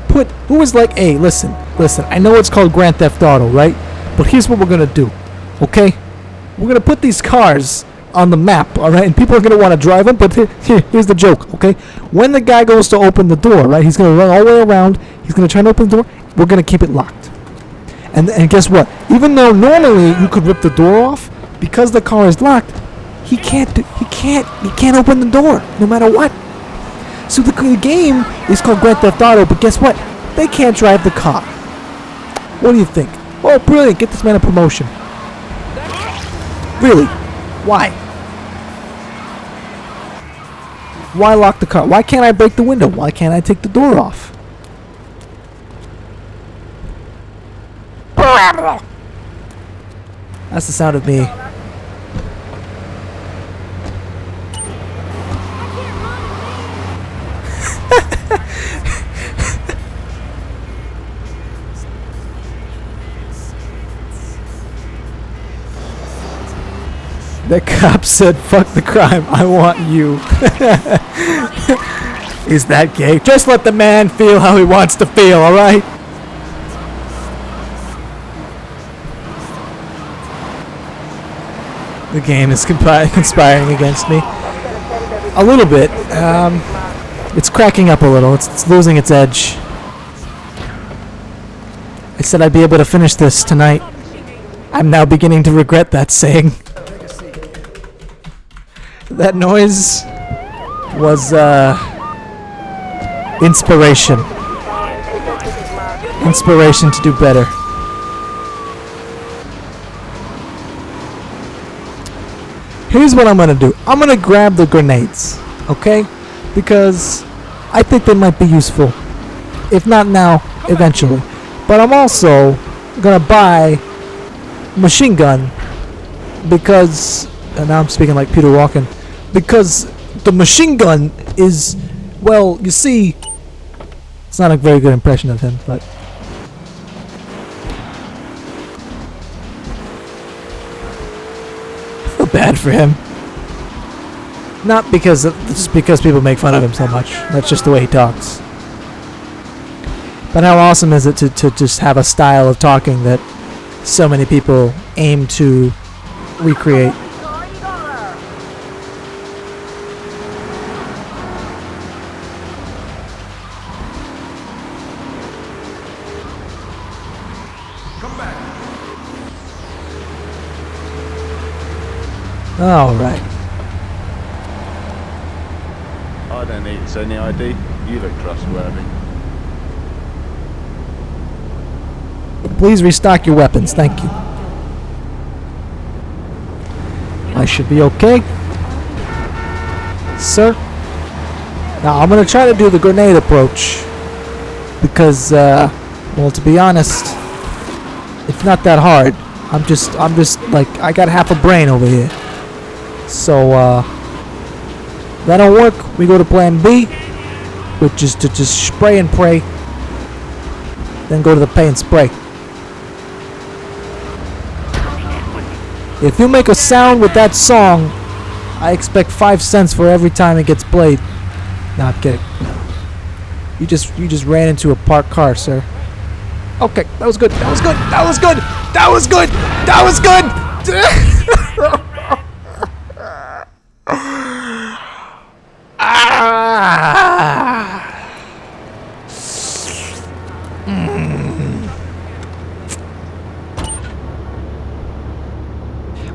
was like, hey, listen, I know it's called Grand Theft Auto, right? But here's what we're gonna do, okay? We're gonna put these cars on the map, alright? And people are gonna want to drive them, but here's the joke, okay? When the guy goes to open the door, right, he's gonna run all the way around, he's gonna try to open the door, we're gonna keep it locked. And guess what? Even though normally you could rip the door off, because the car is locked, he can't open the door, no matter what. So the game is called Grand Theft Auto, but guess what? They can't drive the car. What do you think? Oh, brilliant! Get this man a promotion. Really? Why? Why lock the car? Why can't I break the window? Why can't I take the door off? That's the sound of me. The cop said, fuck the crime, I want you. Is that gay? Just let the man feel how he wants to feel, alright? The game is conspiring against me. A little bit. It's cracking up a little. It's losing its edge. I said I'd be able to finish this tonight. I'm now beginning to regret that saying. That noise was inspiration. Inspiration to do better. Here's what I'm gonna do. I'm gonna grab the grenades, okay? Because I think they might be useful. If not now, eventually. But I'm also gonna buy a machine gun because, and now I'm speaking like Peter Walken, because the machine gun is, well, you see, it's not a very good impression of him, but I feel bad for him. Not because just because people make fun of him so much. That's just the way he talks. But how awesome is it to just have a style of talking that so many people aim to recreate? All right. I don't need to see any ID. You look trustworthy. Please restock your weapons, thank you. I should be okay. Sir? Now I'm gonna try to do the grenade approach. Because, well, to be honest, it's not that hard. I'm just like, I got half a brain over here. So, that don't work, we go to plan B, which is to just spray and pray. Then go to the pay and spray. If you make a sound with that song, I expect 5 cents for every time it gets played. No, I'm kidding. You just ran into a parked car, sir. Okay, that was good. That was good. That was good. That was good. That was good.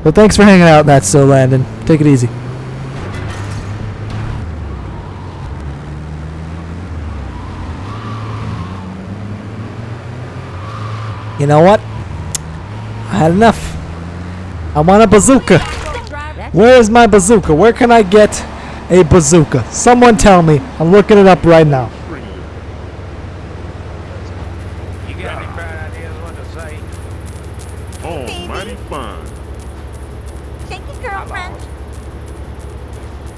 Well, thanks for hanging out, that's so Landon. Take it easy. You know what? I had enough. I want a bazooka. Where is my bazooka? Where can I get a bazooka? Someone tell me. I'm looking it up right now. You got any bright ideas what to say? Oh, mighty fine. Thank you, girlfriend.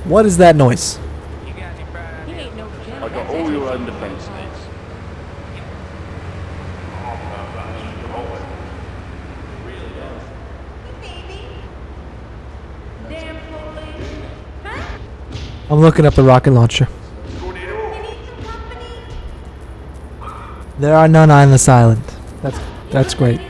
What is that noise? I got all your own defense needs. I'm looking up the rocket launcher. There are none on this island. That's great.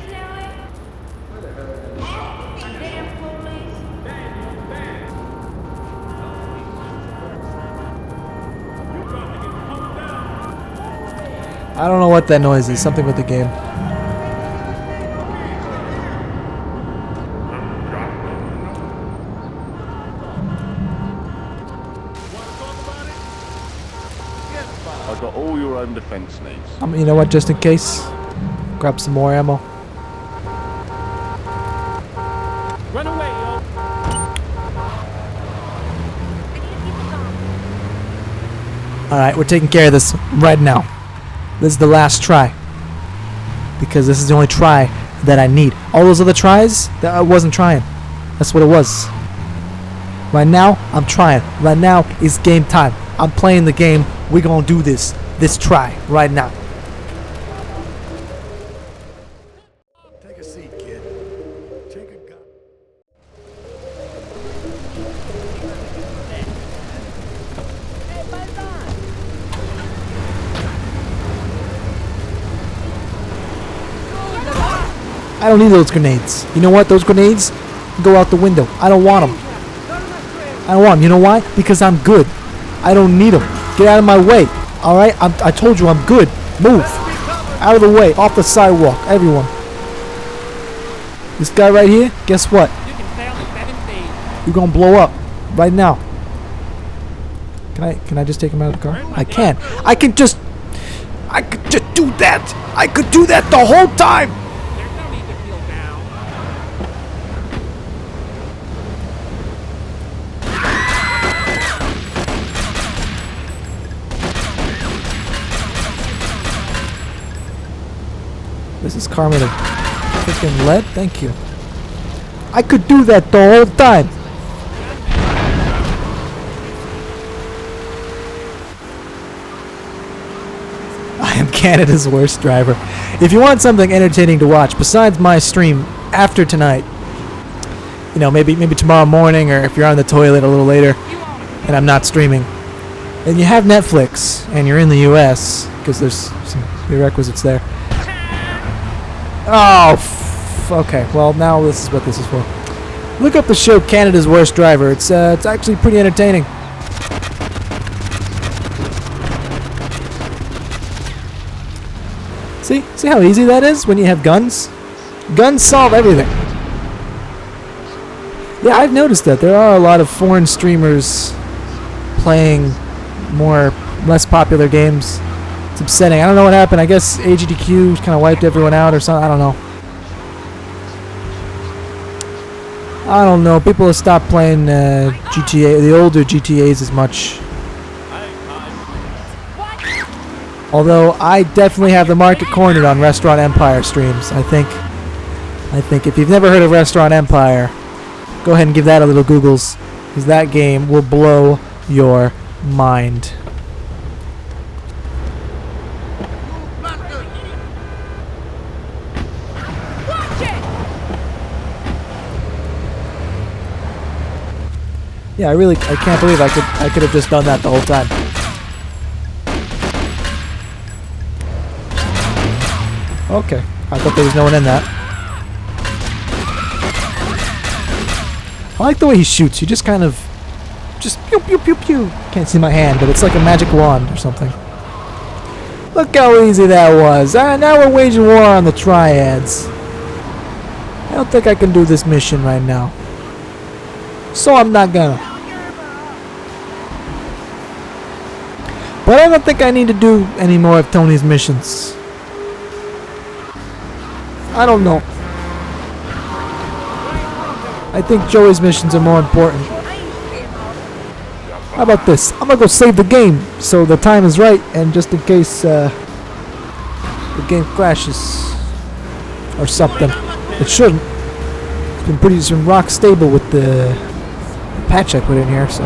I don't know what that noise is. Something with the game. I got all your own defense needs. You know what? Just in case, grab some more ammo. Run away, yo. All right, we're taking care of this right now. This is the last try. Because this is the only try that I need. All those other tries, that I wasn't trying. That's what it was. Right now, I'm trying. Right now is game time. I'm playing the game. We're gonna do this try right now. Take a seat, kid. Take a gun. I don't need those grenades. You know what? Those grenades go out the window. I don't want them. I don't want them. You know why? Because I'm good. I don't need them. Get out of my way. All right? I told you I'm good. Move. Out of the way. Off the sidewalk. Everyone. This guy right here, guess what? You're going to blow up right now. Can I just take him out of the car? I can. I could just do that. I could do that the whole time. This is Carmen of freaking lead. Thank you. I could do that the whole time. I am Canada's worst driver. If you want something entertaining to watch besides my stream after tonight, you know, maybe tomorrow morning, or if you're on the toilet a little later and I'm not streaming, and you have Netflix and you're in the US, because there's some prerequisites there. Oh, okay. Well, now this is what this is for. Look up the show Canada's Worst Driver. It's actually pretty entertaining. See how easy that is when you have guns? Guns solve everything. Yeah, I've noticed that there are a lot of foreign streamers playing less popular games. It's upsetting. I don't know what happened. I guess AGDQ kind of wiped everyone out or something. I don't know. I don't know. People have stopped playing GTA, the older GTAs as much. Although I definitely have the market cornered on Restaurant Empire streams. I think if you've never heard of Restaurant Empire, go ahead and give that a little Googles, because that game will blow your mind. Yeah, I can't believe I could have just done that the whole time. Okay, I thought there was no one in that. I like the way he shoots. He just kind of, pew pew pew pew. Can't see my hand, but it's like a magic wand or something. Look how easy that was. Now we're waging war on the triads. I don't think I can do this mission right now, so I'm not gonna. But I don't think I need to do any more of Tony's missions. I don't know. I think Joey's missions are more important. How about this? I'm gonna go save the game so the time is right, and just in case the game crashes or something. It shouldn't. It's been pretty rock stable with the patch I put in here, so.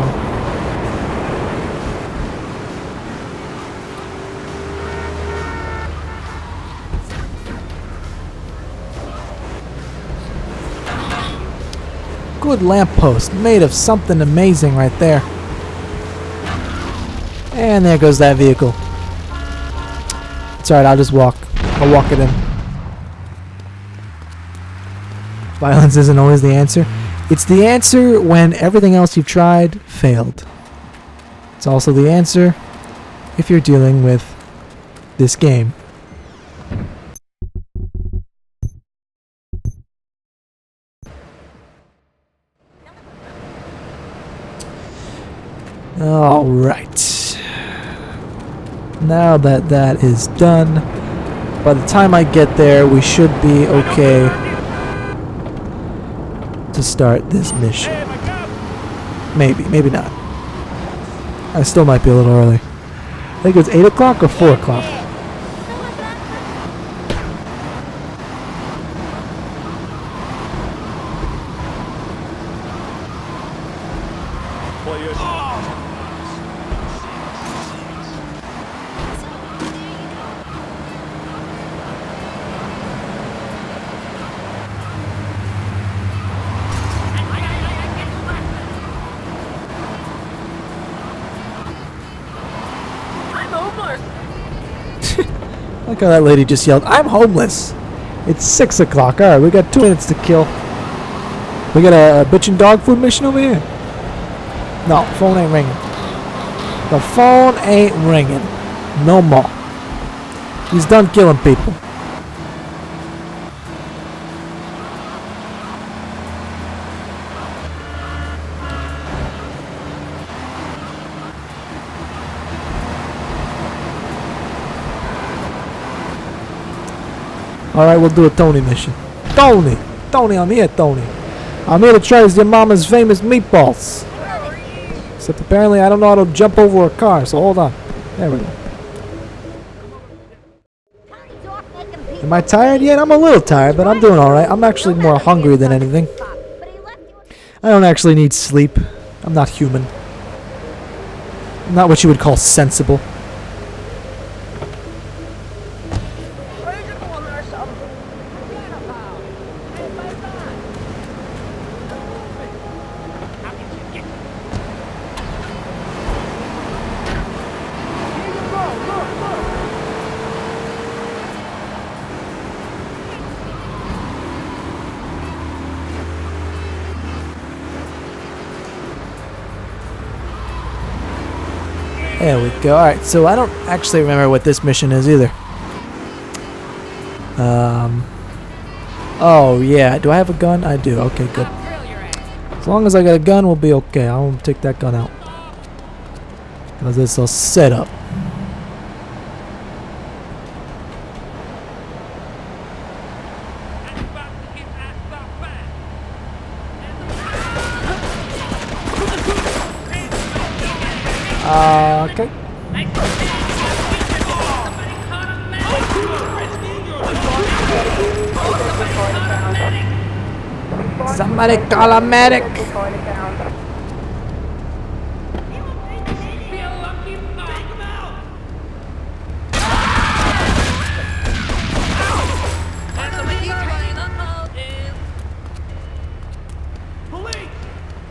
Good lamppost, made of something amazing right there. And there goes that vehicle. It's alright, I'll just walk. I'll walk it in. Violence isn't always the answer. It's the answer when everything else you've tried failed. It's also the answer if you're dealing with this game. Alright. Now that that is done, by the time I get there, we should be okay to start this mission. Maybe, maybe not. I still might be a little early. I think it's 8 o'clock or 4 o'clock. Look how that lady just yelled, "I'm homeless!" It's 6 o'clock. Alright, we got 2 minutes to kill. We got a bitch and dog food mission over here? No, phone ain't ringing. The phone ain't ringing. No more. He's done killing people. Alright, we'll do a Tony mission. Tony! Tony, I'm here, Tony. I'm here to try your mama's famous meatballs. Except apparently I don't know how to jump over a car, so hold on. There we go. Am I tired yet? I'm a little tired, but I'm doing alright. I'm actually more hungry than anything. I don't actually need sleep. I'm not human. I'm not what you would call sensible. There we go. Alright, so I don't actually remember what this mission is either. Oh yeah, do I have a gun? I do. Okay, good. As long as I got a gun, we'll be okay. I'll take that gun out. Because it's a setup. Okay. Somebody call a medic.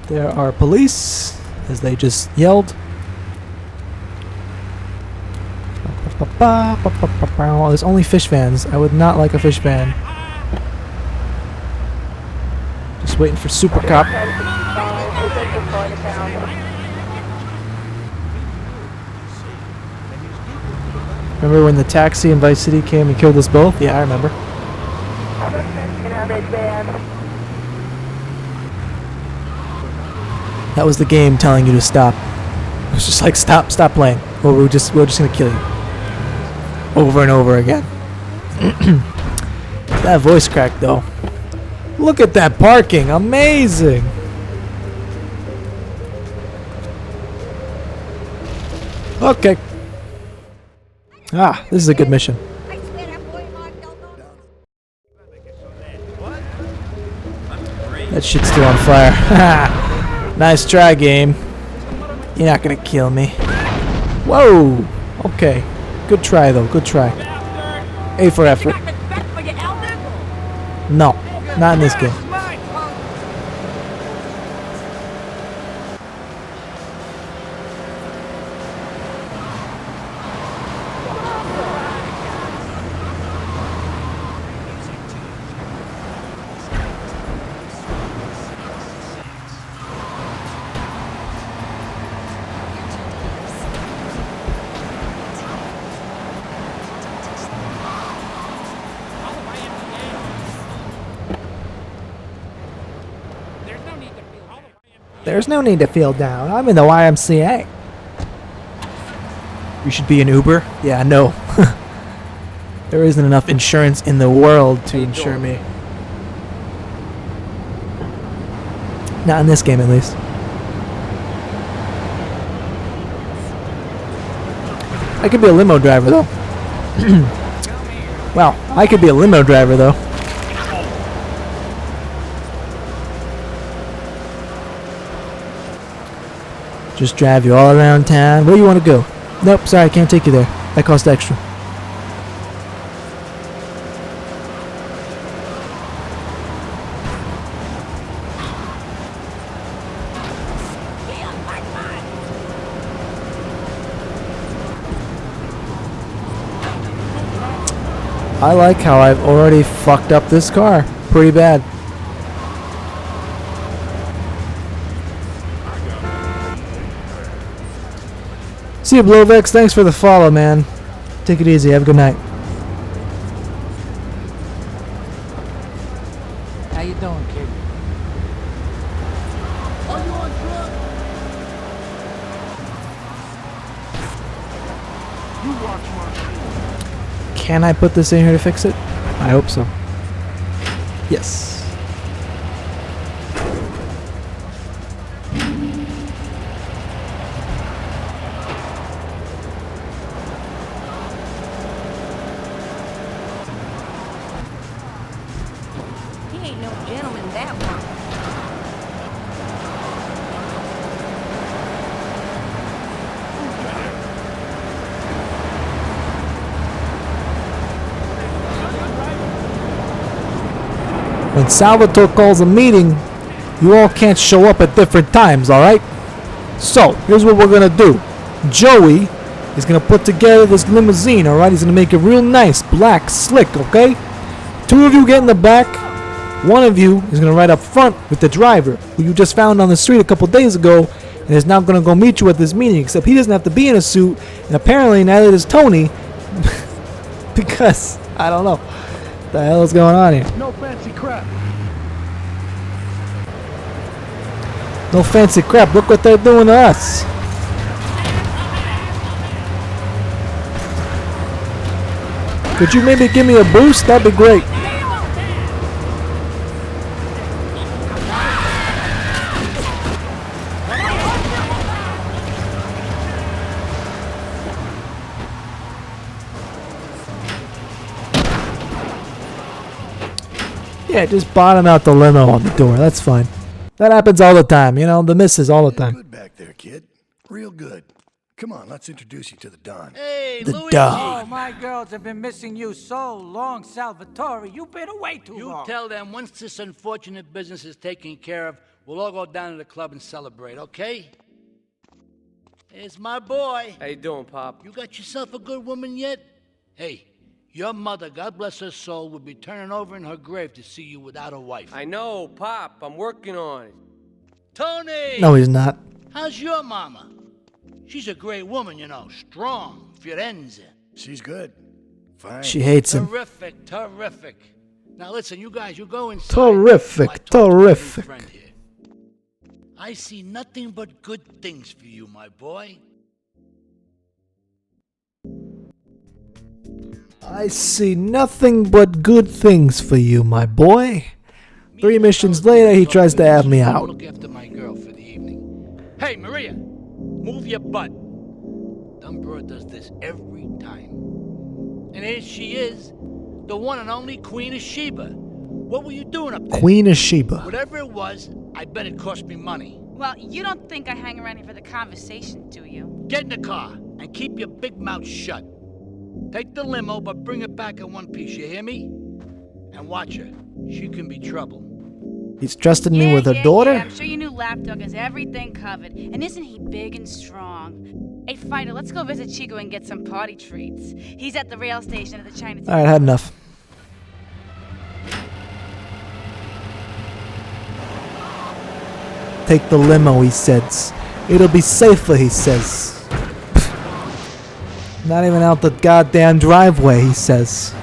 There are police, as they just yelled. There's only fish vans. I would not like a fish van. Just waiting for Super Cop. Remember when the taxi in Vice City came and killed us both? Yeah, I remember. That was the game telling you to stop. It was just like, stop playing, or we're just gonna kill you. Over and over again. That voice crack though. Look at that parking, amazing. Okay. Ah, this is a good mission. That shit's still on fire. Nice try, game. You're not gonna kill me. Whoa! Okay. Good try, though. Good try. A for effort. No. Not in this game. There's no need to feel down. I'm in the YMCA. You should be an Uber? Yeah, no. There isn't enough insurance in the world to insure me. Not in this game, at least. I could be a limo driver, though. Well, I could be a limo driver, though. Just drive you all around town. Where do you want to go? Nope, sorry, I can't take you there. That costs extra. I like how I've already fucked up this car. Pretty bad. See you, Blowvex. Thanks for the follow, man. Take it easy. Have a good night. How you doing, kid? Are you on drugs? You watch my shit. Can I put this in here to fix it? I hope so. Yes. when Salvatore calls a meeting, you all can't show up at different times, alright? So, here's what we're gonna do. Joey is gonna put together this limousine, alright? He's gonna make it real nice, black, slick, okay? 2 of you get in the back. 1 of you is gonna ride up front with the driver, who you just found on the street a couple days ago, and is now gonna go meet you at this meeting, except he doesn't have to be in a suit, and apparently neither does Tony, because, I don't know, what the hell is going on here? No fancy crap. No fancy crap, look what they're doing to us. Could you maybe give me a boost? That'd be great. Yeah, just bottom out the limo on the door. That's fine. That happens all the time, you know, the misses all the time. Good back there, kid. Real good. Come on, let's introduce you to the Don. Hey, The Luigi. Don. Oh, my girls have been missing you so long, Salvatore. You've been away too long. You tell them once this unfortunate business is taken care of, we'll all go down to the club and celebrate, okay? It's my boy. How you doing, Pop? You got yourself a good woman yet? Hey, your mother, God bless her soul, would be turning over in her grave to see you without a wife. I know, Pop. I'm working on it. Tony! No, he's not. How's your mama? She's a great woman, you know, strong, Firenze. She's good. Fine. She hates him. Terrific, terrific. Now listen, you guys, you go inside. Terrific, terrific. I see nothing but good things for you, my boy. I see nothing but good things for you, my boy. 3 missions later, he tries to have me out. Look after my girl for the evening. Hey, Maria, move your butt. Dumb broad does this every time. And here she is, the one and only Queen of Sheba. What were you doing up there? Queen of Sheba. Whatever it was, I bet it cost me money. Well, you don't think I hang around here for the conversation, do you? Get in the car and keep your big mouth shut. Take the limo, but bring it back in one piece, you hear me? And watch her. She can be trouble. He's trusted me with her daughter? Yeah, I'm sure your new lapdog has everything covered. And isn't he big and strong? Hey, Fighter, let's go visit Chico and get some party treats. He's at the rail station at the Chinatown. Alright, I had enough. Take the limo, he says. It'll be safer, he says. Not even out the goddamn driveway, he says.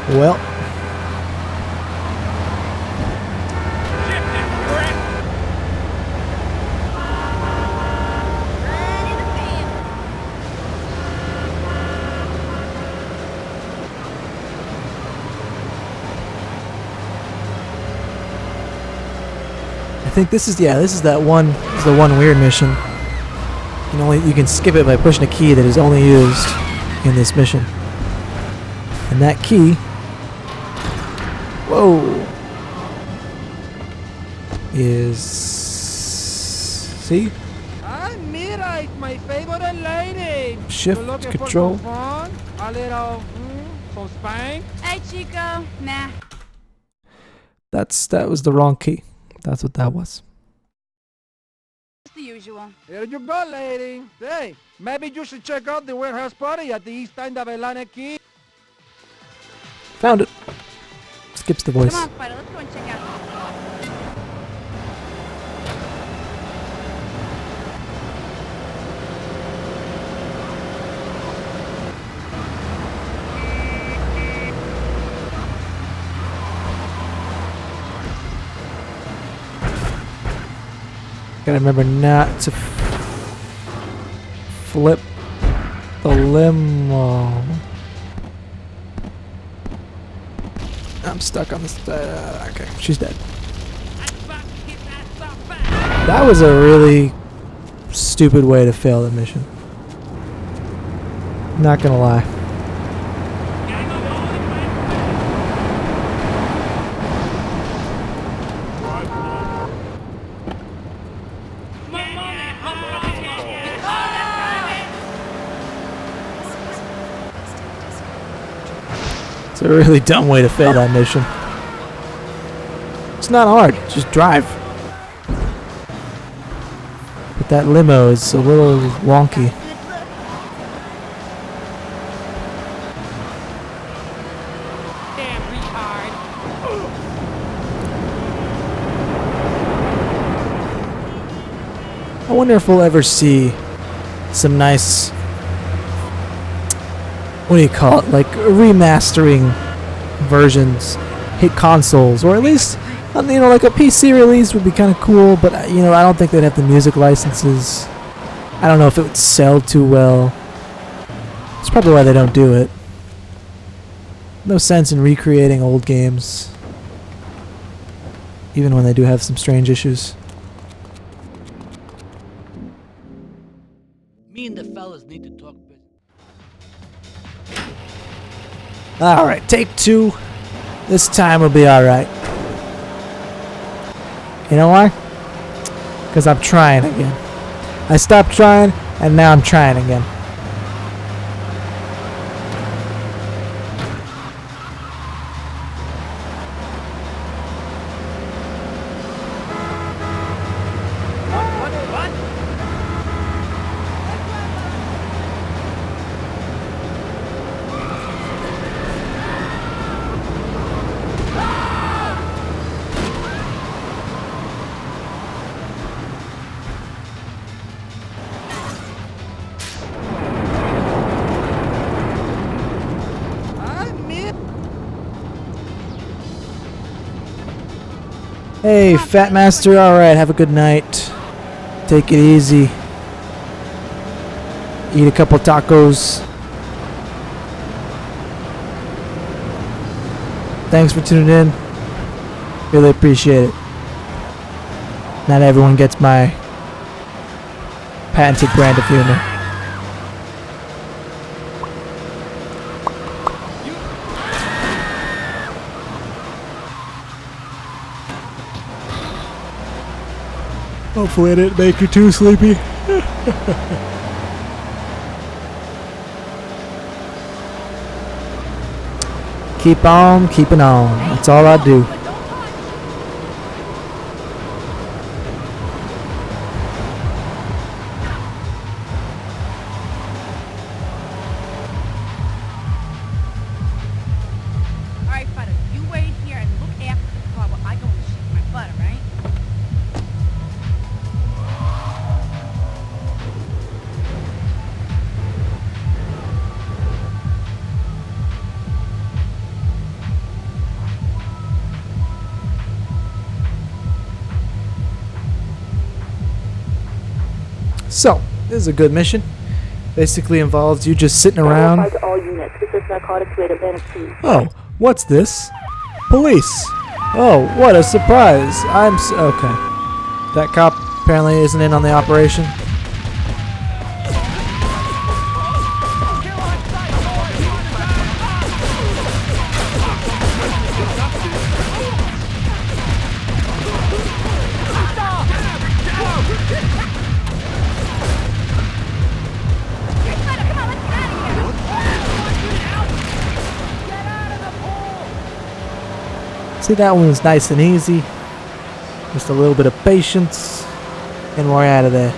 Well. I think this is that one. This is the one weird mission. You can skip it by pushing a key that is only used in this mission. And that key, whoa, is see? Ah, Mira, it's my favorite lady. Shift, You looking control. For some fun? A little, some spank? Hey, Chico. Nah. That was the wrong key. That's what that was. It's the usual. Here you go, lady. Hey, maybe you should check out the warehouse party at the East End of Atlanta Key. Found it. Skips the voice. Come on, Fighter, let's go and check out. Gotta remember not to flip the limo. I'm stuck on this. Okay, she's dead. That was a really stupid way to fail the mission. Not gonna lie. It's a really dumb way to fail that mission. It's not hard. Just drive. But that limo is a little wonky. Damn retard. I wonder if we'll ever see some nice, what do you call it, like remastering versions hit consoles, or at least, you know, like a PC release would be kind of cool, but you know, I don't think they'd have the music licenses. I don't know if it would sell too well. That's probably why they don't do it. No sense in recreating old games, even when they do have some strange issues. Me and the fellas need to talk business. Alright, take 2. This time will be alright. You know why? Because I'm trying again. I stopped trying, and now I'm trying again. Hey, Fat Master, alright, have a good night. Take it easy. Eat a couple tacos. Thanks for tuning in. Really appreciate it. Not everyone gets my patented brand of humor. Hopefully I didn't make you too sleepy. Keep on keeping on. That's all I do. Alright, Butter, you wait here and look after the car while I go and shake my butt, alright? So, this is a good mission. Basically involves you just sitting around. All units. This is narcotics rate of NFP. Oh, what's this? Police. Oh, what a surprise. Okay. That cop apparently isn't in on the operation. See, that one was nice and easy. Just a little bit of patience, and we're out of there.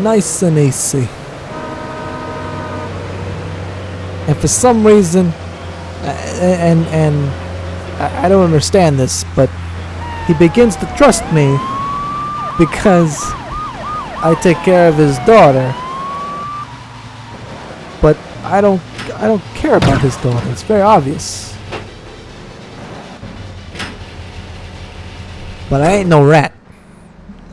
Nice and easy. And for some reason, and I don't understand this, but he begins to trust me because I take care of his daughter. But I don't care about his daughter. It's very obvious. But I ain't no rat.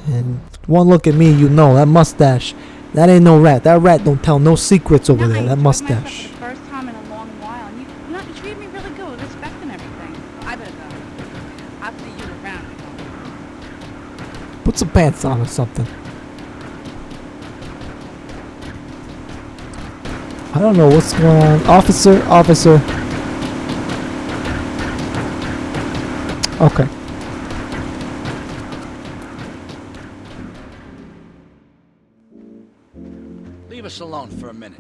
And one look at me, you know that mustache. That ain't no rat. That rat don't tell no secrets over there. That mustache. First time in a long while, and you treated me really good with respect and everything. I better go. I'll see you around. Put some pants on or something. I don't know what's going on. Officer, officer. Okay. Leave us alone for a minute.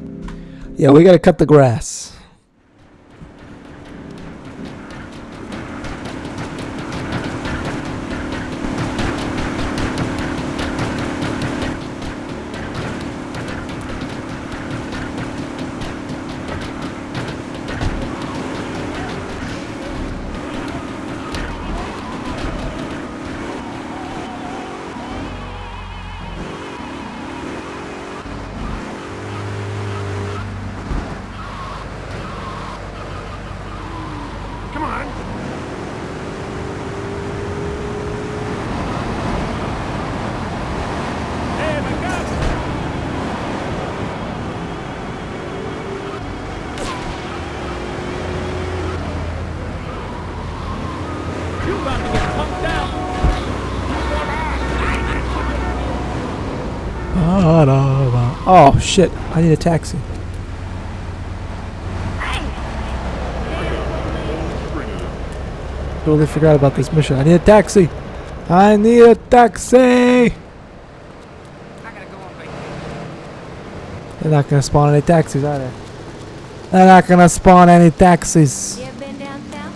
Yeah, we gotta cut the grass. Come on. Hey, my God. You about to get pumped down. Oh shit! I need a taxi. Totally forgot about this mission. I need a taxi. I need a taxi. They're not gonna spawn any taxis, are they? They're not gonna spawn any taxis. You ever been downtown?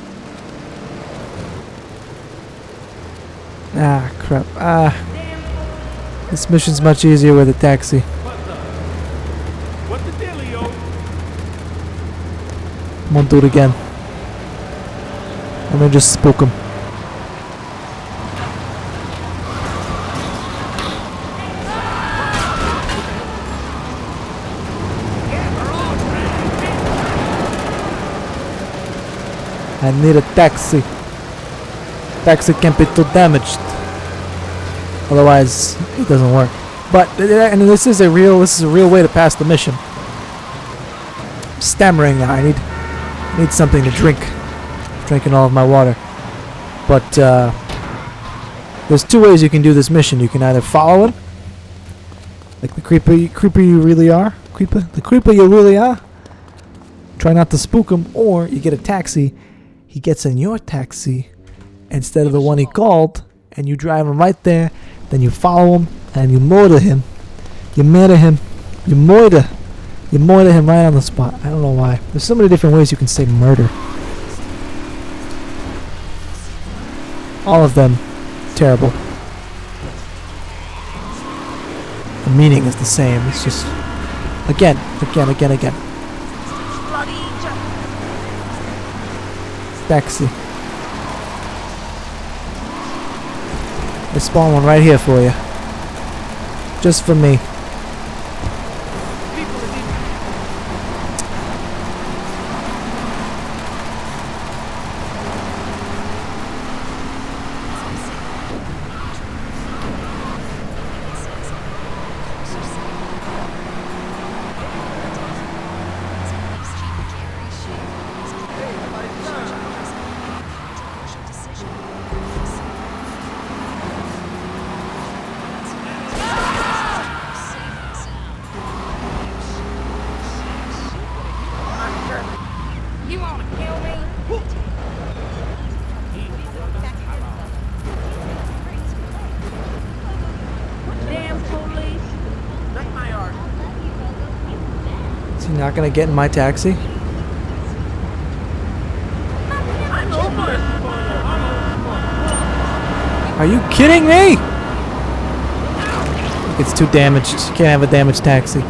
Ah, crap. This mission's much easier with a taxi. What's the dealio? I'm gonna do it again. I'm gonna just spook him. I need a taxi. Taxi can't be too damaged. Otherwise, it doesn't work. But and this is a real way to pass the mission. I'm stammering now. I need something to drink. I'm drinking all of my water. But there's two ways you can do this mission. You can either follow him, like the creeper you really are, the creeper you really are. Try not to spook him, or you get a taxi. He gets in your taxi instead of the one he called, and you drive him right there. Then you follow him and you murder him. You murder him. You murder him right on the spot. I don't know why. There's so many different ways you can say murder. All of them terrible. The meaning is the same. It's just again. Taxi. I spawned one right here for you. Just for me. You wanna kill me? Damn police. That's my art. Is he not gonna get in my taxi? Are you kidding me? It's too damaged. You can't have a damaged taxi.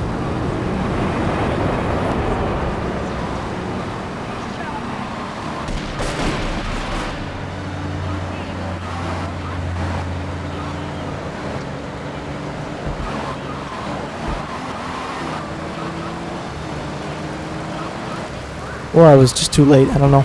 Or I was just too late. I don't know.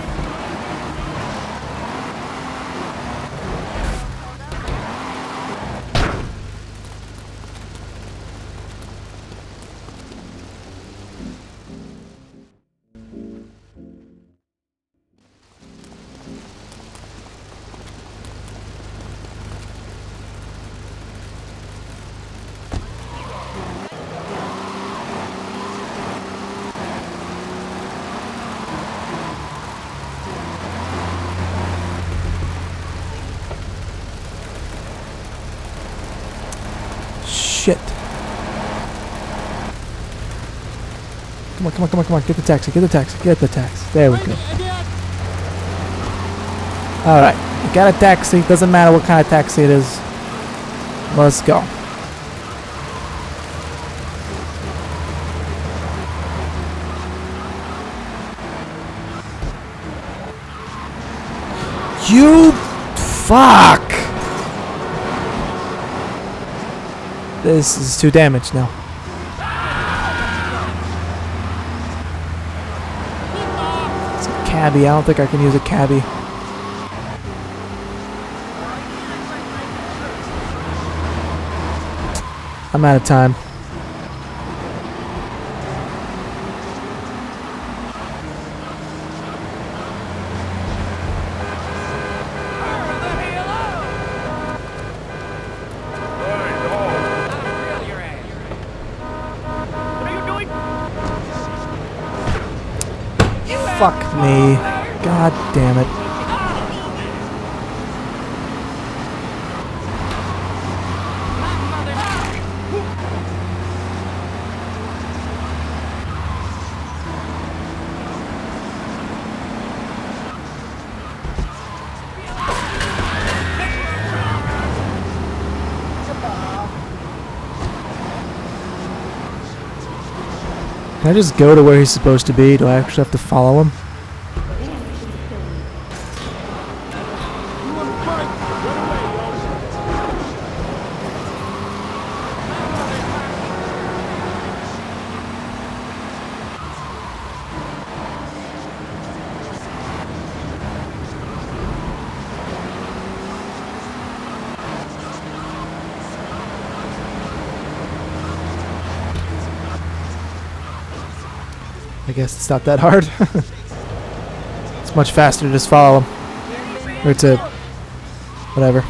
Come on, come on, come on, come on. Get the taxi, get the taxi, get the taxi. There we go. Alright, we got a taxi. Doesn't matter what kind of taxi it is. Let's go. You fuck! This is too damaged now. It's a cabbie. I don't think I can use a cabbie. I'm out of time. Fuck me. God damn it. Can I just go to where he's supposed to be? Do I actually have to follow him? I guess it's not that hard. It's much faster to just follow him. Or to... whatever.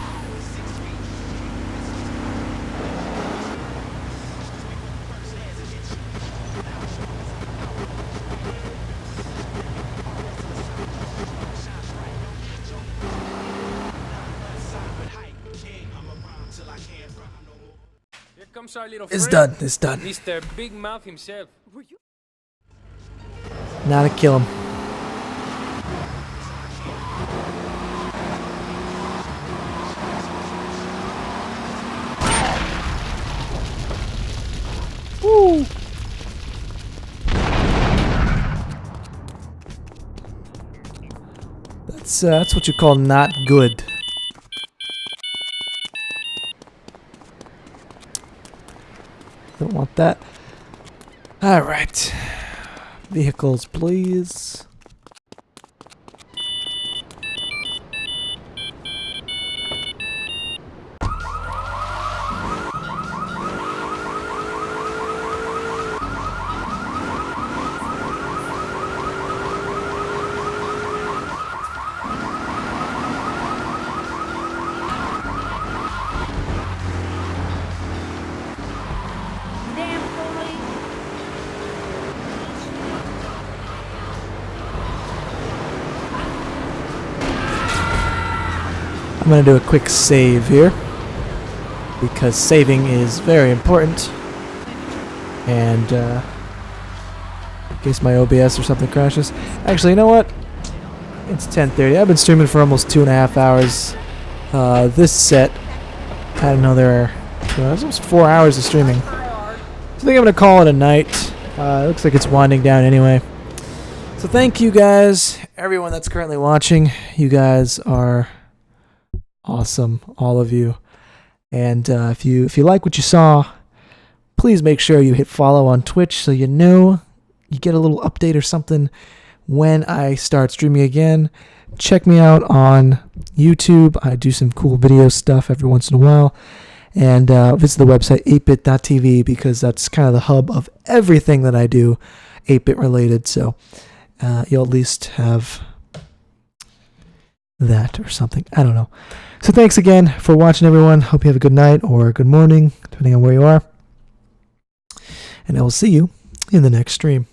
Here comes our little It's friend, done. It's done. Mr. Big Mouth himself. Now to kill him. Woo! That's what you call not good. Don't want that. All right. Vehicles, please. I'm going to do a quick save here because saving is very important, and in case my OBS or something crashes. Actually, you know what? It's 10:30. I've been streaming for almost 2.5 hours. This set, I don't know, there are almost 4 hours of streaming. So I think I'm going to call it a night. It looks like it's winding down anyway. So thank you guys, everyone that's currently watching. You guys are awesome, all of you. And if you like what you saw, please make sure you hit follow on Twitch so you know you get a little update or something when I start streaming again. Check me out on YouTube. I do some cool video stuff every once in a while. And visit the website 8bit.tv because that's kind of the hub of everything that I do 8-bit related. So you'll at least have that or something. I don't know. So thanks again for watching, everyone. Hope you have a good night or a good morning, depending on where you are. And I will see you in the next stream.